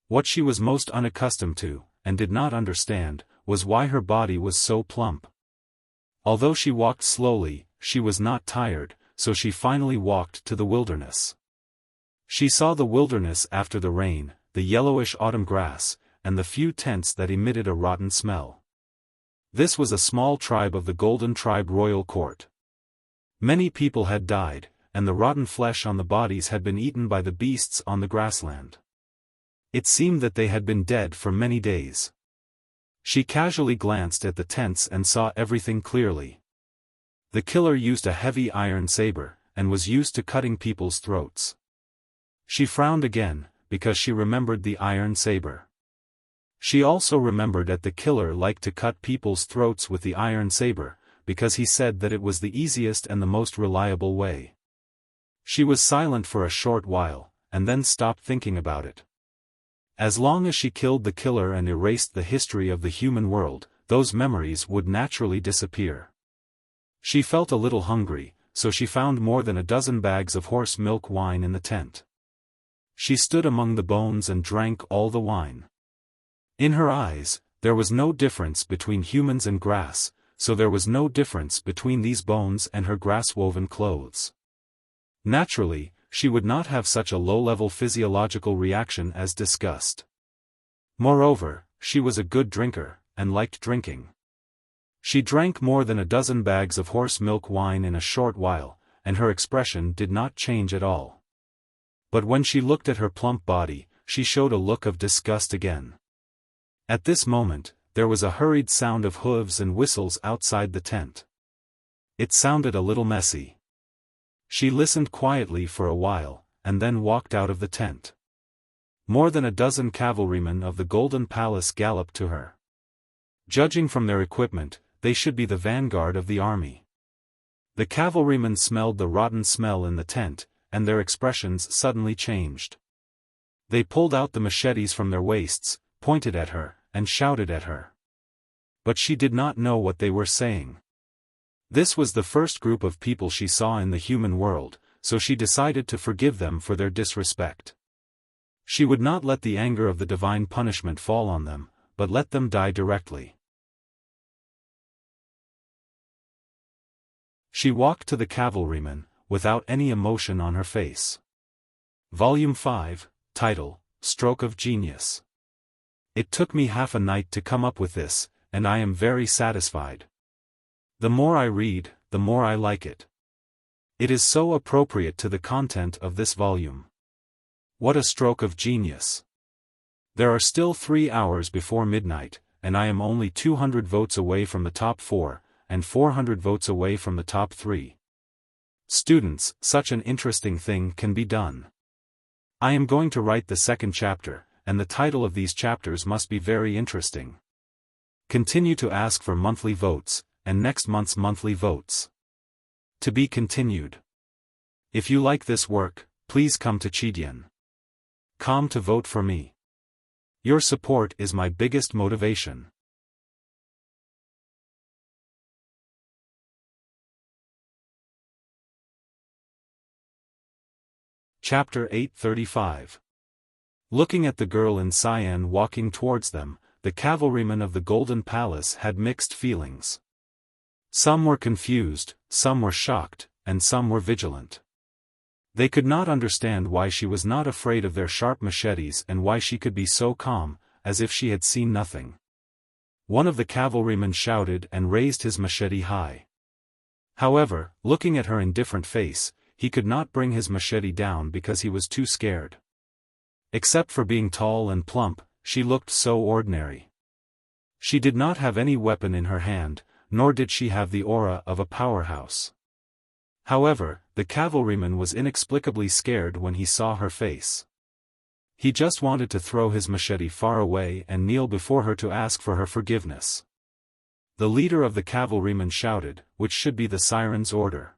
What she was most unaccustomed to, and did not understand, was why her body was so plump. Although she walked slowly, she was not tired, so she finally walked to the wilderness. She saw the wilderness after the rain, the yellowish autumn grass, and the few tents that emitted a rotten smell. This was a small tribe of the Golden Tribe royal court. Many people had died, and the rotten flesh on the bodies had been eaten by the beasts on the grassland. It seemed that they had been dead for many days. She casually glanced at the tents and saw everything clearly. The killer used a heavy iron saber, and was used to cutting people's throats. She frowned again, because she remembered the iron saber. She also remembered that the killer liked to cut people's throats with the iron saber, because he said that it was the easiest and the most reliable way. She was silent for a short while, and then stopped thinking about it. As long as she killed the killer and erased the history of the human world, those memories would naturally disappear. She felt a little hungry, so she found more than 12 bags of horse milk wine in the tent. She stood among the bones and drank all the wine. In her eyes, there was no difference between humans and grass, so there was no difference between these bones and her grass-woven clothes. Naturally, she would not have such a low-level physiological reaction as disgust. Moreover, she was a good drinker, and liked drinking. She drank more than 12 bags of horse milk wine in a short while, and her expression did not change at all. But when she looked at her plump body, she showed a look of disgust again. At this moment, there was a hurried sound of hooves and whistles outside the tent. It sounded a little messy. She listened quietly for a while, and then walked out of the tent. More than 12 cavalrymen of the Golden Palace galloped to her. Judging from their equipment, they should be the vanguard of the army. The cavalrymen smelled the rotten smell in the tent, and their expressions suddenly changed. They pulled out the machetes from their waists, pointed at her, and shouted at her. But she did not know what they were saying. This was the first group of people she saw in the human world, so she decided to forgive them for their disrespect. She would not let the anger of the divine punishment fall on them, but let them die directly. She walked to the cavalryman, without any emotion on her face. Volume 5, title, Stroke of Genius. It took me half a night to come up with this, and I am very satisfied. The more I read, the more I like it. It is so appropriate to the content of this volume. What a stroke of genius. There are still 3 hours before midnight, and I am only 200 votes away from the top 4, and 400 votes away from the top 3. Students, such an interesting thing can be done. I am going to write the second chapter, and the title of these chapters must be very interesting. Continue to ask for monthly votes, and next month's monthly votes. To be continued. If you like this work, please come to Chidian.com to vote for me. Your support is my biggest motivation. Chapter 835. Looking at the girl in cyan walking towards them, the cavalrymen of the Golden Palace had mixed feelings. Some were confused, some were shocked, and some were vigilant. They could not understand why she was not afraid of their sharp machetes and why she could be so calm, as if she had seen nothing. One of the cavalrymen shouted and raised his machete high. However, looking at her indifferent face, he could not bring his machete down because he was too scared. Except for being tall and plump, she looked so ordinary. She did not have any weapon in her hand, nor did she have the aura of a powerhouse. However, the cavalryman was inexplicably scared when he saw her face. He just wanted to throw his machete far away and kneel before her to ask for her forgiveness. The leader of the cavalrymen shouted, which should be the siren's order.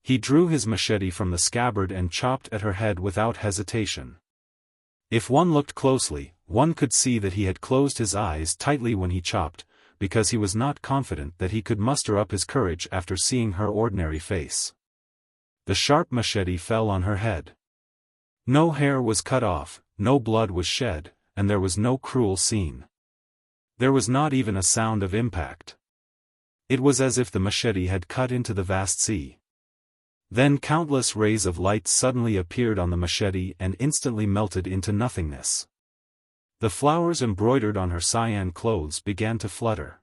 He drew his machete from the scabbard and chopped at her head without hesitation. If one looked closely, one could see that he had closed his eyes tightly when he chopped, because he was not confident that he could muster up his courage after seeing her ordinary face. The sharp machete fell on her head. No hair was cut off, no blood was shed, and there was no cruel scene. There was not even a sound of impact. It was as if the machete had cut into the vast sea. Then countless rays of light suddenly appeared on the machete and instantly melted into nothingness. The flowers embroidered on her cyan clothes began to flutter.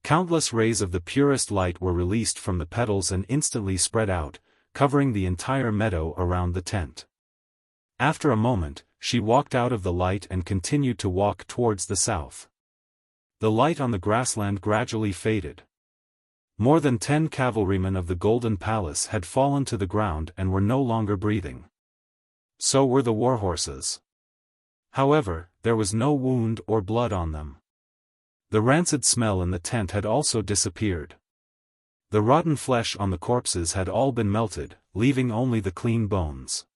Countless rays of the purest light were released from the petals and instantly spread out, covering the entire meadow around the tent. After a moment, she walked out of the light and continued to walk towards the south. The light on the grassland gradually faded. More than 10 cavalrymen of the Golden Palace had fallen to the ground and were no longer breathing. So were the warhorses. However, there was no wound or blood on them. The rancid smell in the tent had also disappeared. The rotten flesh on the corpses had all been melted, leaving only the clean bones.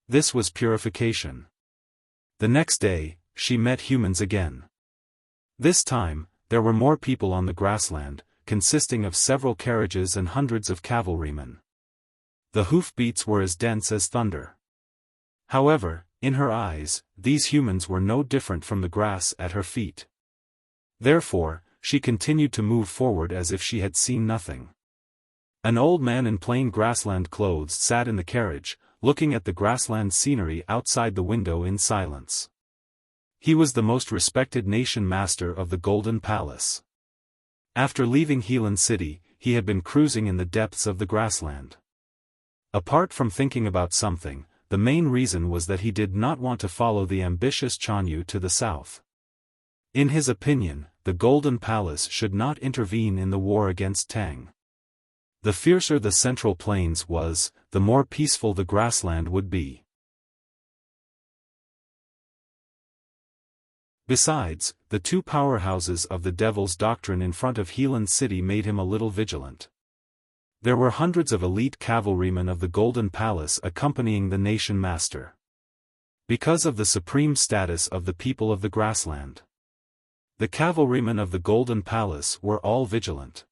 This was purification. The next day, she met humans again. This time, there were more people on the grassland, consisting of several carriages and hundreds of cavalrymen. The hoofbeats were as dense as thunder. However, in her eyes, these humans were no different from the grass at her feet. Therefore, she continued to move forward as if she had seen nothing. An old man in plain grassland clothes sat in the carriage, looking at the grassland scenery outside the window in silence. He was the most respected nation master of the Golden Palace. After leaving Helan City, he had been cruising in the depths of the grassland. Apart from thinking about something, the main reason was that he did not want to follow the ambitious Chanyu to the south. In his opinion, the Golden Palace should not intervene in the war against Tang. The fiercer the Central Plains was, the more peaceful the grassland would be. Besides, the two powerhouses of the Devil's Doctrine in front of Helan City made him a little vigilant. There were hundreds of elite cavalrymen of the Golden Palace accompanying the nation master. Because of the supreme status of the people of the grassland, the cavalrymen of the Golden Palace were all vigilant.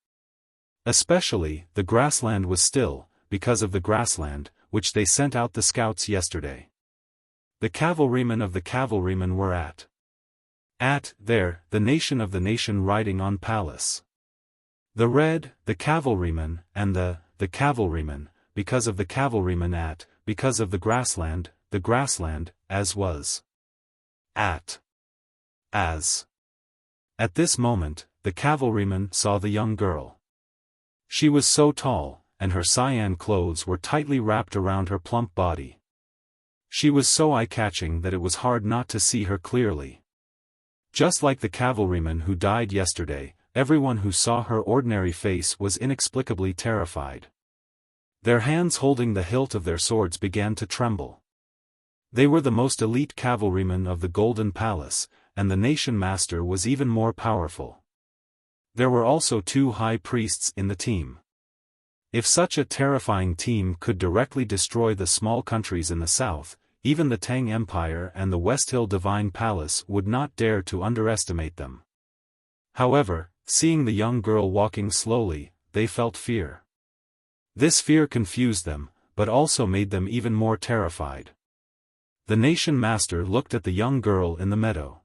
Especially, the grassland was still, because of the grassland, which they sent out the scouts yesterday. The cavalrymen of the cavalrymen were there, the nation riding on Palace. The red, the cavalryman, and the cavalryman, because of the cavalryman because of the grassland, as was. At this moment, the cavalryman saw the young girl. She was so tall, and her cyan clothes were tightly wrapped around her plump body. She was so eye-catching that it was hard not to see her clearly. Just like the cavalryman who died yesterday, everyone who saw her ordinary face was inexplicably terrified. Their hands holding the hilt of their swords began to tremble. They were the most elite cavalrymen of the Golden Palace, and the nation master was even more powerful. There were also 2 high priests in the team. If such a terrifying team could directly destroy the small countries in the south, even the Tang Empire and the West Hill Divine Palace would not dare to underestimate them. However, seeing the young girl walking slowly, they felt fear. This fear confused them, but also made them even more terrified. The nation master looked at the young girl in the meadow.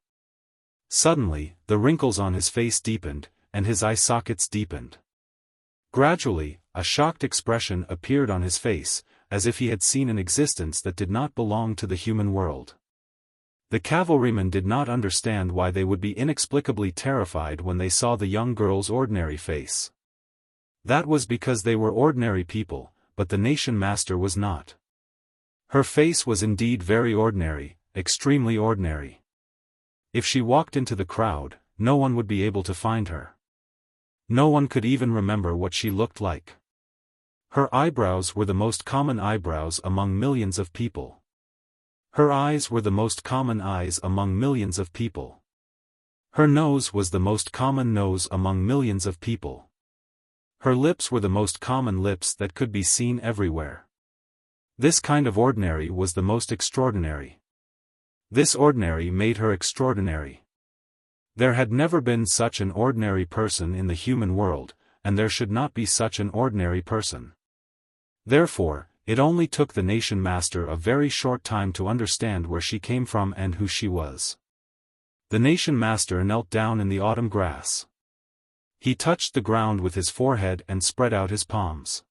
Suddenly, the wrinkles on his face deepened, and his eye sockets deepened. Gradually, a shocked expression appeared on his face, as if he had seen an existence that did not belong to the human world. The cavalrymen did not understand why they would be inexplicably terrified when they saw the young girl's ordinary face. That was because they were ordinary people, but the nation master was not. Her face was indeed very ordinary, extremely ordinary. If she walked into the crowd, no one would be able to find her. No one could even remember what she looked like. Her eyebrows were the most common eyebrows among millions of people. Her eyes were the most common eyes among millions of people. Her nose was the most common nose among millions of people. Her lips were the most common lips that could be seen everywhere. This kind of ordinary was the most extraordinary. This ordinary made her extraordinary. There had never been such an ordinary person in the human world, and there should not be such an ordinary person. Therefore, it only took the nation master a very short time to understand where she came from and who she was. The nation master knelt down in the autumn grass. He touched the ground with his forehead and spread out his palms.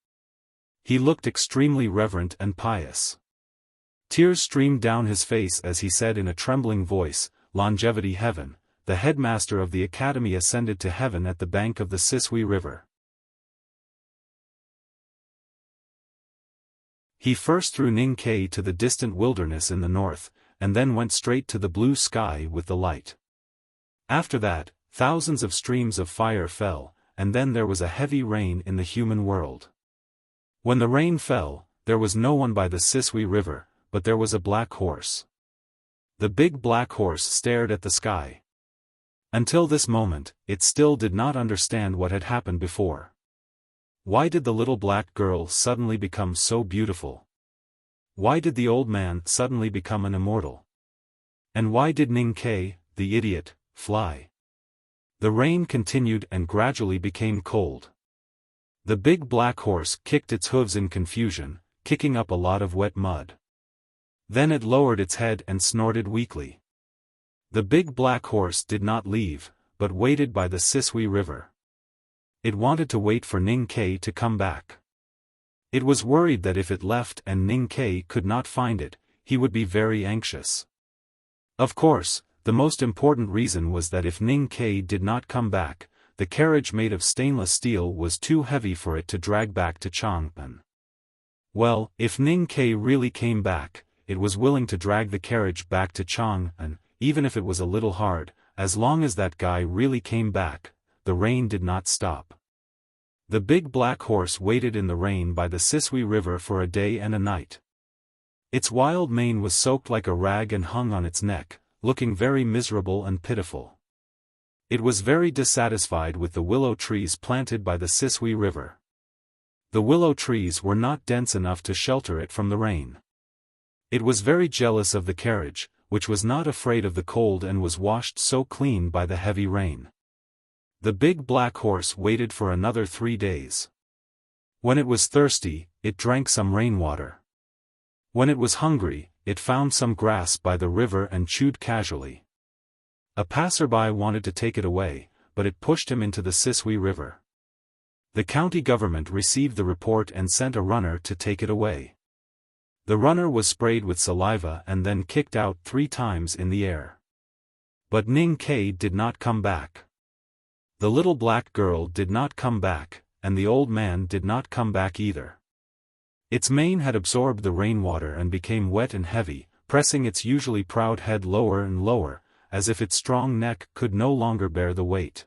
He looked extremely reverent and pious. Tears streamed down his face as he said in a trembling voice, "Longevity heaven." The headmaster of the academy ascended to heaven at the bank of the Sisui River. He first threw Ning Kai to the distant wilderness in the north, and then went straight to the blue sky with the light. After that, thousands of streams of fire fell, and then there was a heavy rain in the human world. When the rain fell, there was no one by the Sisui River, but there was a black horse. The big black horse stared at the sky. Until this moment, it still did not understand what had happened before. Why did the little black girl suddenly become so beautiful? Why did the old man suddenly become an immortal? And why did Ning Kai, the idiot, fly? The rain continued and gradually became cold. The big black horse kicked its hooves in confusion, kicking up a lot of wet mud. Then it lowered its head and snorted weakly. The big black horse did not leave, but waited by the Sisui River. It wanted to wait for Ning Kai to come back. It was worried that if it left and Ning Kai could not find it, he would be very anxious. Of course, the most important reason was that if Ning Kai did not come back, the carriage made of stainless steel was too heavy for it to drag back to Chang'an. Well, if Ning Kai really came back, it was willing to drag the carriage back to Chang'an, even if it was a little hard, as long as that guy really came back. The rain did not stop. The big black horse waited in the rain by the Sisui River for a day and a night. Its wild mane was soaked like a rag and hung on its neck, looking very miserable and pitiful. It was very dissatisfied with the willow trees planted by the Sisui River. The willow trees were not dense enough to shelter it from the rain. It was very jealous of the carriage, which was not afraid of the cold and was washed so clean by the heavy rain. The big black horse waited for another 3 days. When it was thirsty, it drank some rainwater. When it was hungry, it found some grass by the river and chewed casually. A passerby wanted to take it away, but it pushed him into the Sisui River. The county government received the report and sent a runner to take it away. The runner was sprayed with saliva and then kicked out 3 times in the air. But Ning Kai did not come back. The little black girl did not come back, and the old man did not come back either. Its mane had absorbed the rainwater and became wet and heavy, pressing its usually proud head lower and lower, as if its strong neck could no longer bear the weight.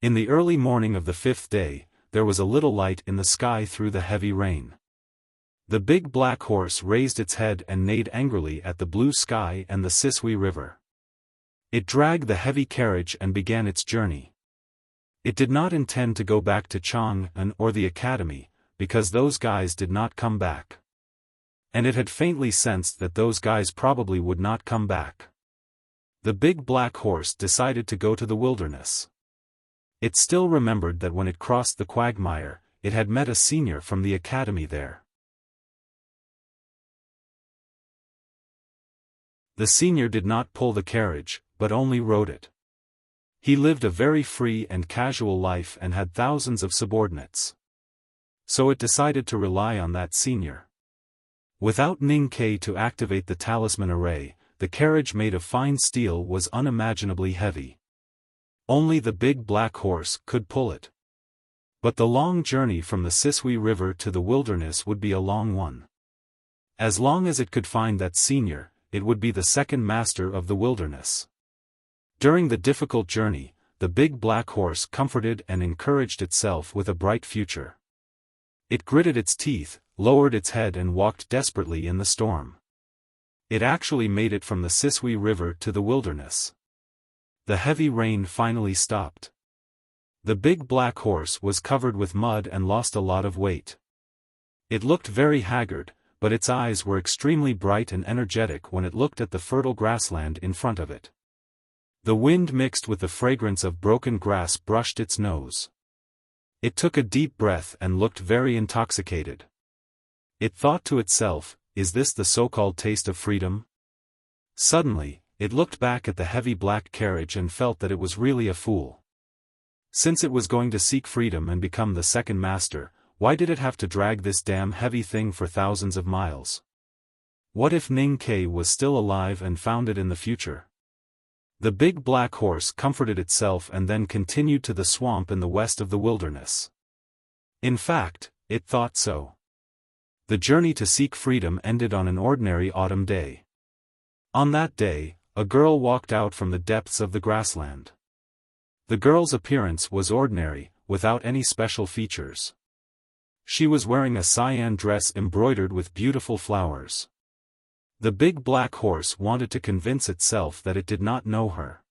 In the early morning of the 5th day, there was a little light in the sky through the heavy rain. The big black horse raised its head and neighed angrily at the blue sky and the Sisui River. It dragged the heavy carriage and began its journey. It did not intend to go back to Chang'an or the academy, because those guys did not come back. And it had faintly sensed that those guys probably would not come back. The big black horse decided to go to the wilderness. It still remembered that when it crossed the quagmire, it had met a senior from the academy there. The senior did not pull the carriage, but only rode it. He lived a very free and casual life and had thousands of subordinates. So it decided to rely on that senior. Without Ning Ke to activate the talisman array, the carriage made of fine steel was unimaginably heavy. Only the big black horse could pull it. But the long journey from the Sisui River to the wilderness would be a long one. As long as it could find that senior, it would be the second master of the wilderness. During the difficult journey, the big black horse comforted and encouraged itself with a bright future. It gritted its teeth, lowered its head and walked desperately in the storm. It actually made it from the Sisui River to the wilderness. The heavy rain finally stopped. The big black horse was covered with mud and lost a lot of weight. It looked very haggard, but its eyes were extremely bright and energetic when it looked at the fertile grassland in front of it. The wind mixed with the fragrance of broken grass brushed its nose. It took a deep breath and looked very intoxicated. It thought to itself, "Is this the so-called taste of freedom?" Suddenly, it looked back at the heavy black carriage and felt that it was really a fool. Since it was going to seek freedom and become the second master, why did it have to drag this damn heavy thing for thousands of miles? What if Ning Ke was still alive and found it in the future? The big black horse comforted itself and then continued to the swamp in the west of the wilderness. In fact, it thought so. The journey to seek freedom ended on an ordinary autumn day. On that day, a girl walked out from the depths of the grassland. The girl's appearance was ordinary, without any special features. She was wearing a cyan dress embroidered with beautiful flowers. The big black horse wanted to convince itself that it did not know her.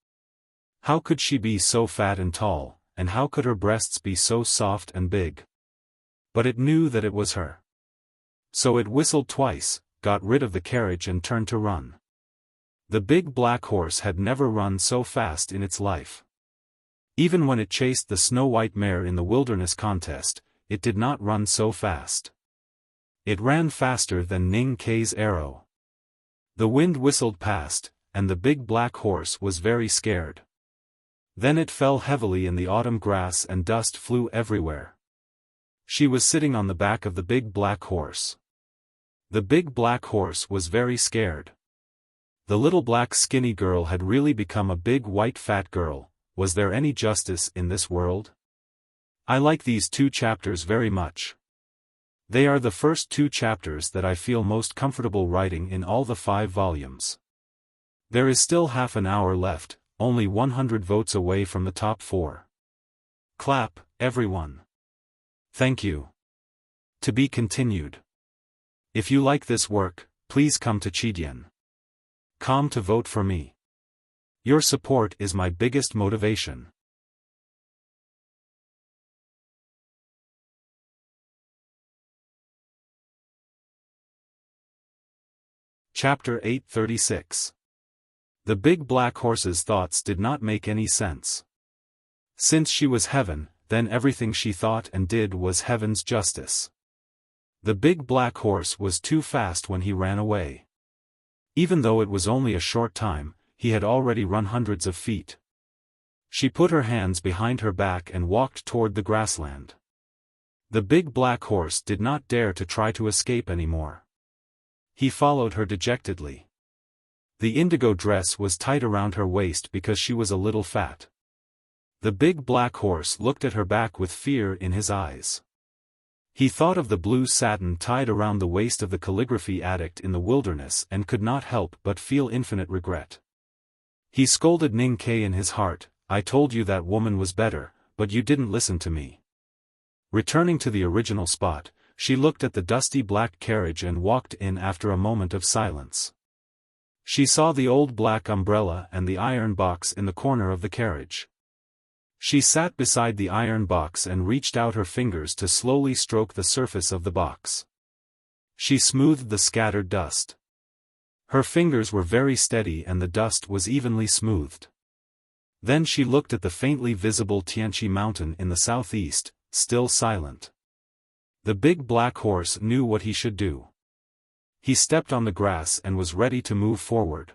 How could she be so fat and tall, and how could her breasts be so soft and big? But it knew that it was her. So it whistled twice, got rid of the carriage and turned to run. The big black horse had never run so fast in its life. Even when it chased the snow-white mare in the wilderness contest, it did not run so fast. It ran faster than Ning Ke's arrow. The wind whistled past, and the big black horse was very scared. Then it fell heavily in the autumn grass and dust flew everywhere. She was sitting on the back of the big black horse. The big black horse was very scared. The little black skinny girl had really become a big white fat girl. Was there any justice in this world? I like these 2 chapters very much. They are the first 2 chapters that I feel most comfortable writing in all the 5 volumes. There is still half an hour left, only 100 votes away from the top 4. Clap, everyone. Thank you. To be continued. If you like this work, please come to Chidian.com to vote for me. Your support is my biggest motivation. Chapter 836. The big black horse's thoughts did not make any sense. Since she was heaven, then everything she thought and did was heaven's justice. The big black horse was too fast when he ran away. Even though it was only a short time, he had already run hundreds of feet. She put her hands behind her back and walked toward the grassland. The big black horse did not dare to try to escape anymore. He followed her dejectedly. The indigo dress was tight around her waist because she was a little fat. The big black horse looked at her back with fear in his eyes. He thought of the blue satin tied around the waist of the calligraphy addict in the wilderness and could not help but feel infinite regret. He scolded Ning Ke in his heart, "I told you that woman was better, but you didn't listen to me." Returning to the original spot, she looked at the dusty black carriage and walked in after a moment of silence. She saw the old black umbrella and the iron box in the corner of the carriage. She sat beside the iron box and reached out her fingers to slowly stroke the surface of the box. She smoothed the scattered dust. Her fingers were very steady and the dust was evenly smoothed. Then she looked at the faintly visible Tianqi mountain in the southeast, still silent. The big black horse knew what he should do. He stepped on the grass and was ready to move forward.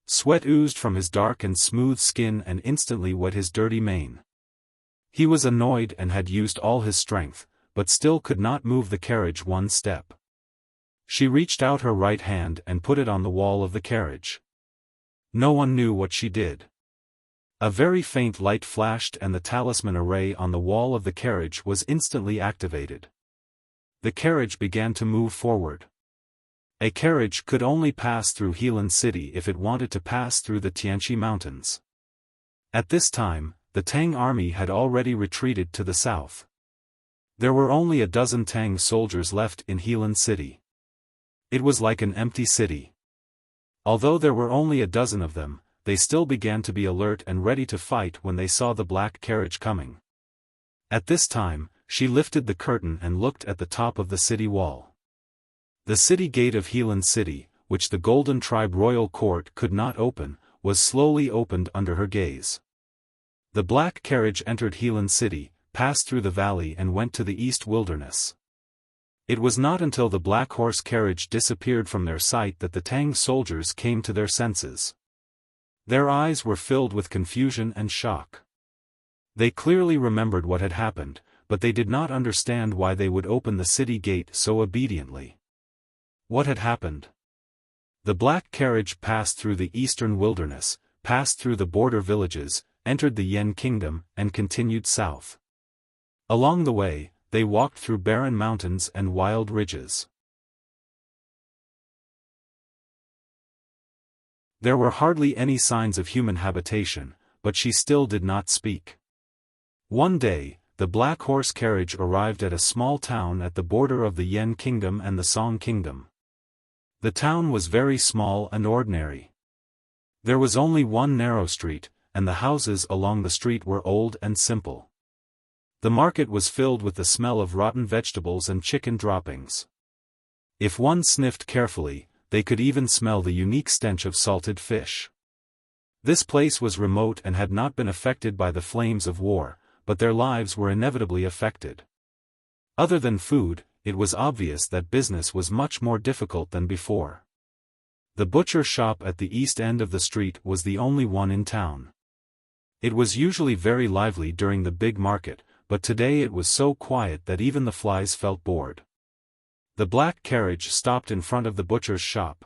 Sweat oozed from his dark and smooth skin and instantly wet his dirty mane. He was annoyed and had used all his strength, but still could not move the carriage one step. She reached out her right hand and put it on the wall of the carriage. No one knew what she did. A very faint light flashed and the talisman array on the wall of the carriage was instantly activated. The carriage began to move forward. A carriage could only pass through Helan City if it wanted to pass through the Tianqi Mountains. At this time, the Tang army had already retreated to the south. There were only a dozen Tang soldiers left in Helan City. It was like an empty city. Although there were only a dozen of them, they still began to be alert and ready to fight when they saw the black carriage coming. At this time, she lifted the curtain and looked at the top of the city wall. The city gate of Helan City, which the Golden Tribe royal court could not open, was slowly opened under her gaze. The black carriage entered Helan City, passed through the valley and went to the east wilderness. It was not until the black horse carriage disappeared from their sight that the Tang soldiers came to their senses. Their eyes were filled with confusion and shock. They clearly remembered what had happened, but they did not understand why they would open the city gate so obediently. What had happened? The black carriage passed through the eastern wilderness, passed through the border villages, entered the Yan kingdom, and continued south. Along the way, they walked through barren mountains and wild ridges. There were hardly any signs of human habitation, but she still did not speak. One day, the black horse carriage arrived at a small town at the border of the Yan kingdom and the Song kingdom. The town was very small and ordinary. There was only one narrow street, and the houses along the street were old and simple. The market was filled with the smell of rotten vegetables and chicken droppings. If one sniffed carefully, they could even smell the unique stench of salted fish. This place was remote and had not been affected by the flames of war, but their lives were inevitably affected. Other than food, it was obvious that business was much more difficult than before. The butcher shop at the east end of the street was the only one in town. It was usually very lively during the big market, but today it was so quiet that even the flies felt bored. The black carriage stopped in front of the butcher's shop.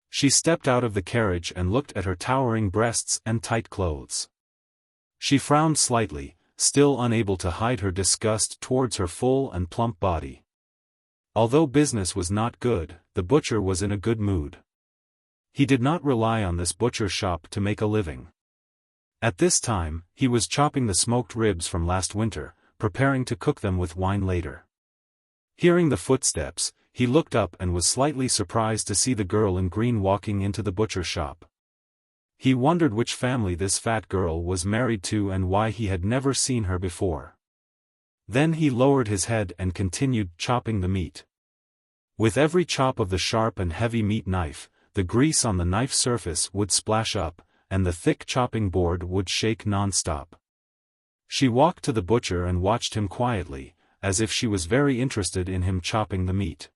She stepped out of the carriage and looked at her towering breasts and tight clothes. She frowned slightly, still unable to hide her disgust towards her full and plump body. Although business was not good, the butcher was in a good mood. He did not rely on this butcher shop to make a living. At this time, he was chopping the smoked ribs from last winter, preparing to cook them with wine later. Hearing the footsteps, he looked up and was slightly surprised to see the girl in green walking into the butcher shop. He wondered which family this fat girl was married to and why he had never seen her before. Then he lowered his head and continued chopping the meat. With every chop of the sharp and heavy meat knife, the grease on the knife surface would splash up, and the thick chopping board would shake non-stop. She walked to the butcher and watched him quietly, as if she was very interested in him chopping the meat.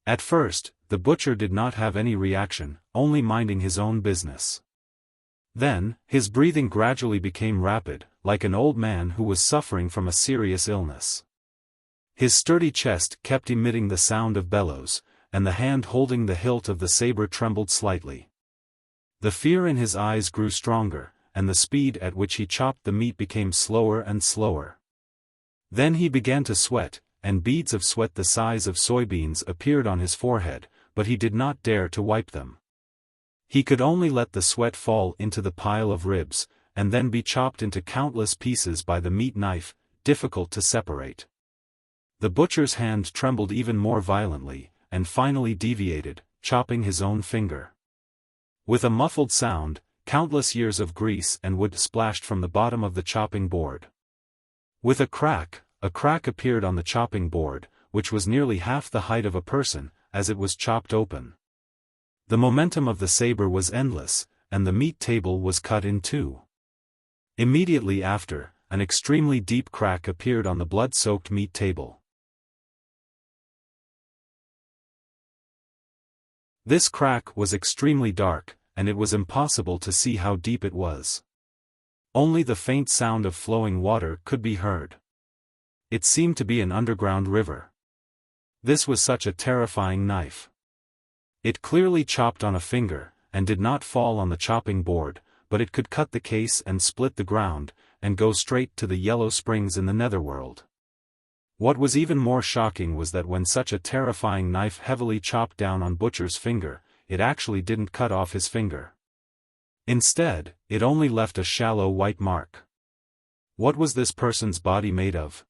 At first, the butcher did not have any reaction, only minding his own business. Then, his breathing gradually became rapid, like an old man who was suffering from a serious illness. His sturdy chest kept emitting the sound of bellows, and the hand holding the hilt of the saber trembled slightly. The fear in his eyes grew stronger, and the speed at which he chopped the meat became slower and slower. Then he began to sweat, and beads of sweat the size of soybeans appeared on his forehead, but he did not dare to wipe them. He could only let the sweat fall into the pile of ribs, and then be chopped into countless pieces by the meat knife, difficult to separate. The butcher's hand trembled even more violently, and finally deviated, chopping his own finger. With a muffled sound, countless years of grease and wood splashed from the bottom of the chopping board. With a crack appeared on the chopping board, which was nearly half the height of a person, as it was chopped open. The momentum of the saber was endless, and the meat table was cut in two. Immediately after, an extremely deep crack appeared on the blood-soaked meat table. This crack was extremely dark, and it was impossible to see how deep it was. Only the faint sound of flowing water could be heard. It seemed to be an underground river. This was such a terrifying knife. It clearly chopped on a finger, and did not fall on the chopping board, but it could cut the case and split the ground, and go straight to the yellow springs in the netherworld. What was even more shocking was that when such a terrifying knife heavily chopped down on Butcher's finger, it actually didn't cut off his finger. Instead, it only left a shallow white mark. What was this person's body made of?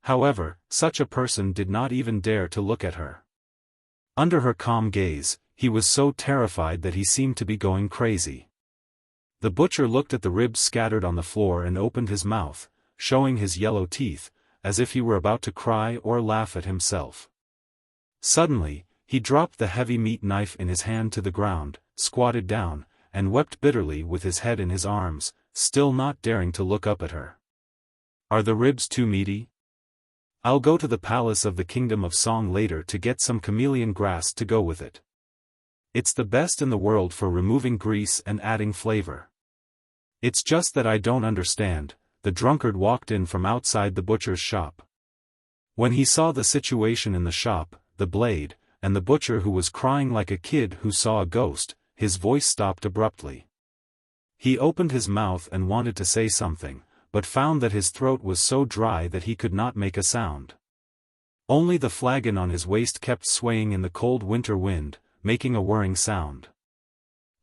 However, such a person did not even dare to look at her. Under her calm gaze, he was so terrified that he seemed to be going crazy. The butcher looked at the ribs scattered on the floor and opened his mouth, showing his yellow teeth, as if he were about to cry or laugh at himself. Suddenly, he dropped the heavy meat knife in his hand to the ground, squatted down, and wept bitterly with his head in his arms, still not daring to look up at her. "Are the ribs too meaty? I'll go to the palace of the Kingdom of Song later to get some chameleon grass to go with it. It's the best in the world for removing grease and adding flavor. It's just that I don't understand." The drunkard walked in from outside the butcher's shop. When he saw the situation in the shop, the blade, and the butcher who was crying like a kid who saw a ghost, his voice stopped abruptly. He opened his mouth and wanted to say something, but found that his throat was so dry that he could not make a sound. Only the flagon on his waist kept swaying in the cold winter wind, making a whirring sound.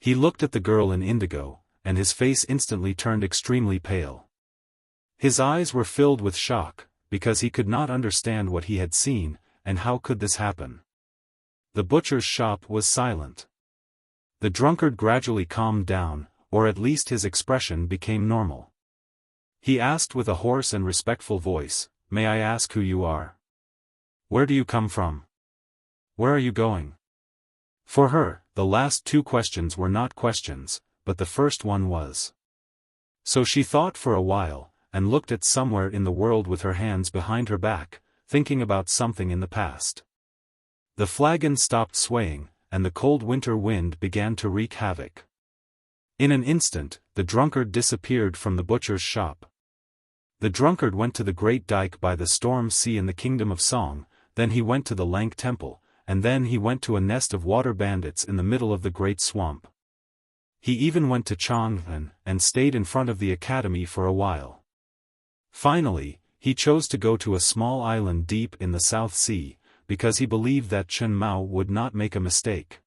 He looked at the girl in indigo, and his face instantly turned extremely pale. His eyes were filled with shock, because he could not understand what he had seen, and how could this happen. The butcher's shop was silent. The drunkard gradually calmed down, or at least his expression became normal. He asked with a hoarse and respectful voice, "May I ask who you are? Where do you come from? Where are you going?" For her, the last two questions were not questions, but the first one was. So she thought for a while, and looked at somewhere in the world with her hands behind her back, thinking about something in the past. The flagon stopped swaying, and the cold winter wind began to wreak havoc. In an instant, the drunkard disappeared from the butcher's shop. The drunkard went to the great dike by the storm sea in the Kingdom of Song, then he went to the Lank Temple, and then he went to a nest of water bandits in the middle of the great swamp. He even went to Chang'an, and stayed in front of the academy for a while. Finally, he chose to go to a small island deep in the South Sea, because he believed that Chen Mao would not make a mistake.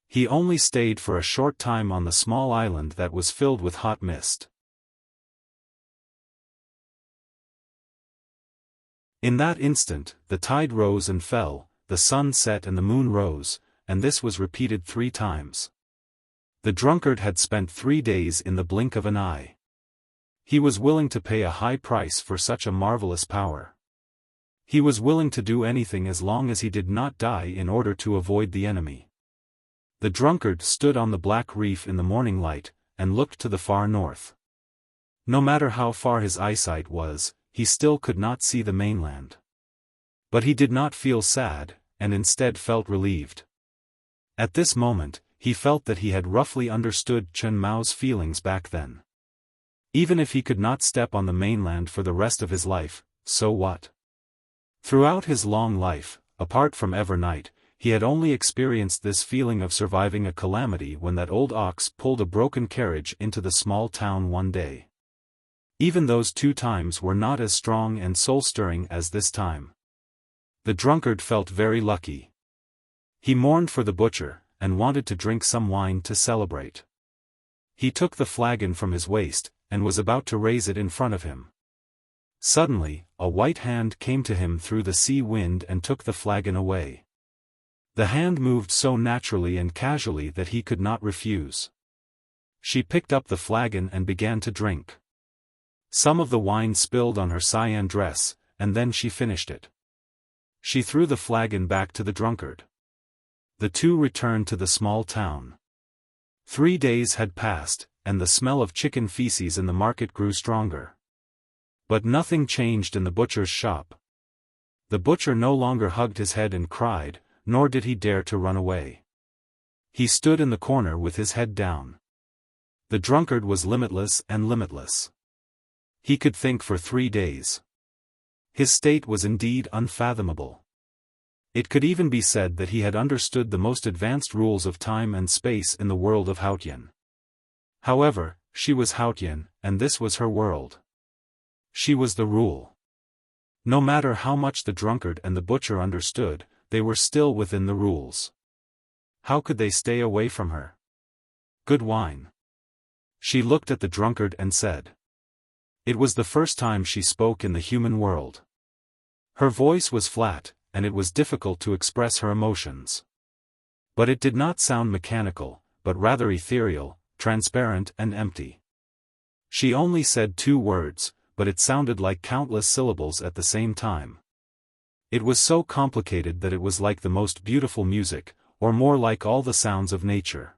He only stayed for a short time on the small island that was filled with hot mist. In that instant, the tide rose and fell, the sun set and the moon rose, and this was repeated 3 times. The drunkard had spent 3 days in the blink of an eye. He was willing to pay a high price for such a marvelous power. He was willing to do anything as long as he did not die in order to avoid the enemy. The drunkard stood on the black reef in the morning light, and looked to the far north. No matter how far his eyesight was, he still could not see the mainland. But he did not feel sad, and instead felt relieved. At this moment, he felt that he had roughly understood Chen Mao's feelings back then. Even if he could not step on the mainland for the rest of his life, so what? Throughout his long life, apart from Evernight, he had only experienced this feeling of surviving a calamity when that old ox pulled a broken carriage into the small town one day. Even those 2 times were not as strong and soul-stirring as this time. The drunkard felt very lucky. He mourned for the butcher, and wanted to drink some wine to celebrate. He took the flagon from his waist, and was about to raise it in front of him. Suddenly, a white hand came to him through the sea wind and took the flagon away. The hand moved so naturally and casually that he could not refuse. She picked up the flagon and began to drink. Some of the wine spilled on her cyan dress, and then she finished it. She threw the flagon back to the drunkard. The two returned to the small town. 3 days had passed, and the smell of chicken feces in the market grew stronger. But nothing changed in the butcher's shop. The butcher no longer hugged his head and cried, nor did he dare to run away. He stood in the corner with his head down. The drunkard was limitless and limitless. He could think for 3 days. His state was indeed unfathomable. It could even be said that he had understood the most advanced rules of time and space in the world of Haotian. However, she was Haotian, and this was her world. She was the rule. No matter how much the drunkard and the butcher understood, they were still within the rules. How could they stay away from her? Good wine. She looked at the drunkard and said. It was the first time she spoke in the human world. Her voice was flat, and it was difficult to express her emotions. But it did not sound mechanical, but rather ethereal, transparent and empty. She only said 2 words, but it sounded like countless syllables at the same time. It was so complicated that it was like the most beautiful music, or more like all the sounds of nature.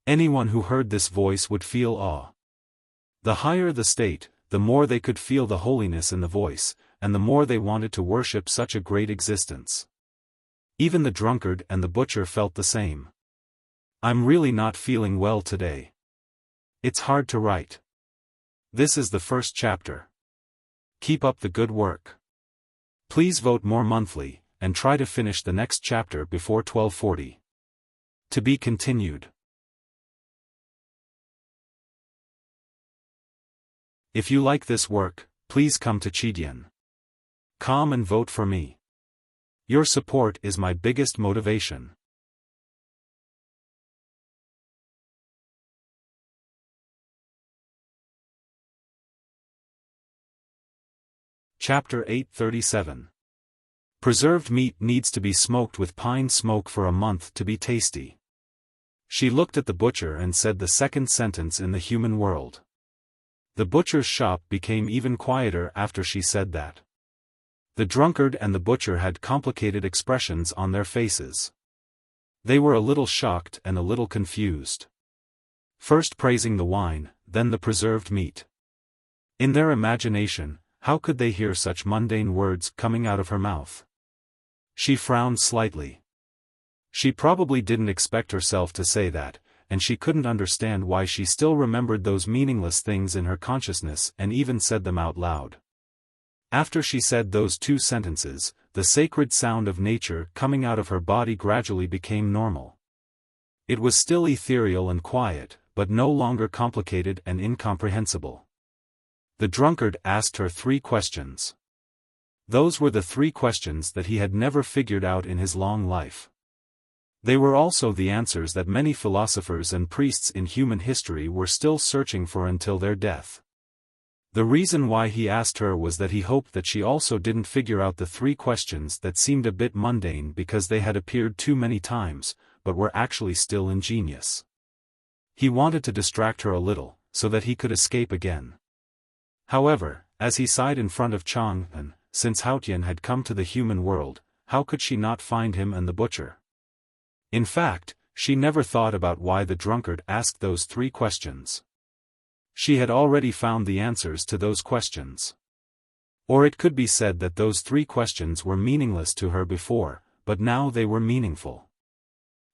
Anyone who heard this voice would feel awe. The higher the state, the more they could feel the holiness in the voice, and the more they wanted to worship such a great existence. Even the drunkard and the butcher felt the same. I'm really not feeling well today. It's hard to write. This is the first chapter. Keep up the good work. Please vote more monthly, and try to finish the next chapter before 12:40. To be continued. If you like this work, please come to Chidian.com and vote for me. Your support is my biggest motivation. Chapter 837. Preserved meat needs to be smoked with pine smoke for a month to be tasty. She looked at the butcher and said the second sentence in the human world. The butcher's shop became even quieter after she said that. The drunkard and the butcher had complicated expressions on their faces. They were a little shocked and a little confused. First praising the wine, then the preserved meat. In their imagination, how could they hear such mundane words coming out of her mouth? She frowned slightly. She probably didn't expect herself to say that, and she couldn't understand why she still remembered those meaningless things in her consciousness and even said them out loud. After she said those 2 sentences, the sacred sound of nature coming out of her body gradually became normal. It was still ethereal and quiet, but no longer complicated and incomprehensible. The drunkard asked her 3 questions. Those were the 3 questions that he had never figured out in his long life. They were also the answers that many philosophers and priests in human history were still searching for until their death. The reason why he asked her was that he hoped that she also didn't figure out the 3 questions that seemed a bit mundane because they had appeared too many times, but were actually still ingenious. He wanted to distract her a little, so that he could escape again. However, as he sighed in front of Chang'an, since Haotian had come to the human world, how could she not find him and the butcher? In fact, she never thought about why the drunkard asked those 3 questions. She had already found the answers to those questions. Or it could be said that those 3 questions were meaningless to her before, but now they were meaningful.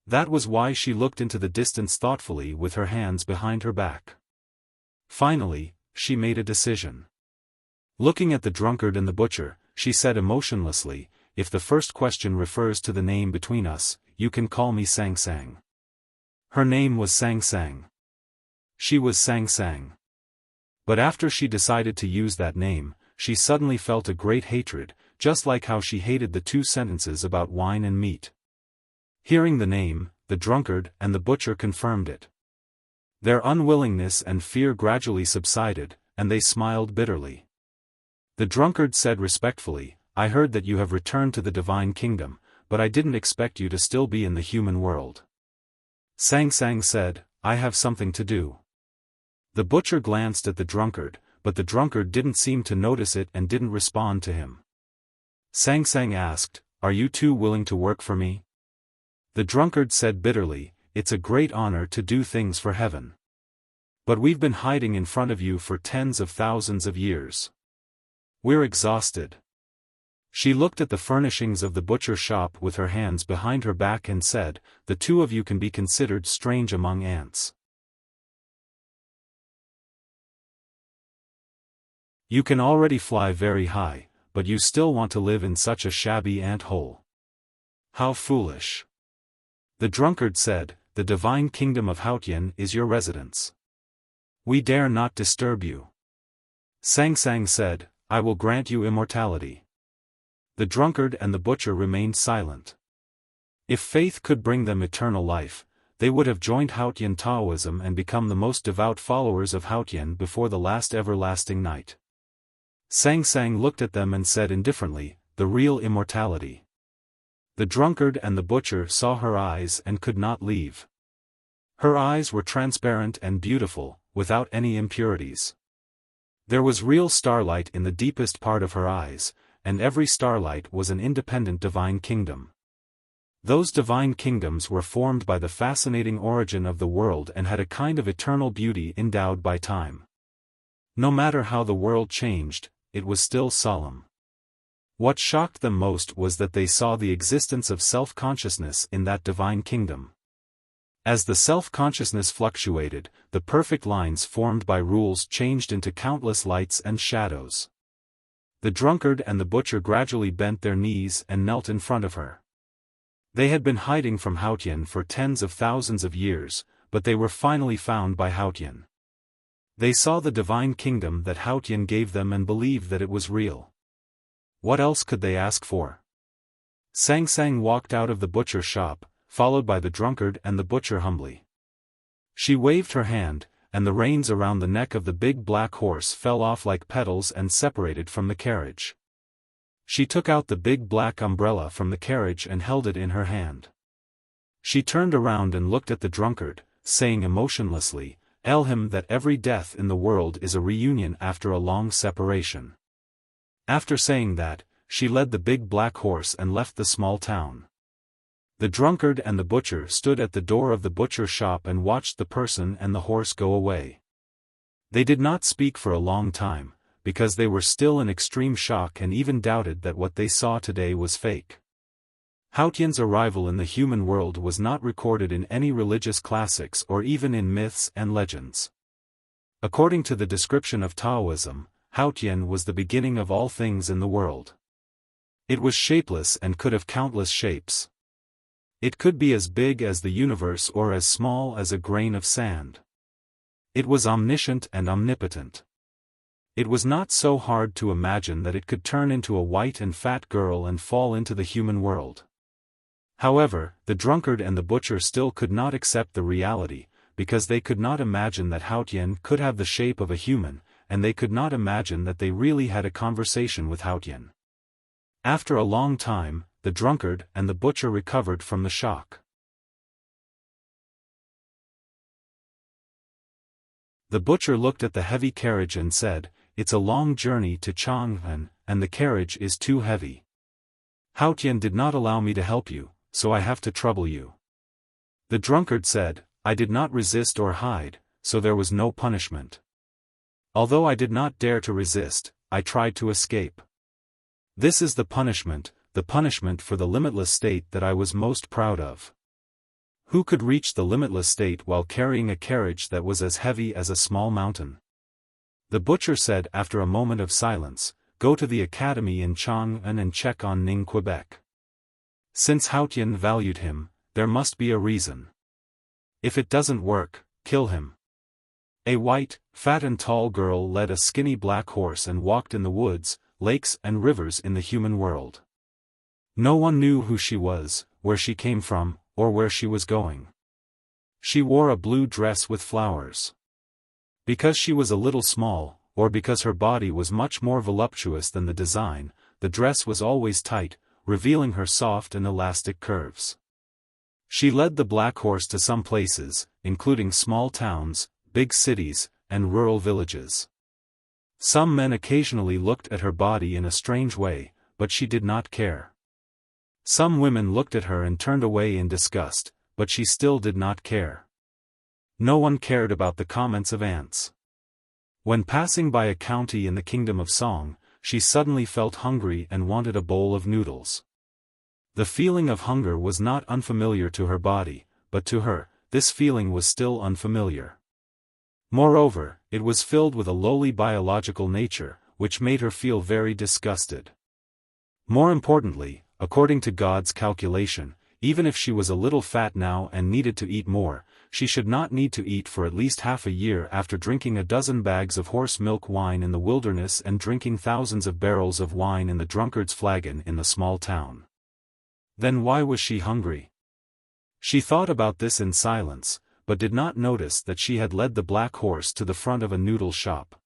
That was why she looked into the distance thoughtfully with her hands behind her back. Finally, she made a decision. Looking at the drunkard and the butcher, she said emotionlessly, if the first question refers to the name between us, you can call me Sang Sang. Her name was Sang Sang. She was Sang Sang. But after she decided to use that name, she suddenly felt a great hatred, just like how she hated the 2 sentences about wine and meat. Hearing the name, the drunkard and the butcher confirmed it. Their unwillingness and fear gradually subsided, and they smiled bitterly. The drunkard said respectfully, I heard that you have returned to the divine kingdom, but I didn't expect you to still be in the human world. Sang Sang said, I have something to do. The butcher glanced at the drunkard, but the drunkard didn't seem to notice it and didn't respond to him. Sang Sang asked, "Are you too willing to work for me?" The drunkard said bitterly, "It's a great honor to do things for heaven. But we've been hiding in front of you for tens of thousands of years. We're exhausted." She looked at the furnishings of the butcher shop with her hands behind her back and said, "The two of you can be considered strange among ants. You can already fly very high, but you still want to live in such a shabby ant hole. How foolish." The drunkard said, "The divine kingdom of Haotian is your residence. We dare not disturb you." Sang Sang said, "I will grant you immortality." The drunkard and the butcher remained silent. If faith could bring them eternal life, they would have joined Haotian Taoism and become the most devout followers of Haotian before the last everlasting night. Sang Sang looked at them and said indifferently, "The real immortality." The drunkard and the butcher saw her eyes and could not leave. Her eyes were transparent and beautiful, without any impurities. There was real starlight in the deepest part of her eyes, and every starlight was an independent divine kingdom. Those divine kingdoms were formed by the fascinating origin of the world and had a kind of eternal beauty endowed by time. No matter how the world changed, it was still solemn. What shocked them most was that they saw the existence of self-consciousness in that divine kingdom. As the self-consciousness fluctuated, the perfect lines formed by rules changed into countless lights and shadows. The drunkard and the butcher gradually bent their knees and knelt in front of her. They had been hiding from Haotian for tens of thousands of years, but they were finally found by Haotian. They saw the divine kingdom that Haotian gave them and believed that it was real. What else could they ask for? Sang Sang walked out of the butcher shop, followed by the drunkard and the butcher humbly. She waved her hand, and the reins around the neck of the big black horse fell off like petals and separated from the carriage. She took out the big black umbrella from the carriage and held it in her hand. She turned around and looked at the drunkard, saying emotionlessly, "Tell him that every death in the world is a reunion after a long separation." After saying that, she led the big black horse and left the small town. The drunkard and the butcher stood at the door of the butcher shop and watched the person and the horse go away. They did not speak for a long time, because they were still in extreme shock and even doubted that what they saw today was fake. Haotian's arrival in the human world was not recorded in any religious classics or even in myths and legends. According to the description of Taoism, Haotian was the beginning of all things in the world. It was shapeless and could have countless shapes. It could be as big as the universe or as small as a grain of sand. It was omniscient and omnipotent. It was not so hard to imagine that it could turn into a white and fat girl and fall into the human world. However, the drunkard and the butcher still could not accept the reality, because they could not imagine that Haotian could have the shape of a human, and they could not imagine that they really had a conversation with Haotian. After a long time, the drunkard and the butcher recovered from the shock. The butcher looked at the heavy carriage and said, "It's a long journey to Chang'an, and the carriage is too heavy. Haotian did not allow me to help you, so I have to trouble you." The drunkard said, "I did not resist or hide, so there was no punishment. Although I did not dare to resist, I tried to escape. This is the punishment for the limitless state that I was most proud of. Who could reach the limitless state while carrying a carriage that was as heavy as a small mountain?" The butcher said after a moment of silence, "Go to the academy in Chang'an and check on Ning Quebec. Since Haotian valued him, there must be a reason. If it doesn't work, kill him." A white, fat and tall girl led a skinny black horse and walked in the woods, lakes and rivers in the human world. No one knew who she was, where she came from, or where she was going. She wore a blue dress with flowers. Because she was a little small, or because her body was much more voluptuous than the design, the dress was always tight, revealing her soft and elastic curves. She led the black horse to some places, including small towns, big cities, and rural villages. Some men occasionally looked at her body in a strange way, but she did not care. Some women looked at her and turned away in disgust, but she still did not care. No one cared about the comments of ants. When passing by a county in the kingdom of Song, she suddenly felt hungry and wanted a bowl of noodles. The feeling of hunger was not unfamiliar to her body, but to her, this feeling was still unfamiliar. Moreover, it was filled with a lowly biological nature, which made her feel very disgusted. More importantly, according to God's calculation, even if she was a little fat now and needed to eat more, she should not need to eat for at least half a year after drinking a dozen bags of horse milk wine in the wilderness and drinking thousands of barrels of wine in the drunkard's flagon in the small town. Then why was she hungry? She thought about this in silence, but did not notice that she had led the black horse to the front of a noodle shop.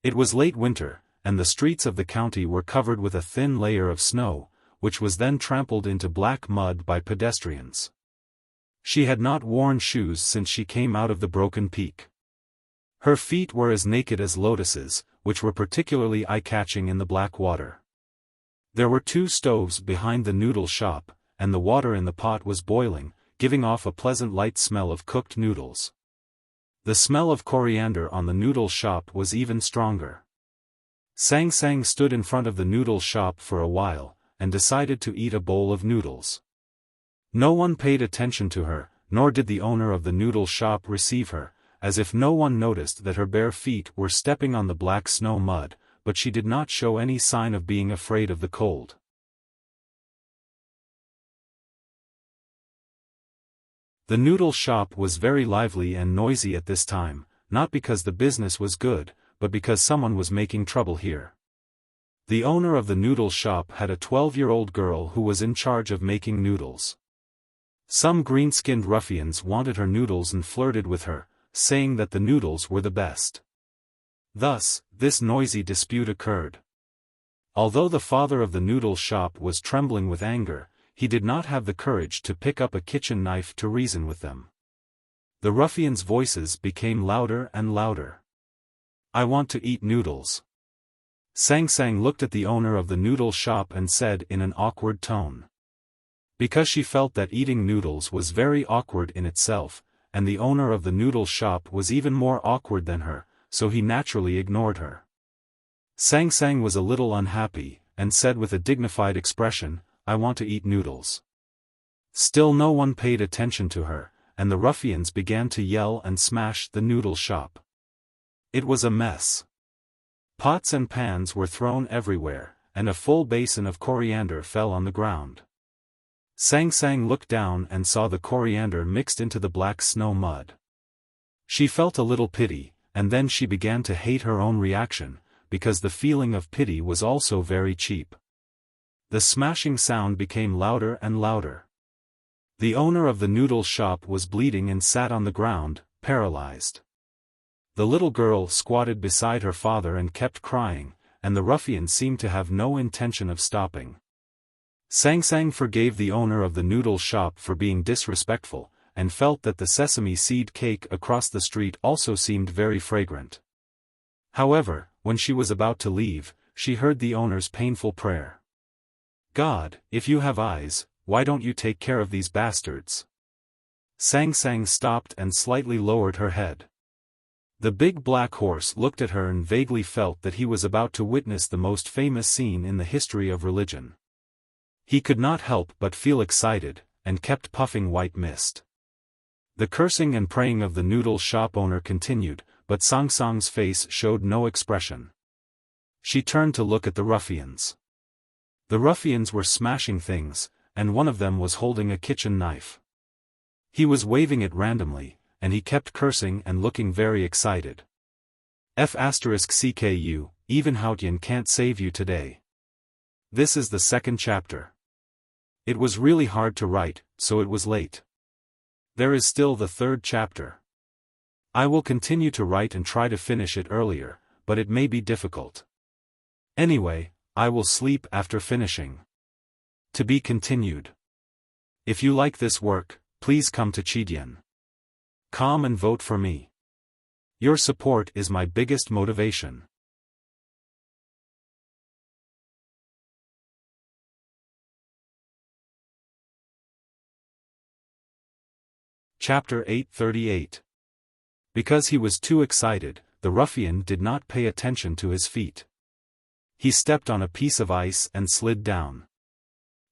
It was late winter, and the streets of the county were covered with a thin layer of snow, which was then trampled into black mud by pedestrians. She had not worn shoes since she came out of the broken peak. Her feet were as naked as lotuses, which were particularly eye-catching in the black water. There were 2 stoves behind the noodle shop, and the water in the pot was boiling, giving off a pleasant light smell of cooked noodles. The smell of coriander on the noodle shop was even stronger. Sang Sang stood in front of the noodle shop for a while, and decided to eat a bowl of noodles. No one paid attention to her, nor did the owner of the noodle shop receive her, as if no one noticed that her bare feet were stepping on the black snow mud, but she did not show any sign of being afraid of the cold. The noodle shop was very lively and noisy at this time, not because the business was good, but because someone was making trouble here. The owner of the noodle shop had a 12-year-old girl who was in charge of making noodles. Some green-skinned ruffians wanted her noodles and flirted with her, saying that the noodles were the best. Thus, this noisy dispute occurred. Although the father of the noodle shop was trembling with anger, he did not have the courage to pick up a kitchen knife to reason with them. The ruffians' voices became louder and louder. "I want to eat noodles." Sang Sang looked at the owner of the noodle shop and said in an awkward tone. Because she felt that eating noodles was very awkward in itself, and the owner of the noodle shop was even more awkward than her, so he naturally ignored her. Sang Sang was a little unhappy, and said with a dignified expression, "I want to eat noodles." Still no one paid attention to her, and the ruffians began to yell and smash the noodle shop. It was a mess. Pots and pans were thrown everywhere, and a full basin of coriander fell on the ground. Sang Sang looked down and saw the coriander mixed into the black snow mud. She felt a little pity, and then she began to hate her own reaction, because the feeling of pity was also very cheap. The smashing sound became louder and louder. The owner of the noodle shop was bleeding and sat on the ground, paralyzed. The little girl squatted beside her father and kept crying, and the ruffian seemed to have no intention of stopping. Sang Sang forgave the owner of the noodle shop for being disrespectful, and felt that the sesame seed cake across the street also seemed very fragrant. However, when she was about to leave, she heard the owner's painful prayer. "God, if you have eyes, why don't you take care of these bastards?" Sang Sang stopped and slightly lowered her head. The big black horse looked at her and vaguely felt that he was about to witness the most famous scene in the history of religion. He could not help but feel excited, and kept puffing white mist. The cursing and praying of the noodle shop owner continued, but Sang Sang's face showed no expression. She turned to look at the ruffians. The ruffians were smashing things, and one of them was holding a kitchen knife. He was waving it randomly, and he kept cursing and looking very excited. F***CKU, even Haotian can't save you today. This is the second chapter. It was really hard to write, so it was late. There is still the third chapter. I will continue to write and try to finish it earlier, but it may be difficult. Anyway, I will sleep after finishing. To be continued. If you like this work, please come to Chidian.com and vote for me. Your support is my biggest motivation. Chapter 838. Because he was too excited, the ruffian did not pay attention to his feet. He stepped on a piece of ice and slid down.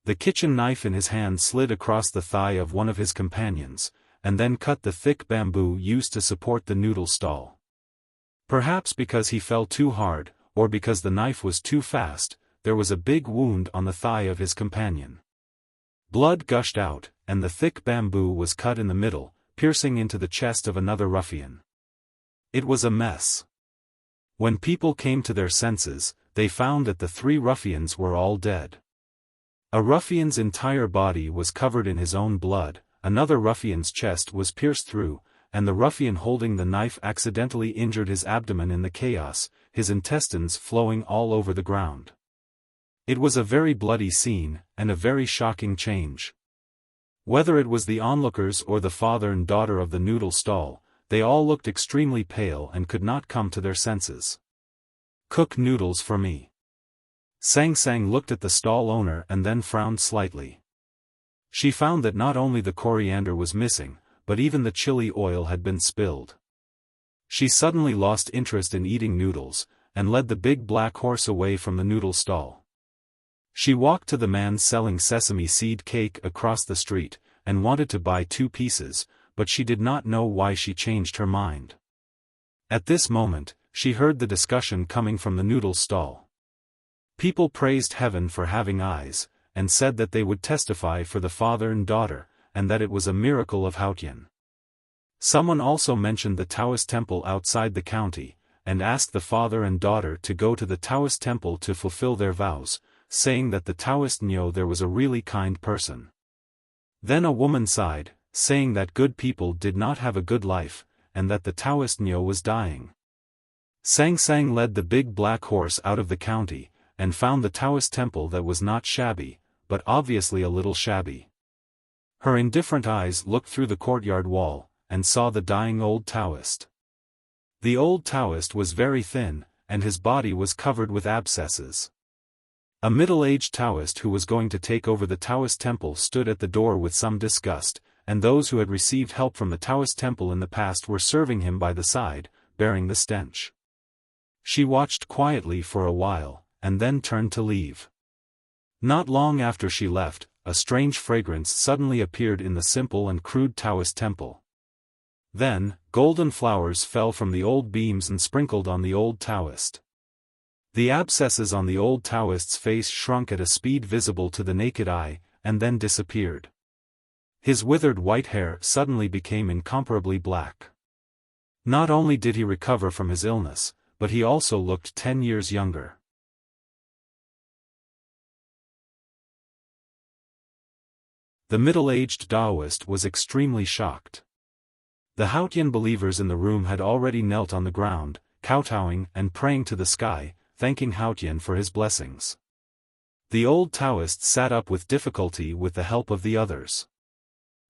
The kitchen knife in his hand slid across the thigh of one of his companions, and then cut the thick bamboo used to support the noodle stall. Perhaps because he fell too hard, or because the knife was too fast, there was a big wound on the thigh of his companion. Blood gushed out, and the thick bamboo was cut in the middle, piercing into the chest of another ruffian. It was a mess. When people came to their senses, they found that the 3 ruffians were all dead. A ruffian's entire body was covered in his own blood, another ruffian's chest was pierced through, and the ruffian holding the knife accidentally injured his abdomen in the chaos, his intestines flowing all over the ground. It was a very bloody scene, and a very shocking change. Whether it was the onlookers or the father and daughter of the noodle stall, they all looked extremely pale and could not come to their senses. "Cook noodles for me." Sang Sang looked at the stall owner and then frowned slightly. She found that not only the coriander was missing, but even the chili oil had been spilled. She suddenly lost interest in eating noodles, and led the big black horse away from the noodle stall. She walked to the man selling sesame seed cake across the street, and wanted to buy 2 pieces, but she did not know why she changed her mind. At this moment, she heard the discussion coming from the noodle stall. People praised heaven for having eyes, and said that they would testify for the father and daughter, and that it was a miracle of Haotian. Someone also mentioned the Taoist temple outside the county, and asked the father and daughter to go to the Taoist temple to fulfill their vows, saying that the Taoist knew there was a really kind person. Then a woman sighed, saying that good people did not have a good life, and that the Taoist knew was dying. Sang Sang led the big black horse out of the county, and found the Taoist temple that was not shabby, but obviously a little shabby. Her indifferent eyes looked through the courtyard wall, and saw the dying old Taoist. The old Taoist was very thin, and his body was covered with abscesses. A middle-aged Taoist who was going to take over the Taoist temple stood at the door with some disgust, and those who had received help from the Taoist temple in the past were serving him by the side, bearing the stench. She watched quietly for a while, and then turned to leave. Not long after she left, a strange fragrance suddenly appeared in the simple and crude Taoist temple. Then, golden flowers fell from the old beams and sprinkled on the old Taoist. The abscesses on the old Taoist's face shrunk at a speed visible to the naked eye, and then disappeared. His withered white hair suddenly became incomparably black. Not only did he recover from his illness, but he also looked 10 years younger. The middle-aged Taoist was extremely shocked. The Haotian believers in the room had already knelt on the ground, kowtowing and praying to the sky, thanking Haotian for his blessings. The old Taoist sat up with difficulty with the help of the others.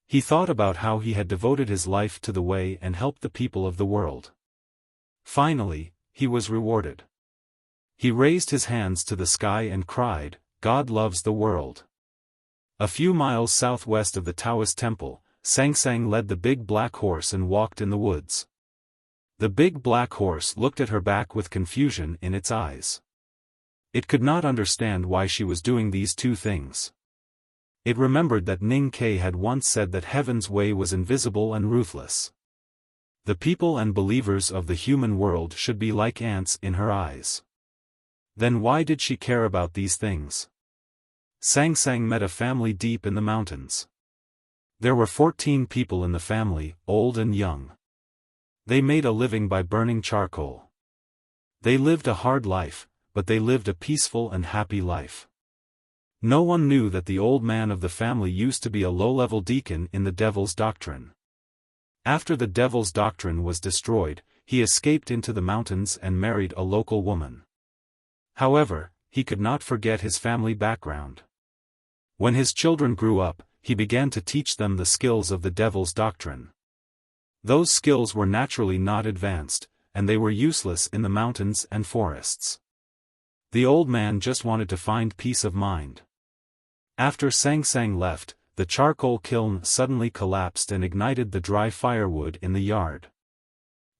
He thought about how he had devoted his life to the way and helped the people of the world. Finally, he was rewarded. He raised his hands to the sky and cried, "God loves the world." A few miles southwest of the Taoist temple, Sang Sang led the big black horse and walked in the woods. The big black horse looked at her back with confusion in its eyes. It could not understand why she was doing these 2 things. It remembered that Ning Ke had once said that heaven's way was invisible and ruthless. The people and believers of the human world should be like ants in her eyes. Then why did she care about these things? Sang Sang met a family deep in the mountains. There were 14 people in the family, old and young. They made a living by burning charcoal. They lived a hard life, but they lived a peaceful and happy life. No one knew that the old man of the family used to be a low-level deacon in the Devil's Doctrine. After the Devil's Doctrine was destroyed, he escaped into the mountains and married a local woman. However, he could not forget his family background. When his children grew up, he began to teach them the skills of the Devil's Doctrine. Those skills were naturally not advanced, and they were useless in the mountains and forests. The old man just wanted to find peace of mind. After Sang Sang left, the charcoal kiln suddenly collapsed and ignited the dry firewood in the yard.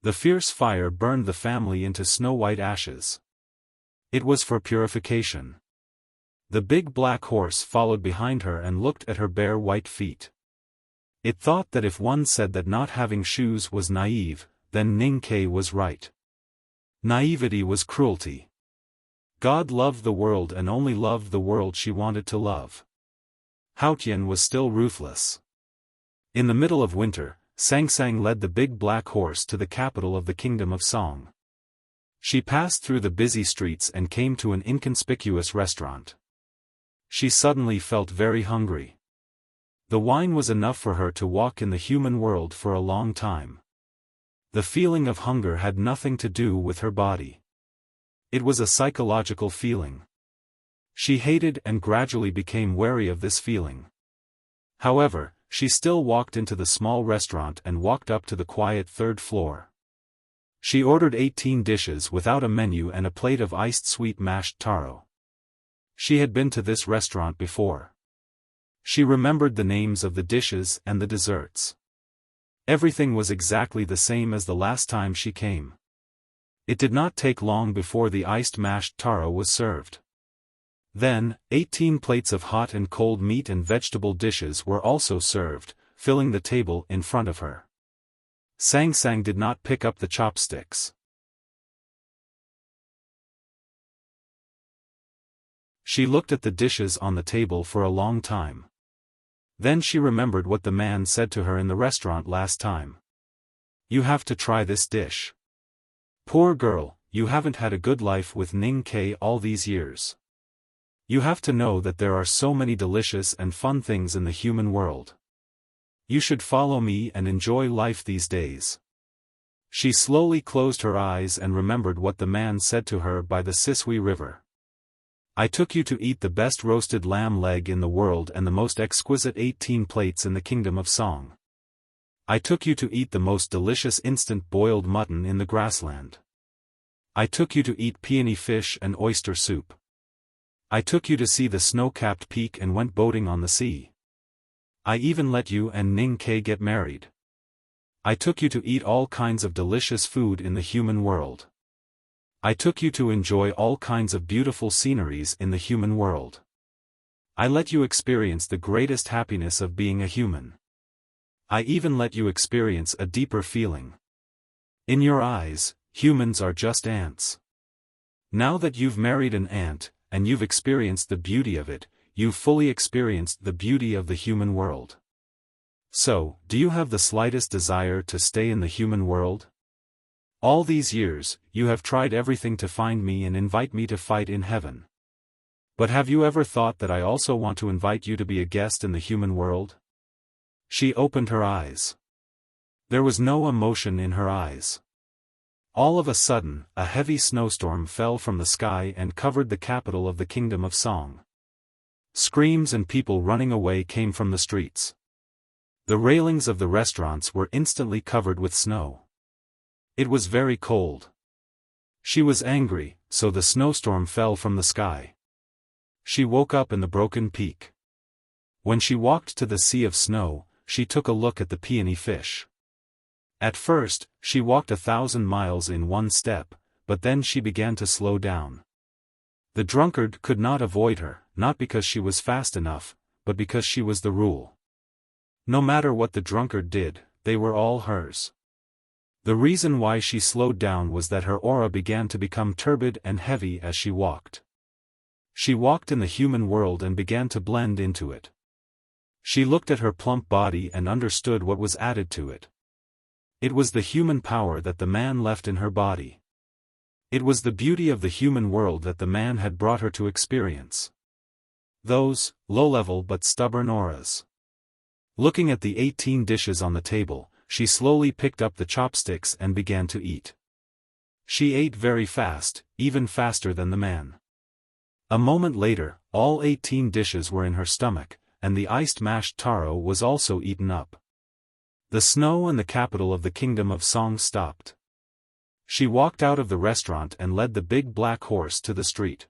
The fierce fire burned the family into snow-white ashes. It was for purification. The big black horse followed behind her and looked at her bare white feet. It thought that if one said that not having shoes was naive, then Ning Ke was right. Naivety was cruelty. God loved the world and only loved the world she wanted to love. Haotian was still ruthless. In the middle of winter, Sangsang led the big black horse to the capital of the kingdom of Song. She passed through the busy streets and came to an inconspicuous restaurant. She suddenly felt very hungry. The wine was enough for her to walk in the human world for a long time. The feeling of hunger had nothing to do with her body. It was a psychological feeling. She hated and gradually became wary of this feeling. However, she still walked into the small restaurant and walked up to the quiet third floor. She ordered 18 dishes without a menu and a plate of iced sweet mashed taro. She had been to this restaurant before. She remembered the names of the dishes and the desserts. Everything was exactly the same as the last time she came. It did not take long before the iced mashed taro was served. Then, 18 plates of hot and cold meat and vegetable dishes were also served, filling the table in front of her. Sangsang did not pick up the chopsticks. She looked at the dishes on the table for a long time. Then she remembered what the man said to her in the restaurant last time. "You have to try this dish. Poor girl, you haven't had a good life with Ning Ke all these years. You have to know that there are so many delicious and fun things in the human world. You should follow me and enjoy life these days." She slowly closed her eyes and remembered what the man said to her by the Sisui River. "I took you to eat the best roasted lamb leg in the world and the most exquisite 18 plates in the kingdom of Song. I took you to eat the most delicious instant boiled mutton in the grassland. I took you to eat peony fish and oyster soup. I took you to see the snow-capped peak and went boating on the sea. I even let you and Ning Ke get married. I took you to eat all kinds of delicious food in the human world. I took you to enjoy all kinds of beautiful sceneries in the human world. I let you experience the greatest happiness of being a human. I even let you experience a deeper feeling. In your eyes, humans are just ants. Now that you've married an ant, and you've experienced the beauty of it, you've fully experienced the beauty of the human world. So, do you have the slightest desire to stay in the human world? All these years, you have tried everything to find me and invite me to fight in heaven. But have you ever thought that I also want to invite you to be a guest in the human world?" She opened her eyes. There was no emotion in her eyes. All of a sudden, a heavy snowstorm fell from the sky and covered the capital of the kingdom of Song. Screams and people running away came from the streets. The railings of the restaurants were instantly covered with snow. It was very cold. She was angry, so the snowstorm fell from the sky. She woke up in the broken peak. When she walked to the sea of snow, she took a look at the peony fish. At first, she walked 1,000 miles in one step, but then she began to slow down. The drunkard could not avoid her, not because she was fast enough, but because she was the rule. No matter what the drunkard did, they were all hers. The reason why she slowed down was that her aura began to become turbid and heavy as she walked. She walked in the human world and began to blend into it. She looked at her plump body and understood what was added to it. It was the human power that the man left in her body. It was the beauty of the human world that the man had brought her to experience. Those, low-level but stubborn auras. Looking at the 18 dishes on the table, she slowly picked up the chopsticks and began to eat. She ate very fast, even faster than the man. A moment later, all 18 dishes were in her stomach, and the iced mashed taro was also eaten up. The snow and the capital of the kingdom of Song stopped. She walked out of the restaurant and led the big black horse to the street.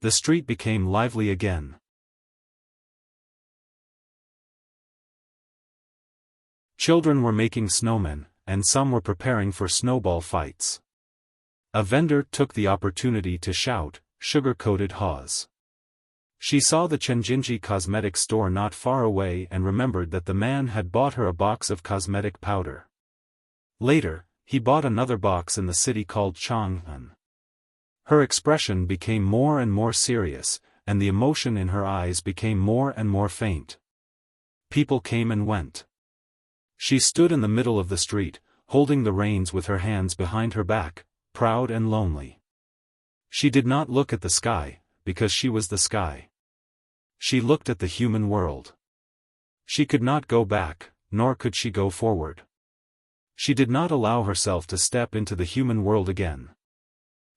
The street became lively again. Children were making snowmen, and some were preparing for snowball fights. A vendor took the opportunity to shout, "Sugar-coated haws." She saw the Chenjinji cosmetic store not far away and remembered that the man had bought her a box of cosmetic powder. Later, he bought another box in the city called Chang'an. Her expression became more and more serious, and the emotion in her eyes became more and more faint. People came and went. She stood in the middle of the street, holding the reins with her hands behind her back, proud and lonely. She did not look at the sky, because she was the sky. She looked at the human world. She could not go back, nor could she go forward. She did not allow herself to step into the human world again.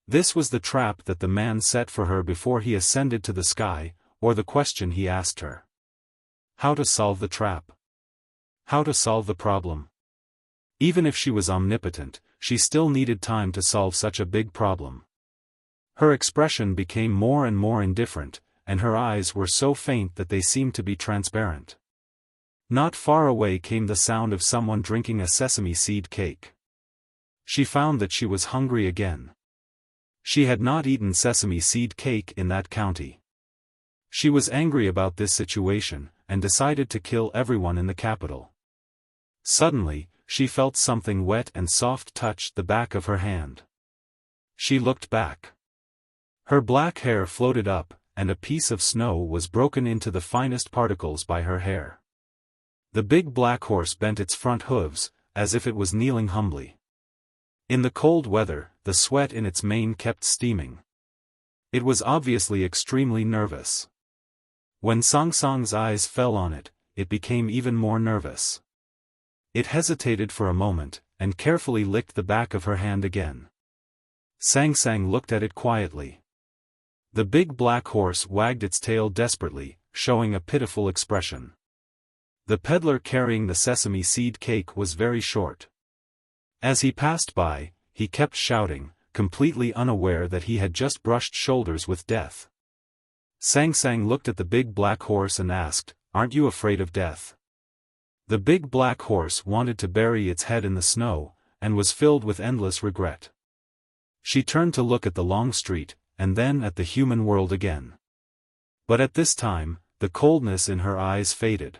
This was the trap that the man set for her before he ascended to the sky, or the question he asked her. How to solve the trap? How to solve the problem? Even if she was omnipotent, she still needed time to solve such a big problem. Her expression became more and more indifferent, and her eyes were so faint that they seemed to be transparent. Not far away came the sound of someone drinking a sesame seed cake. She found that she was hungry again. She had not eaten sesame seed cake in that county. She was angry about this situation, and decided to kill everyone in the capital. Suddenly, she felt something wet and soft touch the back of her hand. She looked back. Her black hair floated up, and a piece of snow was broken into the finest particles by her hair. The big black horse bent its front hooves, as if it was kneeling humbly. In the cold weather, the sweat in its mane kept steaming. It was obviously extremely nervous. When Song Song's eyes fell on it, it became even more nervous. It hesitated for a moment, and carefully licked the back of her hand again. Sang Sang looked at it quietly. The big black horse wagged its tail desperately, showing a pitiful expression. The peddler carrying the sesame seed cake was very short. As he passed by, he kept shouting, completely unaware that he had just brushed shoulders with death. Sang Sang looked at the big black horse and asked, "Aren't you afraid of death?" The big black horse wanted to bury its head in the snow, and was filled with endless regret. She turned to look at the long street, and then at the human world again. But at this time, the coldness in her eyes faded.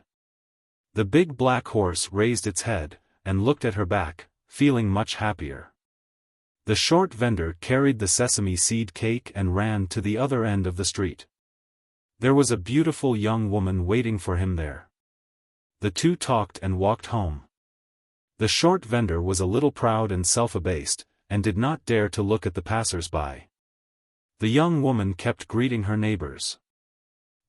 The big black horse raised its head, and looked at her back, feeling much happier. The short vendor carried the sesame seed cake and ran to the other end of the street. There was a beautiful young woman waiting for him there. The two talked and walked home. The short vendor was a little proud and self-abased, and did not dare to look at the passers-by. The young woman kept greeting her neighbors.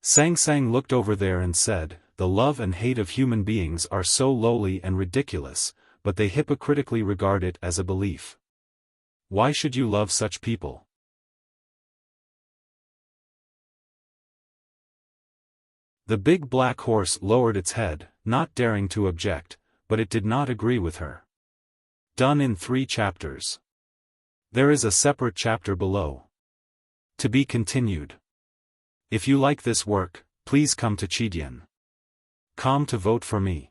Sang Sang looked over there and said, "The love and hate of human beings are so lowly and ridiculous, but they hypocritically regard it as a belief. Why should you love such people?" The big black horse lowered its head, not daring to object, but it did not agree with her. Done in 3 chapters. There is a separate chapter below. To be continued. If you like this work, please come to Chidian.com to vote for me.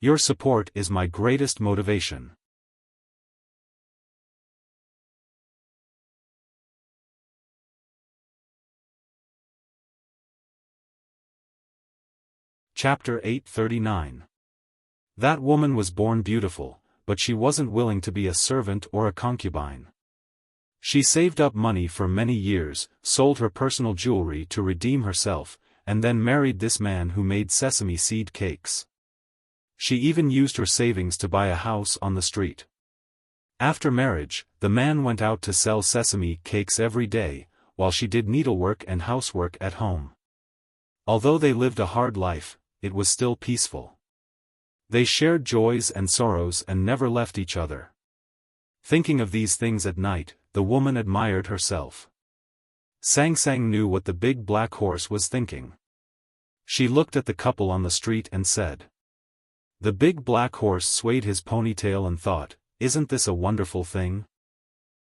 Your support is my greatest motivation. Chapter 839. That woman was born beautiful, but she wasn't willing to be a servant or a concubine. She saved up money for many years, sold her personal jewelry to redeem herself, and then married this man who made sesame seed cakes. She even used her savings to buy a house on the street. After marriage, the man went out to sell sesame cakes every day, while she did needlework and housework at home. Although they lived a hard life, it was still peaceful. They shared joys and sorrows and never left each other. Thinking of these things at night, the woman admired herself. Sang Sang knew what the big black horse was thinking. She looked at the couple on the street and said. The big black horse swayed his ponytail and thought, "Isn't this a wonderful thing?"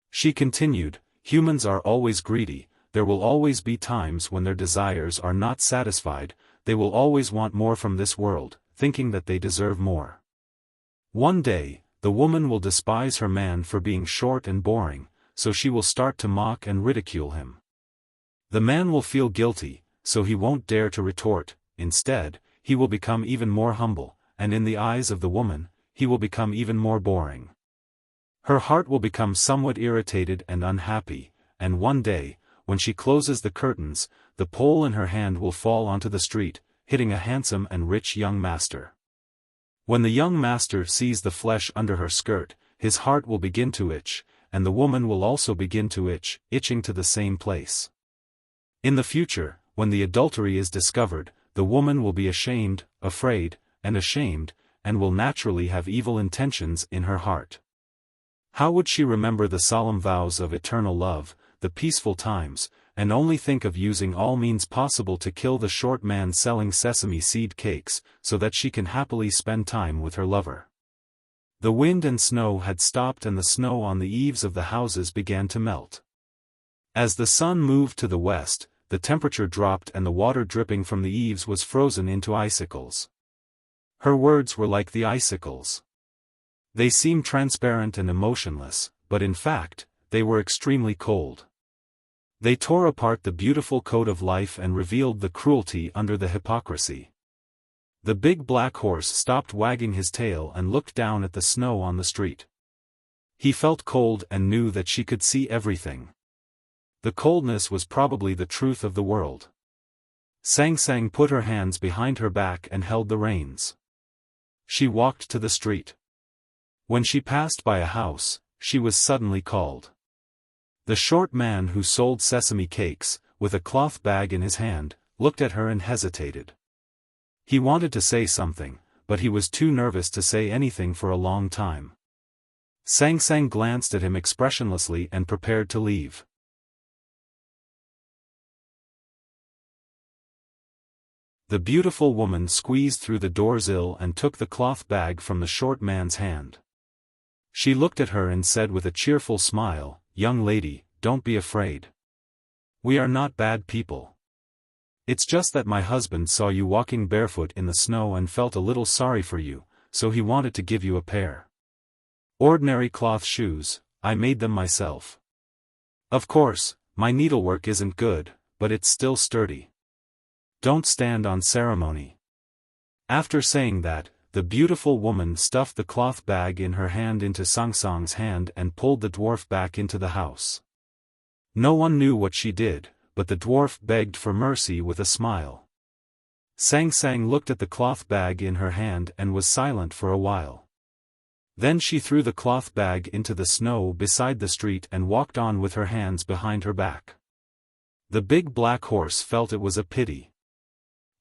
She continued, "Humans are always greedy, there will always be times when their desires are not satisfied, they will always want more from this world, thinking that they deserve more. One day, the woman will despise her man for being short and boring, so she will start to mock and ridicule him. The man will feel guilty, so he won't dare to retort. Instead, he will become even more humble, and in the eyes of the woman, he will become even more boring. Her heart will become somewhat irritated and unhappy, and one day, when she closes the curtains, the pole in her hand will fall onto the street, hitting a handsome and rich young master. When the young master sees the flesh under her skirt, his heart will begin to itch, and the woman will also begin to itch, itching to the same place. In the future, when the adultery is discovered, the woman will be ashamed, afraid, and ashamed, and will naturally have evil intentions in her heart. How would she remember the solemn vows of eternal love, the peaceful times, and only think of using all means possible to kill the short man selling sesame seed cakes, so that she can happily spend time with her lover? The wind and snow had stopped and the snow on the eaves of the houses began to melt. As the sun moved to the west, the temperature dropped and the water dripping from the eaves was frozen into icicles. Her words were like the icicles. They seemed transparent and emotionless, but in fact, they were extremely cold. They tore apart the beautiful code of life and revealed the cruelty under the hypocrisy. The big black horse stopped wagging his tail and looked down at the snow on the street. He felt cold and knew that she could see everything. The coldness was probably the truth of the world. Sang Sang put her hands behind her back and held the reins. She walked to the street. When she passed by a house, she was suddenly called. The short man who sold sesame cakes, with a cloth bag in his hand, looked at her and hesitated. He wanted to say something, but he was too nervous to say anything for a long time. Sang Sang glanced at him expressionlessly and prepared to leave. The beautiful woman squeezed through the doorsill and took the cloth bag from the short man's hand. She looked at her and said with a cheerful smile, "Young lady, don't be afraid. We are not bad people. It's just that my husband saw you walking barefoot in the snow and felt a little sorry for you, so he wanted to give you a pair. Ordinary cloth shoes, I made them myself. Of course, my needlework isn't good, but it's still sturdy. Don't stand on ceremony." After saying that, the beautiful woman stuffed the cloth bag in her hand into Sang Sang's hand and pulled the dwarf back into the house. No one knew what she did, but the dwarf begged for mercy with a smile. Sang Sang looked at the cloth bag in her hand and was silent for a while. Then she threw the cloth bag into the snow beside the street and walked on with her hands behind her back. The big black horse felt it was a pity.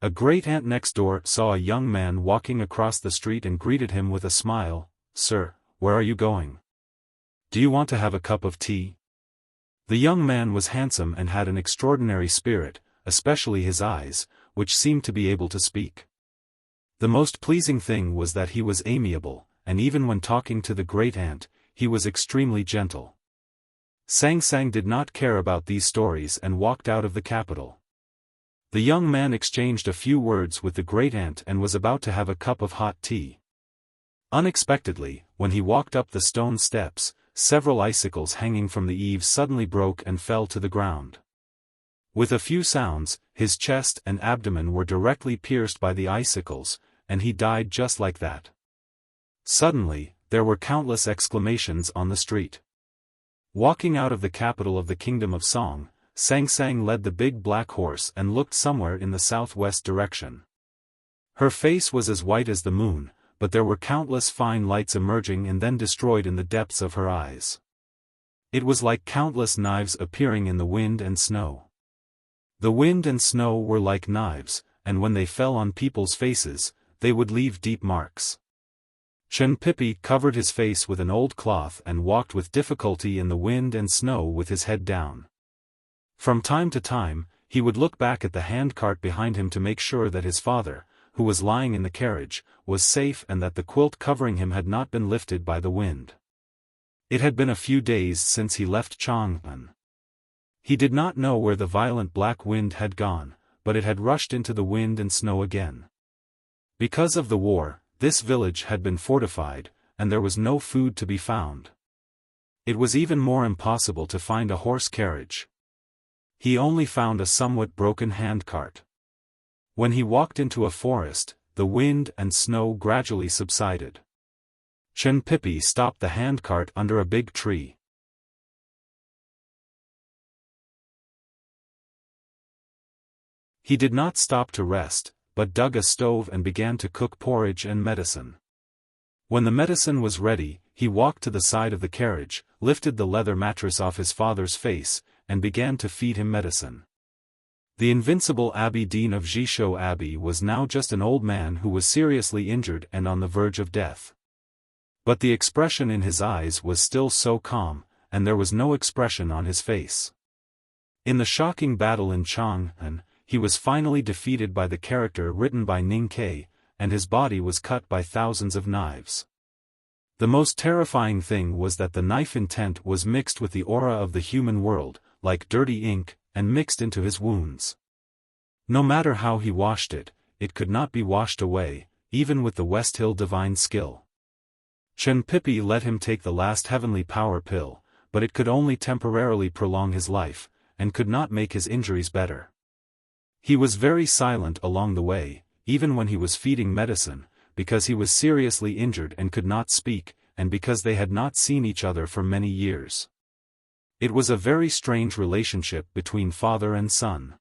A great aunt next door saw a young man walking across the street and greeted him with a smile. "Sir, where are you going? Do you want to have a cup of tea?" The young man was handsome and had an extraordinary spirit, especially his eyes, which seemed to be able to speak. The most pleasing thing was that he was amiable, and even when talking to the great aunt, he was extremely gentle. Sang Sang did not care about these stories and walked out of the capital. The young man exchanged a few words with the great aunt and was about to have a cup of hot tea. Unexpectedly, when he walked up the stone steps, several icicles hanging from the eaves suddenly broke and fell to the ground. With a few sounds, his chest and abdomen were directly pierced by the icicles, and he died just like that. Suddenly, there were countless exclamations on the street. Walking out of the capital of the kingdom of Song, Sang Sang led the big black horse and looked somewhere in the southwest direction. Her face was as white as the moon, but there were countless fine lights emerging and then destroyed in the depths of her eyes. It was like countless knives appearing in the wind and snow. The wind and snow were like knives, and when they fell on people's faces, they would leave deep marks. Chen Pipi covered his face with an old cloth and walked with difficulty in the wind and snow with his head down. From time to time, he would look back at the handcart behind him to make sure that his father, who was lying in the carriage, was safe and that the quilt covering him had not been lifted by the wind. It had been a few days since he left Chang'an. He did not know where the violent black wind had gone, but it had rushed into the wind and snow again. Because of the war, this village had been fortified, and there was no food to be found. It was even more impossible to find a horse carriage. He only found a somewhat broken handcart. When he walked into a forest, the wind and snow gradually subsided. Chenpipi stopped the handcart under a big tree. He did not stop to rest, but dug a stove and began to cook porridge and medicine. When the medicine was ready, he walked to the side of the carriage, lifted the leather mattress off his father's face, and began to feed him medicine. The invincible Abbé Dean of Jishou Abbey was now just an old man who was seriously injured and on the verge of death. But the expression in his eyes was still so calm, and there was no expression on his face. In the shocking battle in Chang'an, he was finally defeated by the character written by Ning Ke, and his body was cut by thousands of knives. The most terrifying thing was that the knife intent was mixed with the aura of the human world, like dirty ink, and mixed into his wounds. No matter how he washed it, it could not be washed away, even with the West Hill divine skill. Chenpipi let him take the last heavenly power pill, but it could only temporarily prolong his life, and could not make his injuries better. He was very silent along the way, even when he was feeding medicine, because he was seriously injured and could not speak, and because they had not seen each other for many years. It was a very strange relationship between father and son.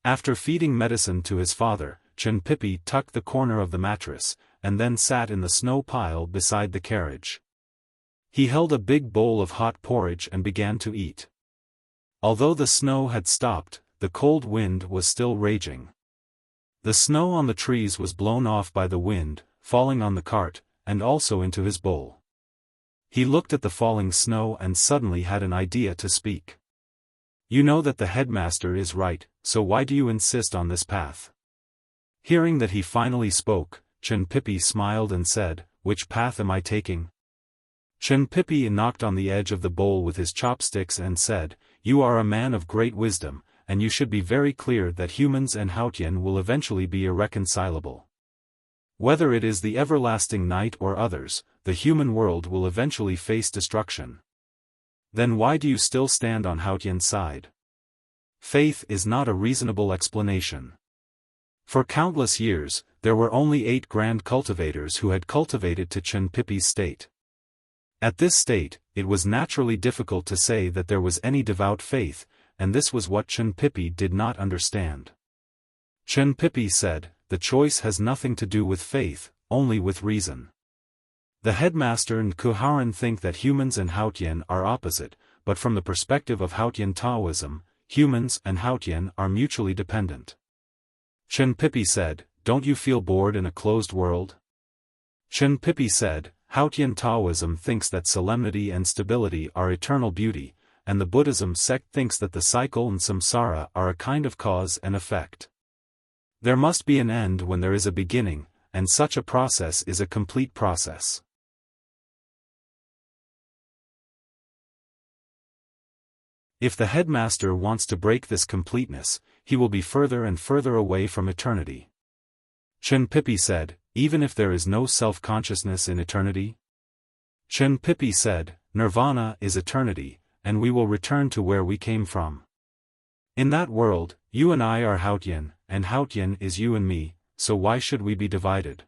After feeding medicine to his father, Chenpipi tucked the corner of the mattress, and then sat in the snow pile beside the carriage. He held a big bowl of hot porridge and began to eat. Although the snow had stopped, the cold wind was still raging. The snow on the trees was blown off by the wind, falling on the cart, and also into his bowl. He looked at the falling snow and suddenly had an idea to speak. "You know that the headmaster is right, so why do you insist on this path?" Hearing that he finally spoke, Chenpipi smiled and said, "Which path am I taking?" Chenpipi knocked on the edge of the bowl with his chopsticks and said, "You are a man of great wisdom, and you should be very clear that humans and Haotian will eventually be irreconcilable. Whether it is the everlasting night or others, the human world will eventually face destruction. Then why do you still stand on Haotian's side? Faith is not a reasonable explanation. For countless years, there were only 8 grand cultivators who had cultivated to Chenpipi's state. At this state, it was naturally difficult to say that there was any devout faith, and this was what Chenpipi did not understand. Chenpipi said, "The choice has nothing to do with faith, only with reason. The headmaster and Kuharan think that humans and Haotian are opposite, but from the perspective of Haotian Taoism, humans and Haotian are mutually dependent." Chenpipi said, "Don't you feel bored in a closed world?" Chenpipi said, "Haotian Taoism thinks that solemnity and stability are eternal beauty, and the Buddhism sect thinks that the cycle and samsara are a kind of cause and effect. There must be an end when there is a beginning, and such a process is a complete process." If the headmaster wants to break this completeness, he will be further and further away from eternity. Chenpipi said, "Even if there is no self-consciousness in eternity?" Chenpipi said, "Nirvana is eternity, and we will return to where we came from. In that world, you and I are Haotian, and Haotian is you and me, so why should we be divided?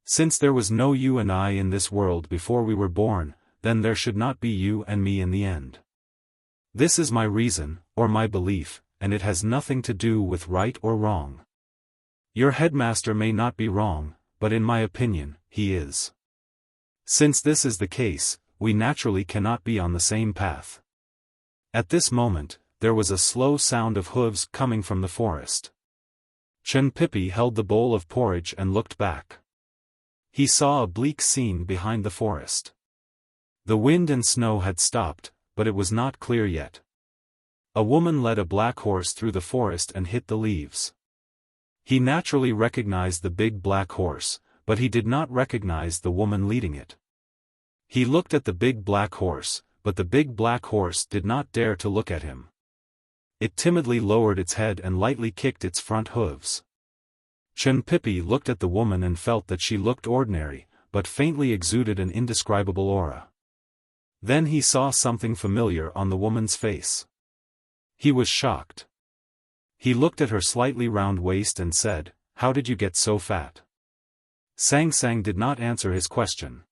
Since there was no you and I in this world before we were born, then there should not be you and me in the end. This is my reason, or my belief, and it has nothing to do with right or wrong. Your headmaster may not be wrong, but in my opinion, he is. Since this is the case, we naturally cannot be on the same path." At this moment, there was a slow sound of hooves coming from the forest. Chenpipi held the bowl of porridge and looked back. He saw a bleak scene behind the forest. The wind and snow had stopped, but it was not clear yet. A woman led a black horse through the forest and hit the leaves. He naturally recognized the big black horse, but he did not recognize the woman leading it. He looked at the big black horse, but the big black horse did not dare to look at him. It timidly lowered its head and lightly kicked its front hooves. Chenpipi looked at the woman and felt that she looked ordinary, but faintly exuded an indescribable aura. Then he saw something familiar on the woman's face. He was shocked. He looked at her slightly round waist and said, "How did you get so fat?" Sang Sang did not answer his question.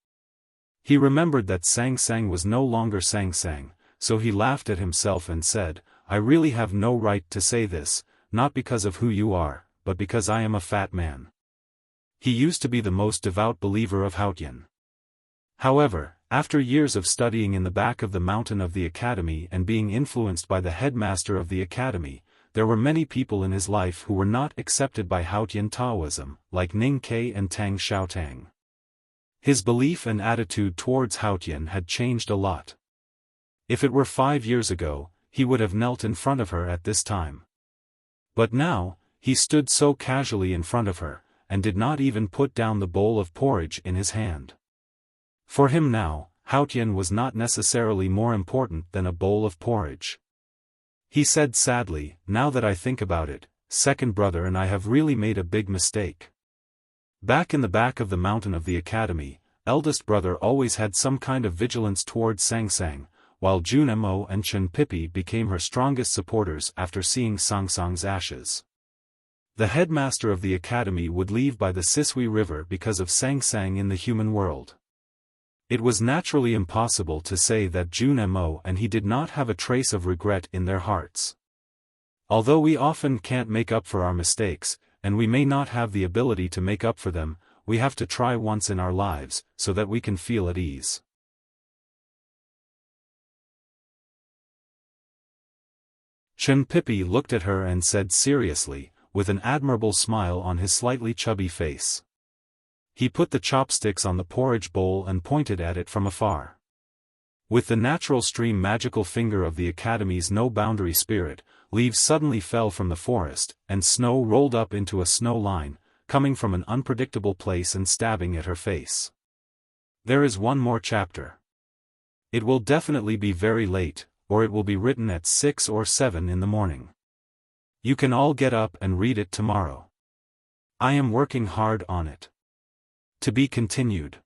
He remembered that Sang Sang was no longer Sang Sang, so he laughed at himself and said, "I really have no right to say this, not because of who you are, but because I am a fat man." He used to be the most devout believer of Haotian. However, after years of studying in the back of the mountain of the academy and being influenced by the headmaster of the academy, there were many people in his life who were not accepted by Haotian Taoism, like Ning Ke and Tang Xiaotang. His belief and attitude towards Haotian had changed a lot. If it were 5 years ago, he would have knelt in front of her at this time. But now, he stood so casually in front of her, and did not even put down the bowl of porridge in his hand. For him now, Haotian was not necessarily more important than a bowl of porridge. He said sadly, "Now that I think about it, second brother and I have really made a big mistake." Back in the back of the mountain of the academy, eldest brother always had some kind of vigilance towards Sang Sang, while Junemo and Chen Pipi became her strongest supporters after seeing Sang Sang's ashes. The headmaster of the academy would leave by the Sisui River because of Sang Sang in the human world. It was naturally impossible to say that Junemo and he did not have a trace of regret in their hearts. Although we often can't make up for our mistakes, and we may not have the ability to make up for them, we have to try once in our lives, so that we can feel at ease. Chen Pipi looked at her and said seriously, with an admirable smile on his slightly chubby face. He put the chopsticks on the porridge bowl and pointed at it from afar. With the natural stream magical finger of the Academy's no-boundary spirit, leaves suddenly fell from the forest, and snow rolled up into a snow line, coming from an unpredictable place and stabbing at her face. There is one more chapter. It will definitely be very late, or it will be written at 6 or 7 in the morning. You can all get up and read it tomorrow. I am working hard on it. To be continued.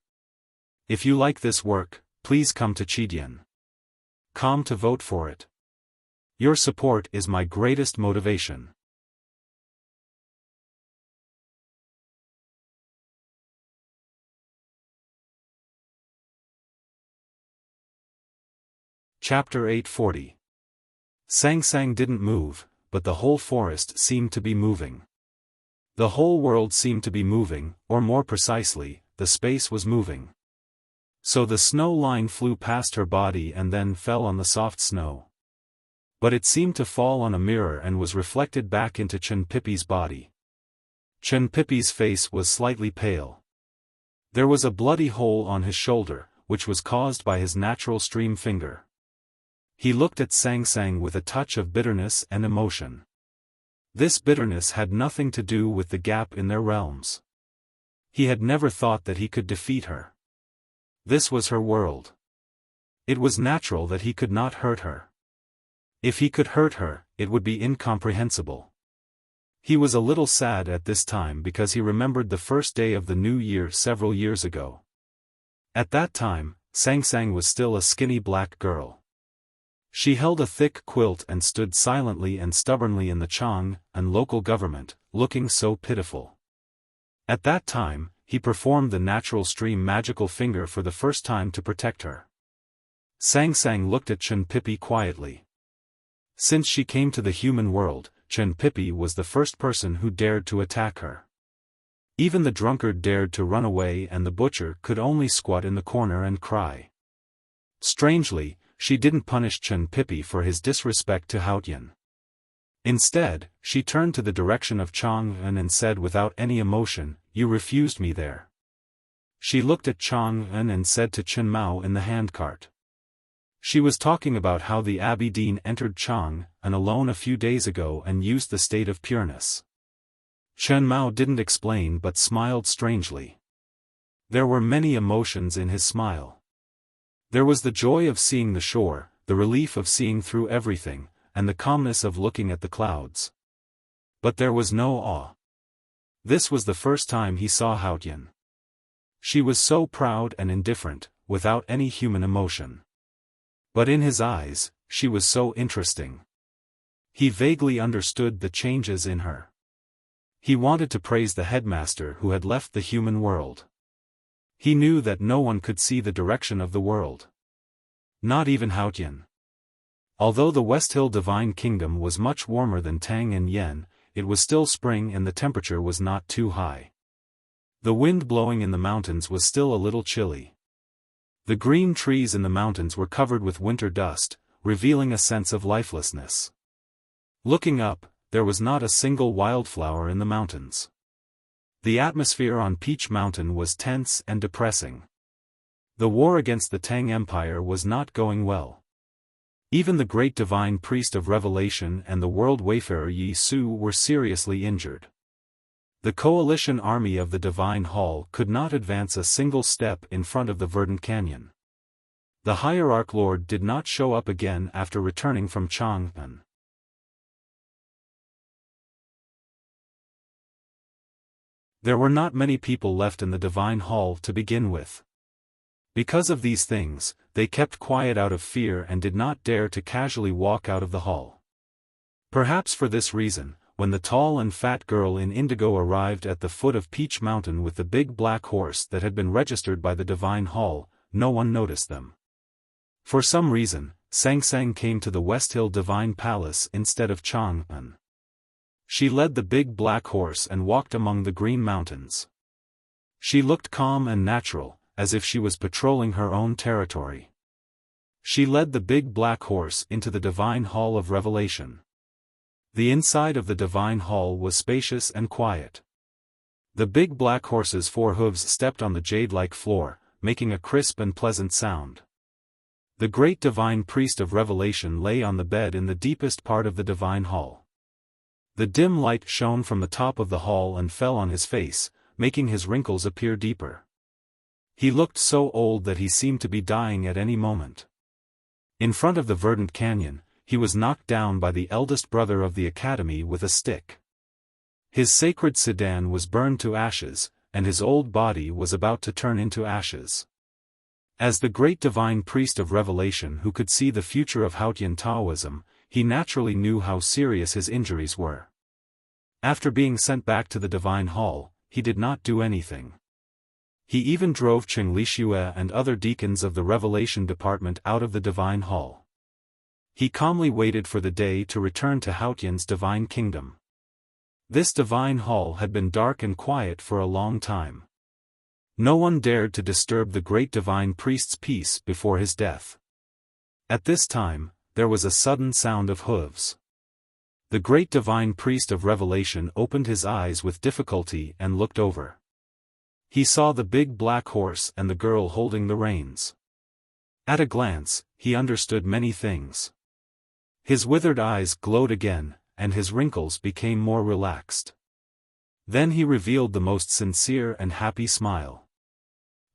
If you like this work, please come to Chidian.com to vote for it. Your support is my greatest motivation. Chapter 840. Sang Sang didn't move, but the whole forest seemed to be moving. The whole world seemed to be moving, or more precisely, the space was moving. So the snow line flew past her body and then fell on the soft snow. But it seemed to fall on a mirror and was reflected back into Chen Pipi's body. Chen Pipi's face was slightly pale. There was a bloody hole on his shoulder, which was caused by his natural stream finger. He looked at Sang Sang with a touch of bitterness and emotion. This bitterness had nothing to do with the gap in their realms. He had never thought that he could defeat her. This was her world. It was natural that he could not hurt her. If he could hurt her, it would be incomprehensible. He was a little sad at this time because he remembered the first day of the new year several years ago. At that time, Sang Sang was still a skinny black girl. She held a thick quilt and stood silently and stubbornly in the Chang and local government, looking so pitiful. At that time, he performed the natural stream magical finger for the first time to protect her. Sang Sang looked at Chen Pipi quietly. Since she came to the human world, Chen Pipi was the first person who dared to attack her. Even the drunkard dared to run away and the butcher could only squat in the corner and cry. Strangely, she didn't punish Chen Pipi for his disrespect to Haotian. Instead, she turned to the direction of Chang'an and said without any emotion, "You refused me there." She looked at Chang'an and said to Chen Mao in the handcart. She was talking about how the Abbey Dean entered Chang'an alone a few days ago and used the state of pureness. Chen Mao didn't explain but smiled strangely. There were many emotions in his smile. There was the joy of seeing the shore, the relief of seeing through everything, and the calmness of looking at the clouds. But there was no awe. This was the first time he saw Haotian. She was so proud and indifferent, without any human emotion. But in his eyes, she was so interesting. He vaguely understood the changes in her. He wanted to praise the headmaster who had left the human world. He knew that no one could see the direction of the world. Not even Haotian. Although the West Hill Divine Kingdom was much warmer than Tang and Yen, it was still spring and the temperature was not too high. The wind blowing in the mountains was still a little chilly. The green trees in the mountains were covered with winter dust, revealing a sense of lifelessness. Looking up, there was not a single wildflower in the mountains. The atmosphere on Peach Mountain was tense and depressing. The war against the Tang Empire was not going well. Even the great divine priest of Revelation and the world wayfarer Yi Su were seriously injured. The coalition army of the Divine Hall could not advance a single step in front of the verdant canyon. The Hierarch Lord did not show up again after returning from Chang'an. There were not many people left in the Divine Hall to begin with. Because of these things, they kept quiet out of fear and did not dare to casually walk out of the hall. Perhaps for this reason, when the tall and fat girl in indigo arrived at the foot of Peach Mountain with the big black horse that had been registered by the Divine Hall, no one noticed them. For some reason, Sang came to the West Hill Divine Palace instead of Chang'an. She led the big black horse and walked among the green mountains. She looked calm and natural, as if she was patrolling her own territory. She led the big black horse into the Divine Hall of Revelation. The inside of the Divine Hall was spacious and quiet. The big black horse's 4 hooves stepped on the jade-like floor, making a crisp and pleasant sound. The great divine priest of Revelation lay on the bed in the deepest part of the Divine Hall. The dim light shone from the top of the hall and fell on his face, making his wrinkles appear deeper. He looked so old that he seemed to be dying at any moment. In front of the verdant canyon, he was knocked down by the eldest brother of the academy with a stick. His sacred sedan was burned to ashes, and his old body was about to turn into ashes. As the great divine priest of Revelation who could see the future of Haotian Taoism, he naturally knew how serious his injuries were. After being sent back to the Divine Hall, he did not do anything. He even drove Cheng Lixue and other deacons of the Revelation Department out of the Divine Hall. He calmly waited for the day to return to Haotian's divine kingdom. This Divine Hall had been dark and quiet for a long time. No one dared to disturb the great divine priest's peace before his death. At this time, there was a sudden sound of hooves. The great divine priest of Revelation opened his eyes with difficulty and looked over. He saw the big black horse and the girl holding the reins. At a glance, he understood many things. His withered eyes glowed again, and his wrinkles became more relaxed. Then he revealed the most sincere and happy smile.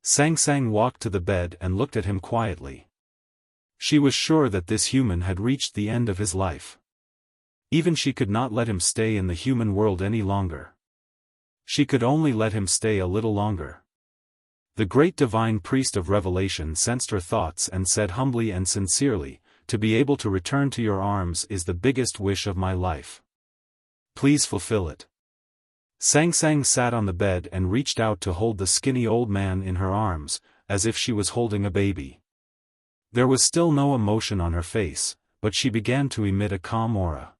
Sang walked to the bed and looked at him quietly. She was sure that this human had reached the end of his life. Even she could not let him stay in the human world any longer. She could only let him stay a little longer. The great divine priest of Revelation sensed her thoughts and said humbly and sincerely, "To be able to return to your arms is the biggest wish of my life. Please fulfill it." Sang sat on the bed and reached out to hold the skinny old man in her arms, as if she was holding a baby. There was still no emotion on her face, but she began to emit a calm aura.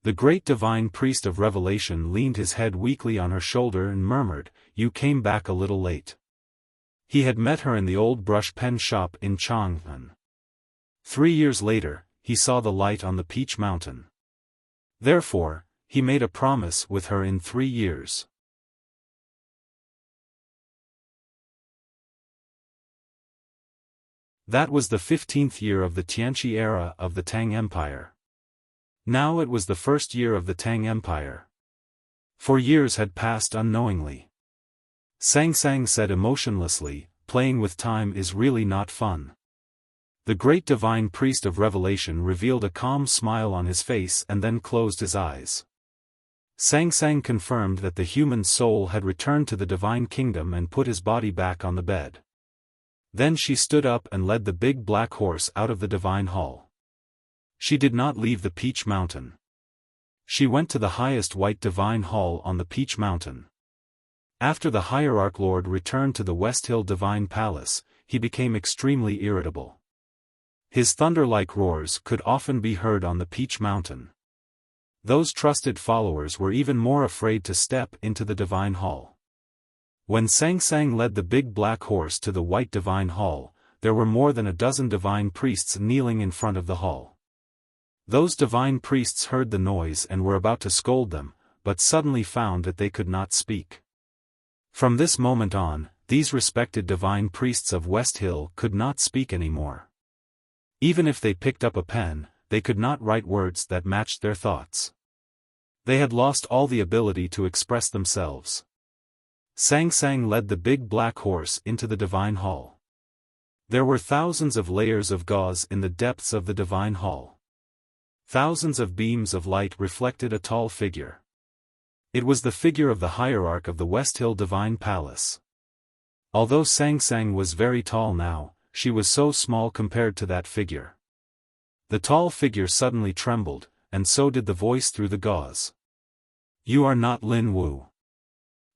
The great divine priest of Revelation leaned his head weakly on her shoulder and murmured, "You came back a little late." He had met her in the old brush pen shop in Chang'an. 3 years later, he saw the light on the Peach Mountain. Therefore, he made a promise with her in 3 years. That was the 15th year of the Tianqi era of the Tang Empire. Now it was the first year of the Tang Empire. 4 years had passed unknowingly. Sang said emotionlessly, "Playing with time is really not fun." The great divine priest of Revelation revealed a calm smile on his face and then closed his eyes. Sang Sang confirmed that the human soul had returned to the divine kingdom and put his body back on the bed. Then she stood up and led the big black horse out of the divine hall. She did not leave the Peach Mountain. She went to the highest white divine hall on the Peach Mountain. After the hierarch lord returned to the West Hill divine palace, he became extremely irritable. His thunder-like roars could often be heard on the Peach Mountain. Those trusted followers were even more afraid to step into the divine hall. When Sang Sang led the big black horse to the white divine hall, there were more than a dozen divine priests kneeling in front of the hall. Those divine priests heard the noise and were about to scold them, but suddenly found that they could not speak. From this moment on, these respected divine priests of West Hill could not speak anymore. Even if they picked up a pen, they could not write words that matched their thoughts. They had lost all the ability to express themselves. Sang Sang led the big black horse into the divine hall. There were thousands of layers of gauze in the depths of the divine hall. Thousands of beams of light reflected a tall figure. It was the figure of the hierarch of the West Hill Divine Palace. Although Sang Sang was very tall now, she was so small compared to that figure. The tall figure suddenly trembled, and so did the voice through the gauze. "You are not Lin Wu.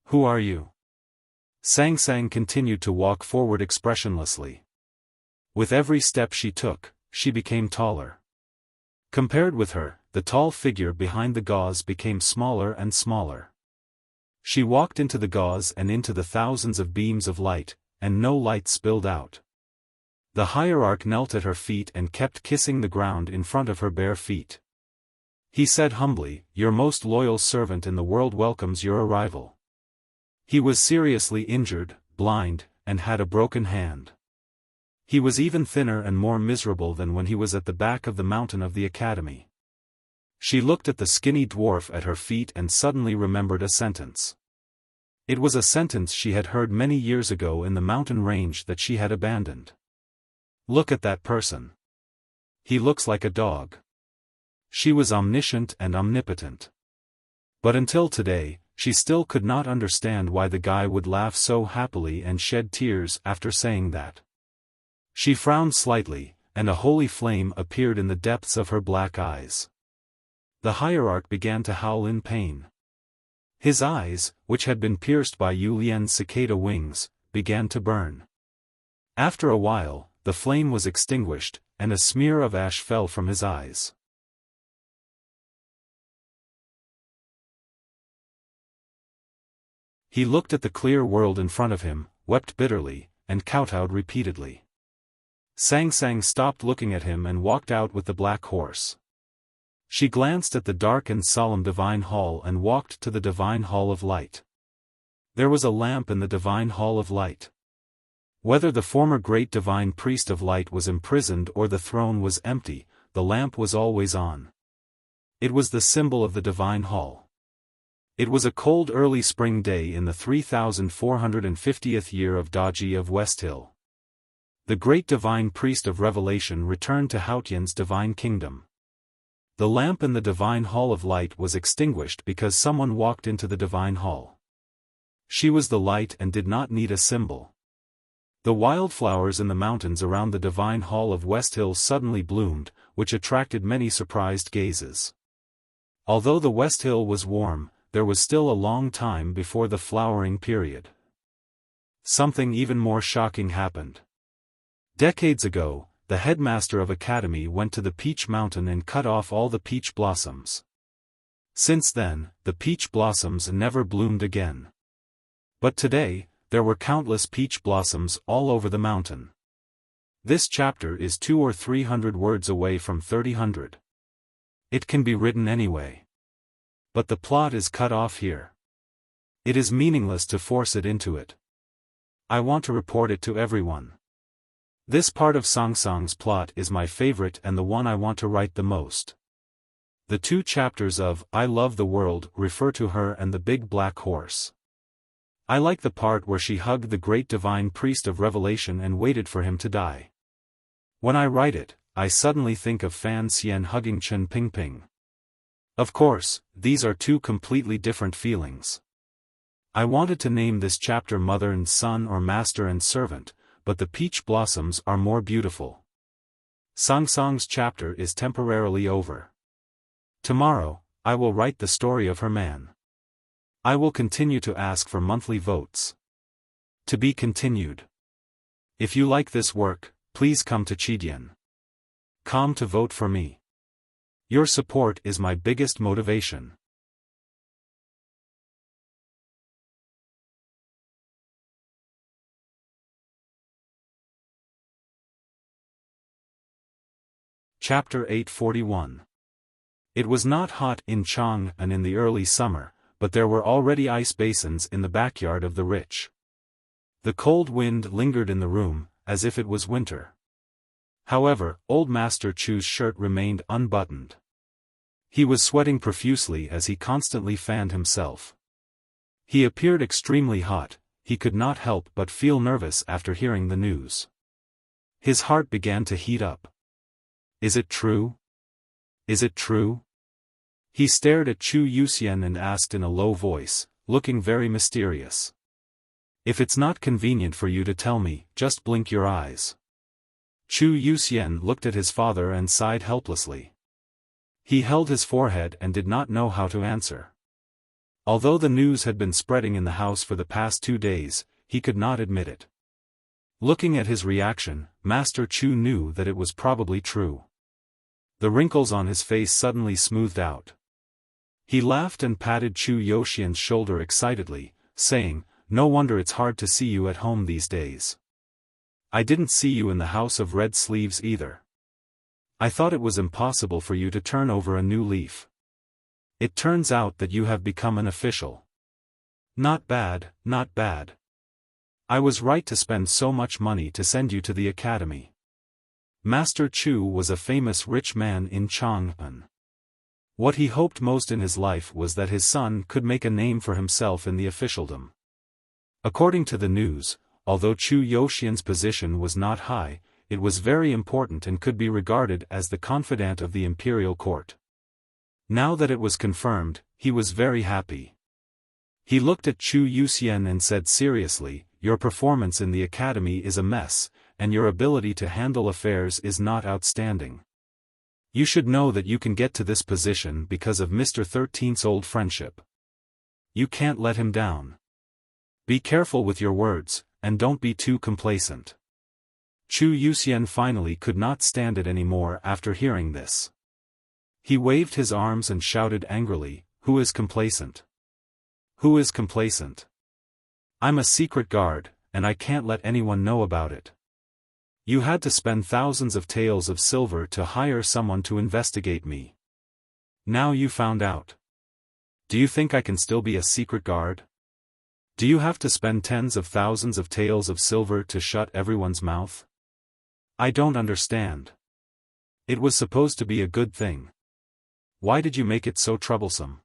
Who are you?" Sang Sang continued to walk forward expressionlessly. With every step she took, she became taller. Compared with her, the tall figure behind the gauze became smaller and smaller. She walked into the gauze and into the thousands of beams of light, and no light spilled out. The hierarch knelt at her feet and kept kissing the ground in front of her bare feet. He said humbly, "Your most loyal servant in the world welcomes your arrival." He was seriously injured, blind, and had a broken hand. He was even thinner and more miserable than when he was at the back of the mountain of the academy. She looked at the skinny dwarf at her feet and suddenly remembered a sentence. It was a sentence she had heard many years ago in the mountain range that she had abandoned. "Look at that person. He looks like a dog." She was omniscient and omnipotent. But until today, she still could not understand why the guy would laugh so happily and shed tears after saying that. She frowned slightly, and a holy flame appeared in the depths of her black eyes. The hierarch began to howl in pain. His eyes, which had been pierced by Yu Lian's cicada wings, began to burn. After a while, the flame was extinguished, and a smear of ash fell from his eyes. He looked at the clear world in front of him, wept bitterly, and kowtowed repeatedly. Sang Sang stopped looking at him and walked out with the black horse. She glanced at the dark and solemn divine hall and walked to the divine hall of light. There was a lamp in the divine hall of light. Whether the former great divine priest of light was imprisoned or the throne was empty, the lamp was always on. It was the symbol of the divine hall. It was a cold early spring day in the 3450th year of Daji of West Hill. The great divine priest of revelation returned to Haotian's divine kingdom. The lamp in the divine hall of light was extinguished because someone walked into the divine hall. She was the light and did not need a symbol. The wildflowers in the mountains around the divine hall of West Hill suddenly bloomed, which attracted many surprised gazes. Although the West Hill was warm, there was still a long time before the flowering period. Something even more shocking happened. Decades ago, the headmaster of academy went to the peach mountain and cut off all the peach blossoms. Since then, the peach blossoms never bloomed again. But today, there were countless peach blossoms all over the mountain. This chapter is 200 or 300 words away from 3000. It can be written anyway. But the plot is cut off here. It is meaningless to force it into it. I want to report it to everyone. This part of Sang Sang's plot is my favorite and the one I want to write the most. The 2 chapters of I Love the World refer to her and the big black horse. I like the part where she hugged the great divine priest of revelation and waited for him to die. When I write it, I suddenly think of Fan Xian hugging Chen Pingping. Of course, these are two completely different feelings. I wanted to name this chapter Mother and Son or Master and Servant, but the peach blossoms are more beautiful. Sangsang's chapter is temporarily over. Tomorrow, I will write the story of her man. I will continue to ask for monthly votes. To be continued. If you like this work, please come to Chidian.com to vote for me. Your support is my biggest motivation. Chapter 841. It was not hot in Chang'an in the early summer, but there were already ice basins in the backyard of the rich. The cold wind lingered in the room, as if it was winter. However, old Master Chu's shirt remained unbuttoned. He was sweating profusely as he constantly fanned himself. He appeared extremely hot. He could not help but feel nervous after hearing the news. His heart began to heat up. Is it true? Is it true? He stared at Chu Yuxian and asked in a low voice, looking very mysterious. If it's not convenient for you to tell me, just blink your eyes. Chu Yuxian looked at his father and sighed helplessly. He held his forehead and did not know how to answer. Although the news had been spreading in the house for the past 2 days, he could not admit it. Looking at his reaction, Master Chu knew that it was probably true. The wrinkles on his face suddenly smoothed out. He laughed and patted Chu Yuxian's shoulder excitedly, saying, "No wonder it's hard to see you at home these days. I didn't see you in the House of Red Sleeves either. I thought it was impossible for you to turn over a new leaf. It turns out that you have become an official. Not bad, not bad. I was right to spend so much money to send you to the academy." Master Chu was a famous rich man in Chang'an. What he hoped most in his life was that his son could make a name for himself in the officialdom. According to the news, although Chu Yuxian's position was not high, it was very important and could be regarded as the confidant of the imperial court. Now that it was confirmed, he was very happy. He looked at Chu Yuxian and said seriously, "Your performance in the academy is a mess, and your ability to handle affairs is not outstanding. You should know that you can get to this position because of Mr. 13's old friendship. You can't let him down. Be careful with your words, and don't be too complacent." Chu Yuxian finally could not stand it anymore after hearing this. He waved his arms and shouted angrily, "Who is complacent? Who is complacent? I'm a secret guard, and I can't let anyone know about it. You had to spend thousands of taels of silver to hire someone to investigate me. Now you found out. Do you think I can still be a secret guard? Do you have to spend tens of thousands of taels of silver to shut everyone's mouth? I don't understand. It was supposed to be a good thing. Why did you make it so troublesome?"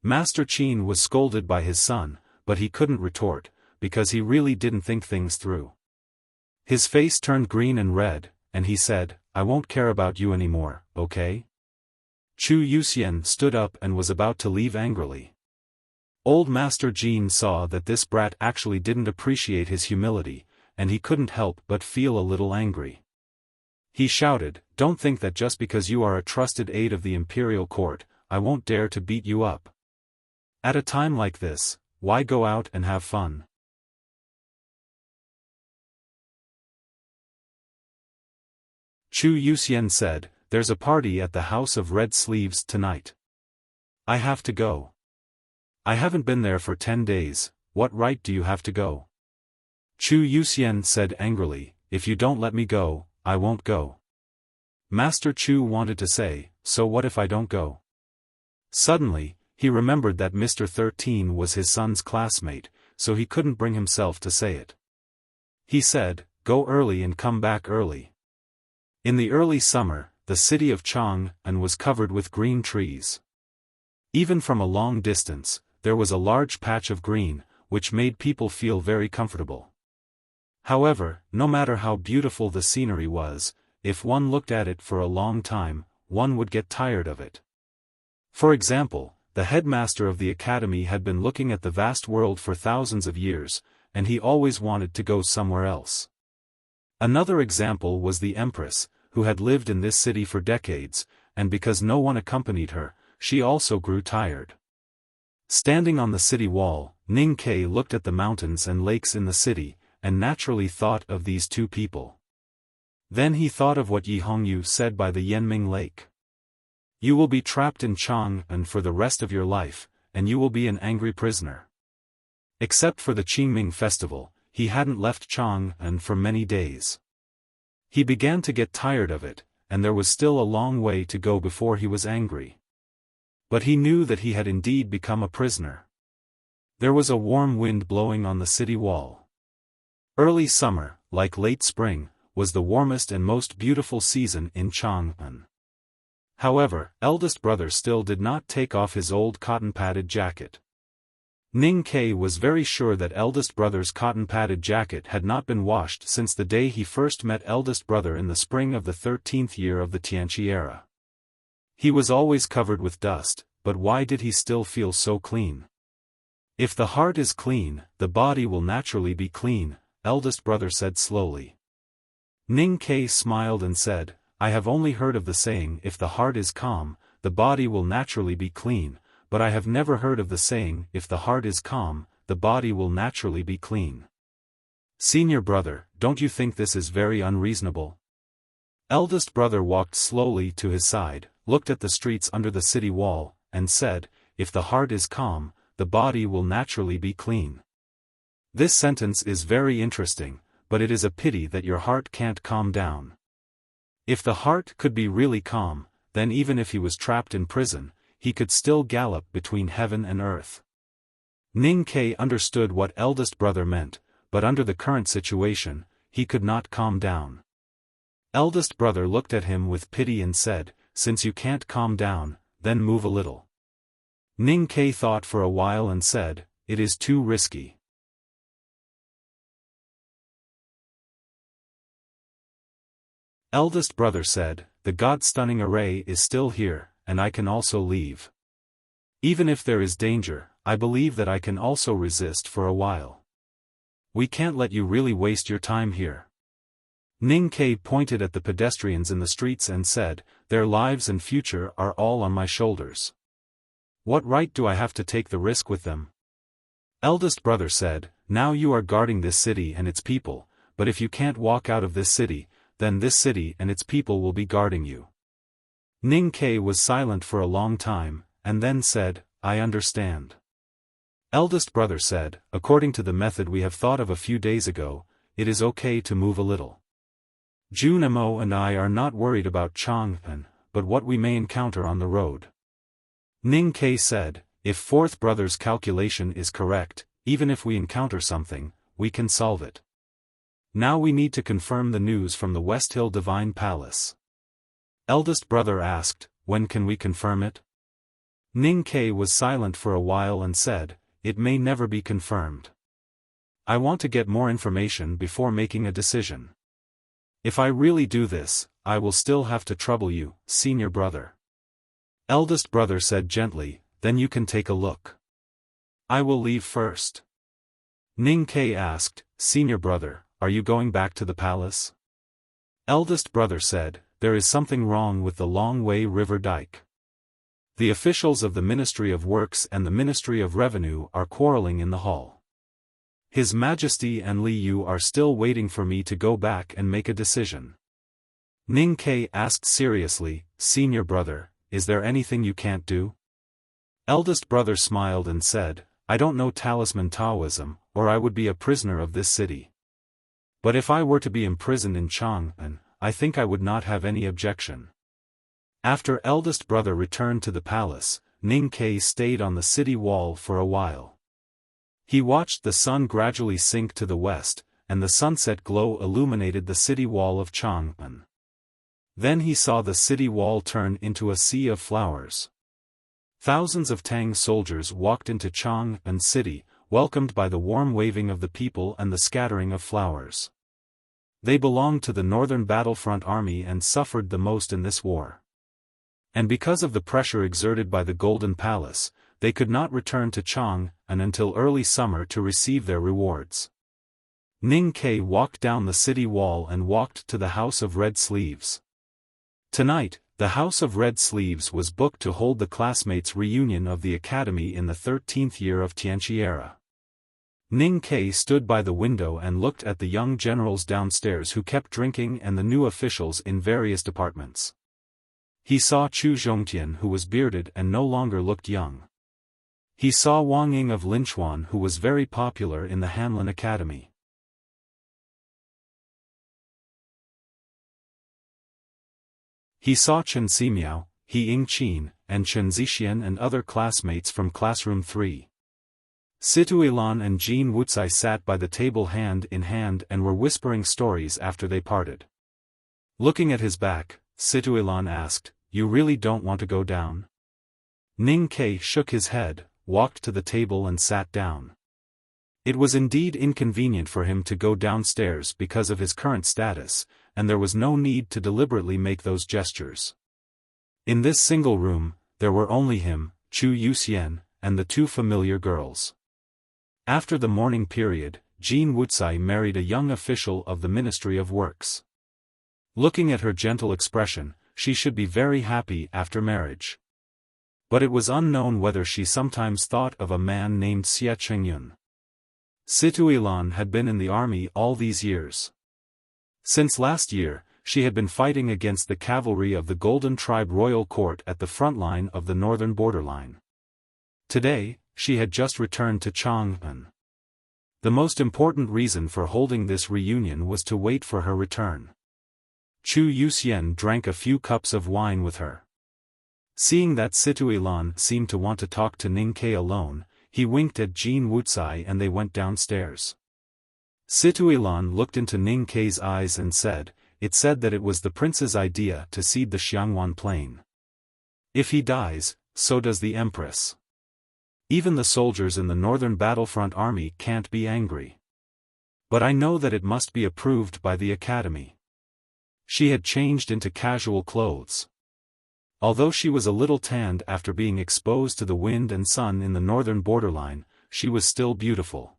Master Qin was scolded by his son, but he couldn't retort, because he really didn't think things through. His face turned green and red, and he said, "I won't care about you anymore, okay?" Chu Yuxian stood up and was about to leave angrily. Old Master Jin saw that this brat actually didn't appreciate his humility, and he couldn't help but feel a little angry. He shouted, "Don't think that just because you are a trusted aide of the imperial court, I won't dare to beat you up. At a time like this, why go out and have fun?" Chu Yuxian said, "There's a party at the House of Red Sleeves tonight. I have to go. I haven't been there for 10 days, what right do you have to go?" Chu Yuxian said angrily, "If you don't let me go, I won't go." Master Chu wanted to say, "So what if I don't go?" Suddenly, he remembered that Mr. 13 was his son's classmate, so he couldn't bring himself to say it. He said, "Go early and come back early." In the early summer, the city of Chang'an was covered with green trees. Even from a long distance, there was a large patch of green, which made people feel very comfortable. However, no matter how beautiful the scenery was, if one looked at it for a long time, one would get tired of it. For example, the headmaster of the academy had been looking at the vast world for thousands of years, and he always wanted to go somewhere else. Another example was the empress, who had lived in this city for decades, and because no one accompanied her, she also grew tired. Standing on the city wall, Ning Ke looked at the mountains and lakes in the city, and naturally thought of these two people. Then he thought of what Yi Hongyu said by the Yanming Lake. You will be trapped in Chang'an for the rest of your life, and you will be an angry prisoner. Except for the Qingming festival, he hadn't left Chang'an for many days. He began to get tired of it, and there was still a long way to go before he was angry. But he knew that he had indeed become a prisoner. There was a warm wind blowing on the city wall. Early summer, like late spring, was the warmest and most beautiful season in Chang'an. However, eldest brother still did not take off his old cotton-padded jacket. Ning Ke was very sure that eldest brother's cotton-padded jacket had not been washed since the day he first met eldest brother in the spring of the 13th year of the Tianqi era. He was always covered with dust, but why did he still feel so clean? If the heart is clean, the body will naturally be clean, eldest brother said slowly. Ning Ke smiled and said, I have only heard of the saying if the heart is calm, the body will naturally be clean, but I have never heard of the saying if the heart is calm, the body will naturally be clean. Senior brother, don't you think this is very unreasonable? Eldest brother walked slowly to his side, looked at the streets under the city wall, and said, if the heart is calm, the body will naturally be clean. This sentence is very interesting, but it is a pity that your heart can't calm down. If the heart could be really calm, then even if he was trapped in prison, he could still gallop between heaven and earth. Ning Ke understood what eldest brother meant, but under the current situation, he could not calm down. Eldest brother looked at him with pity and said, since you can't calm down, then move a little. Ning Ke thought for a while and said, it is too risky. Eldest brother said, the God-stunning array is still here, and I can also leave. Even if there is danger, I believe that I can also resist for a while. We can't let you really waste your time here. Ning Ke pointed at the pedestrians in the streets and said, their lives and future are all on my shoulders. What right do I have to take the risk with them? Eldest brother said, now you are guarding this city and its people, but if you can't walk out of this city, then this city and its people will be guarding you. Ning Ke was silent for a long time, and then said, I understand. Eldest brother said, according to the method we have thought of a few days ago, it is okay to move a little. Jun Mo and I are not worried about Chang'an, but what we may encounter on the road. Ning Ke said, if fourth brother's calculation is correct, even if we encounter something, we can solve it. Now we need to confirm the news from the West Hill Divine Palace. Eldest brother asked, when can we confirm it? Ning Ke was silent for a while and said, it may never be confirmed. I want to get more information before making a decision. If I really do this, I will still have to trouble you, senior brother. Eldest brother said gently, then you can take a look. I will leave first. Ning Ke asked, senior brother, are you going back to the palace? Eldest brother said, there is something wrong with the Longwei River dike. The officials of the Ministry of Works and the Ministry of Revenue are quarreling in the hall. His Majesty and Li Yu are still waiting for me to go back and make a decision. Ning Ke asked seriously, senior brother, is there anything you can't do? Eldest brother smiled and said, I don't know talisman Taoism, or I would be a prisoner of this city. But if I were to be imprisoned in Chang'an, I think I would not have any objection. After eldest brother returned to the palace, Ning Ke stayed on the city wall for a while. He watched the sun gradually sink to the west, and the sunset glow illuminated the city wall of Chang'an. Then he saw the city wall turn into a sea of flowers. Thousands of Tang soldiers walked into Chang'an city, welcomed by the warm waving of the people and the scattering of flowers. They belonged to the Northern Battlefront Army and suffered the most in this war. And because of the pressure exerted by the Golden Palace, they could not return to Chang'an until early summer to receive their rewards. Ning Ke walked down the city wall and walked to the House of Red Sleeves. Tonight, the House of Red Sleeves was booked to hold the classmates' reunion of the academy in the 13th year of Tianqi era. Ning Ke stood by the window and looked at the young generals downstairs who kept drinking and the new officials in various departments. He saw Chu Zhongtian, who was bearded and no longer looked young. He saw Wang Ying of Linchuan, who was very popular in the Hanlin Academy. He saw Chen Ximiao, He Yingqin, and Chen Zixian and other classmates from classroom 3. Situilan and Jin Wuxia sat by the table hand in hand and were whispering stories after they parted. Looking at his back, Situilan asked, "You really don't want to go down?" Ning Ke shook his head, walked to the table and sat down. It was indeed inconvenient for him to go downstairs because of his current status, and there was no need to deliberately make those gestures. In this single room, there were only him, Chu Yuxian, and the two familiar girls. After the mourning period, Jin Wuxia married a young official of the Ministry of Works. Looking at her gentle expression, she should be very happy after marriage. But it was unknown whether she sometimes thought of a man named Xie Chengyun. Situilan had been in the army all these years. Since last year, she had been fighting against the cavalry of the Golden Tribe Royal Court at the front line of the northern borderline. Today, she had just returned to Chang'an. The most important reason for holding this reunion was to wait for her return. Chu Yuxian drank a few cups of wine with her. Seeing that Situilan seemed to want to talk to Ning Ke alone, he winked at Jin Wuxia and they went downstairs. Situilan looked into Ning Ke's eyes and said, "It said that it was the prince's idea to cede the Xiangwan plain. If he dies, so does the empress. Even the soldiers in the northern battlefront army can't be angry. But I know that it must be approved by the academy." She had changed into casual clothes. Although she was a little tanned after being exposed to the wind and sun in the northern borderline, she was still beautiful.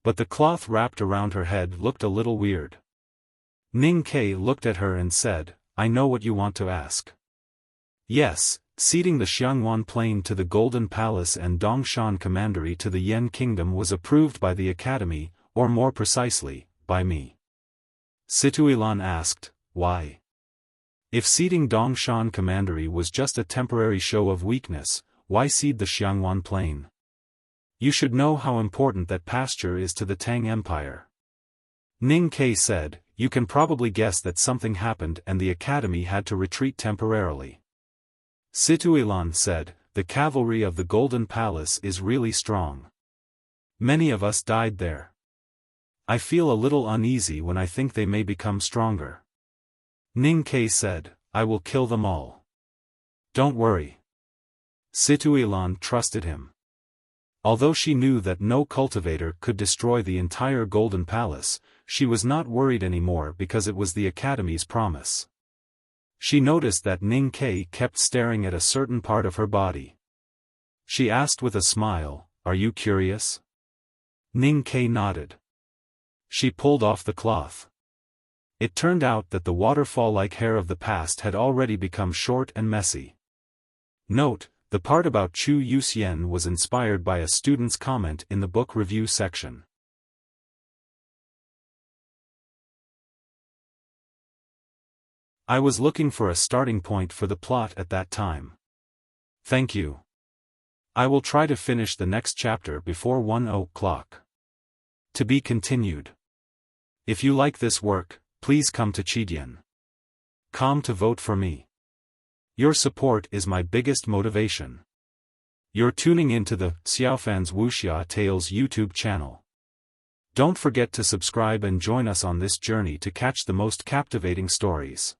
But the cloth wrapped around her head looked a little weird. Ning Ke looked at her and said, "I know what you want to ask." Yes, ceding the Xiangwan plain to the Golden Palace and Dongshan Commandery to the Yan Kingdom was approved by the academy, or more precisely, by me. Situilan asked, "Why? If ceding Dongshan Commandery was just a temporary show of weakness, why cede the Xiangwan plain? You should know how important that pasture is to the Tang Empire." Ning Ke said, "You can probably guess that something happened and the academy had to retreat temporarily." Situilan said, "The cavalry of the Golden Palace is really strong. Many of us died there. I feel a little uneasy when I think they may become stronger." Ning Ke said, "I will kill them all. Don't worry." Situilan trusted him. Although she knew that no cultivator could destroy the entire Golden Palace, she was not worried anymore because it was the academy's promise. She noticed that Ning Ke kept staring at a certain part of her body. She asked with a smile, "Are you curious?" Ning Ke nodded. She pulled off the cloth. It turned out that the waterfall-like hair of the past had already become short and messy. Note, the part about Chu Yuxian was inspired by a student's comment in the book review section. I was looking for a starting point for the plot at that time. Thank you. I will try to finish the next chapter before 1 o'clock. To be continued. If you like this work, please come to Chidian.com to vote for me. Your support is my biggest motivation. You're tuning into the Xiaofan's Wuxia Tales YouTube channel. Don't forget to subscribe and join us on this journey to catch the most captivating stories.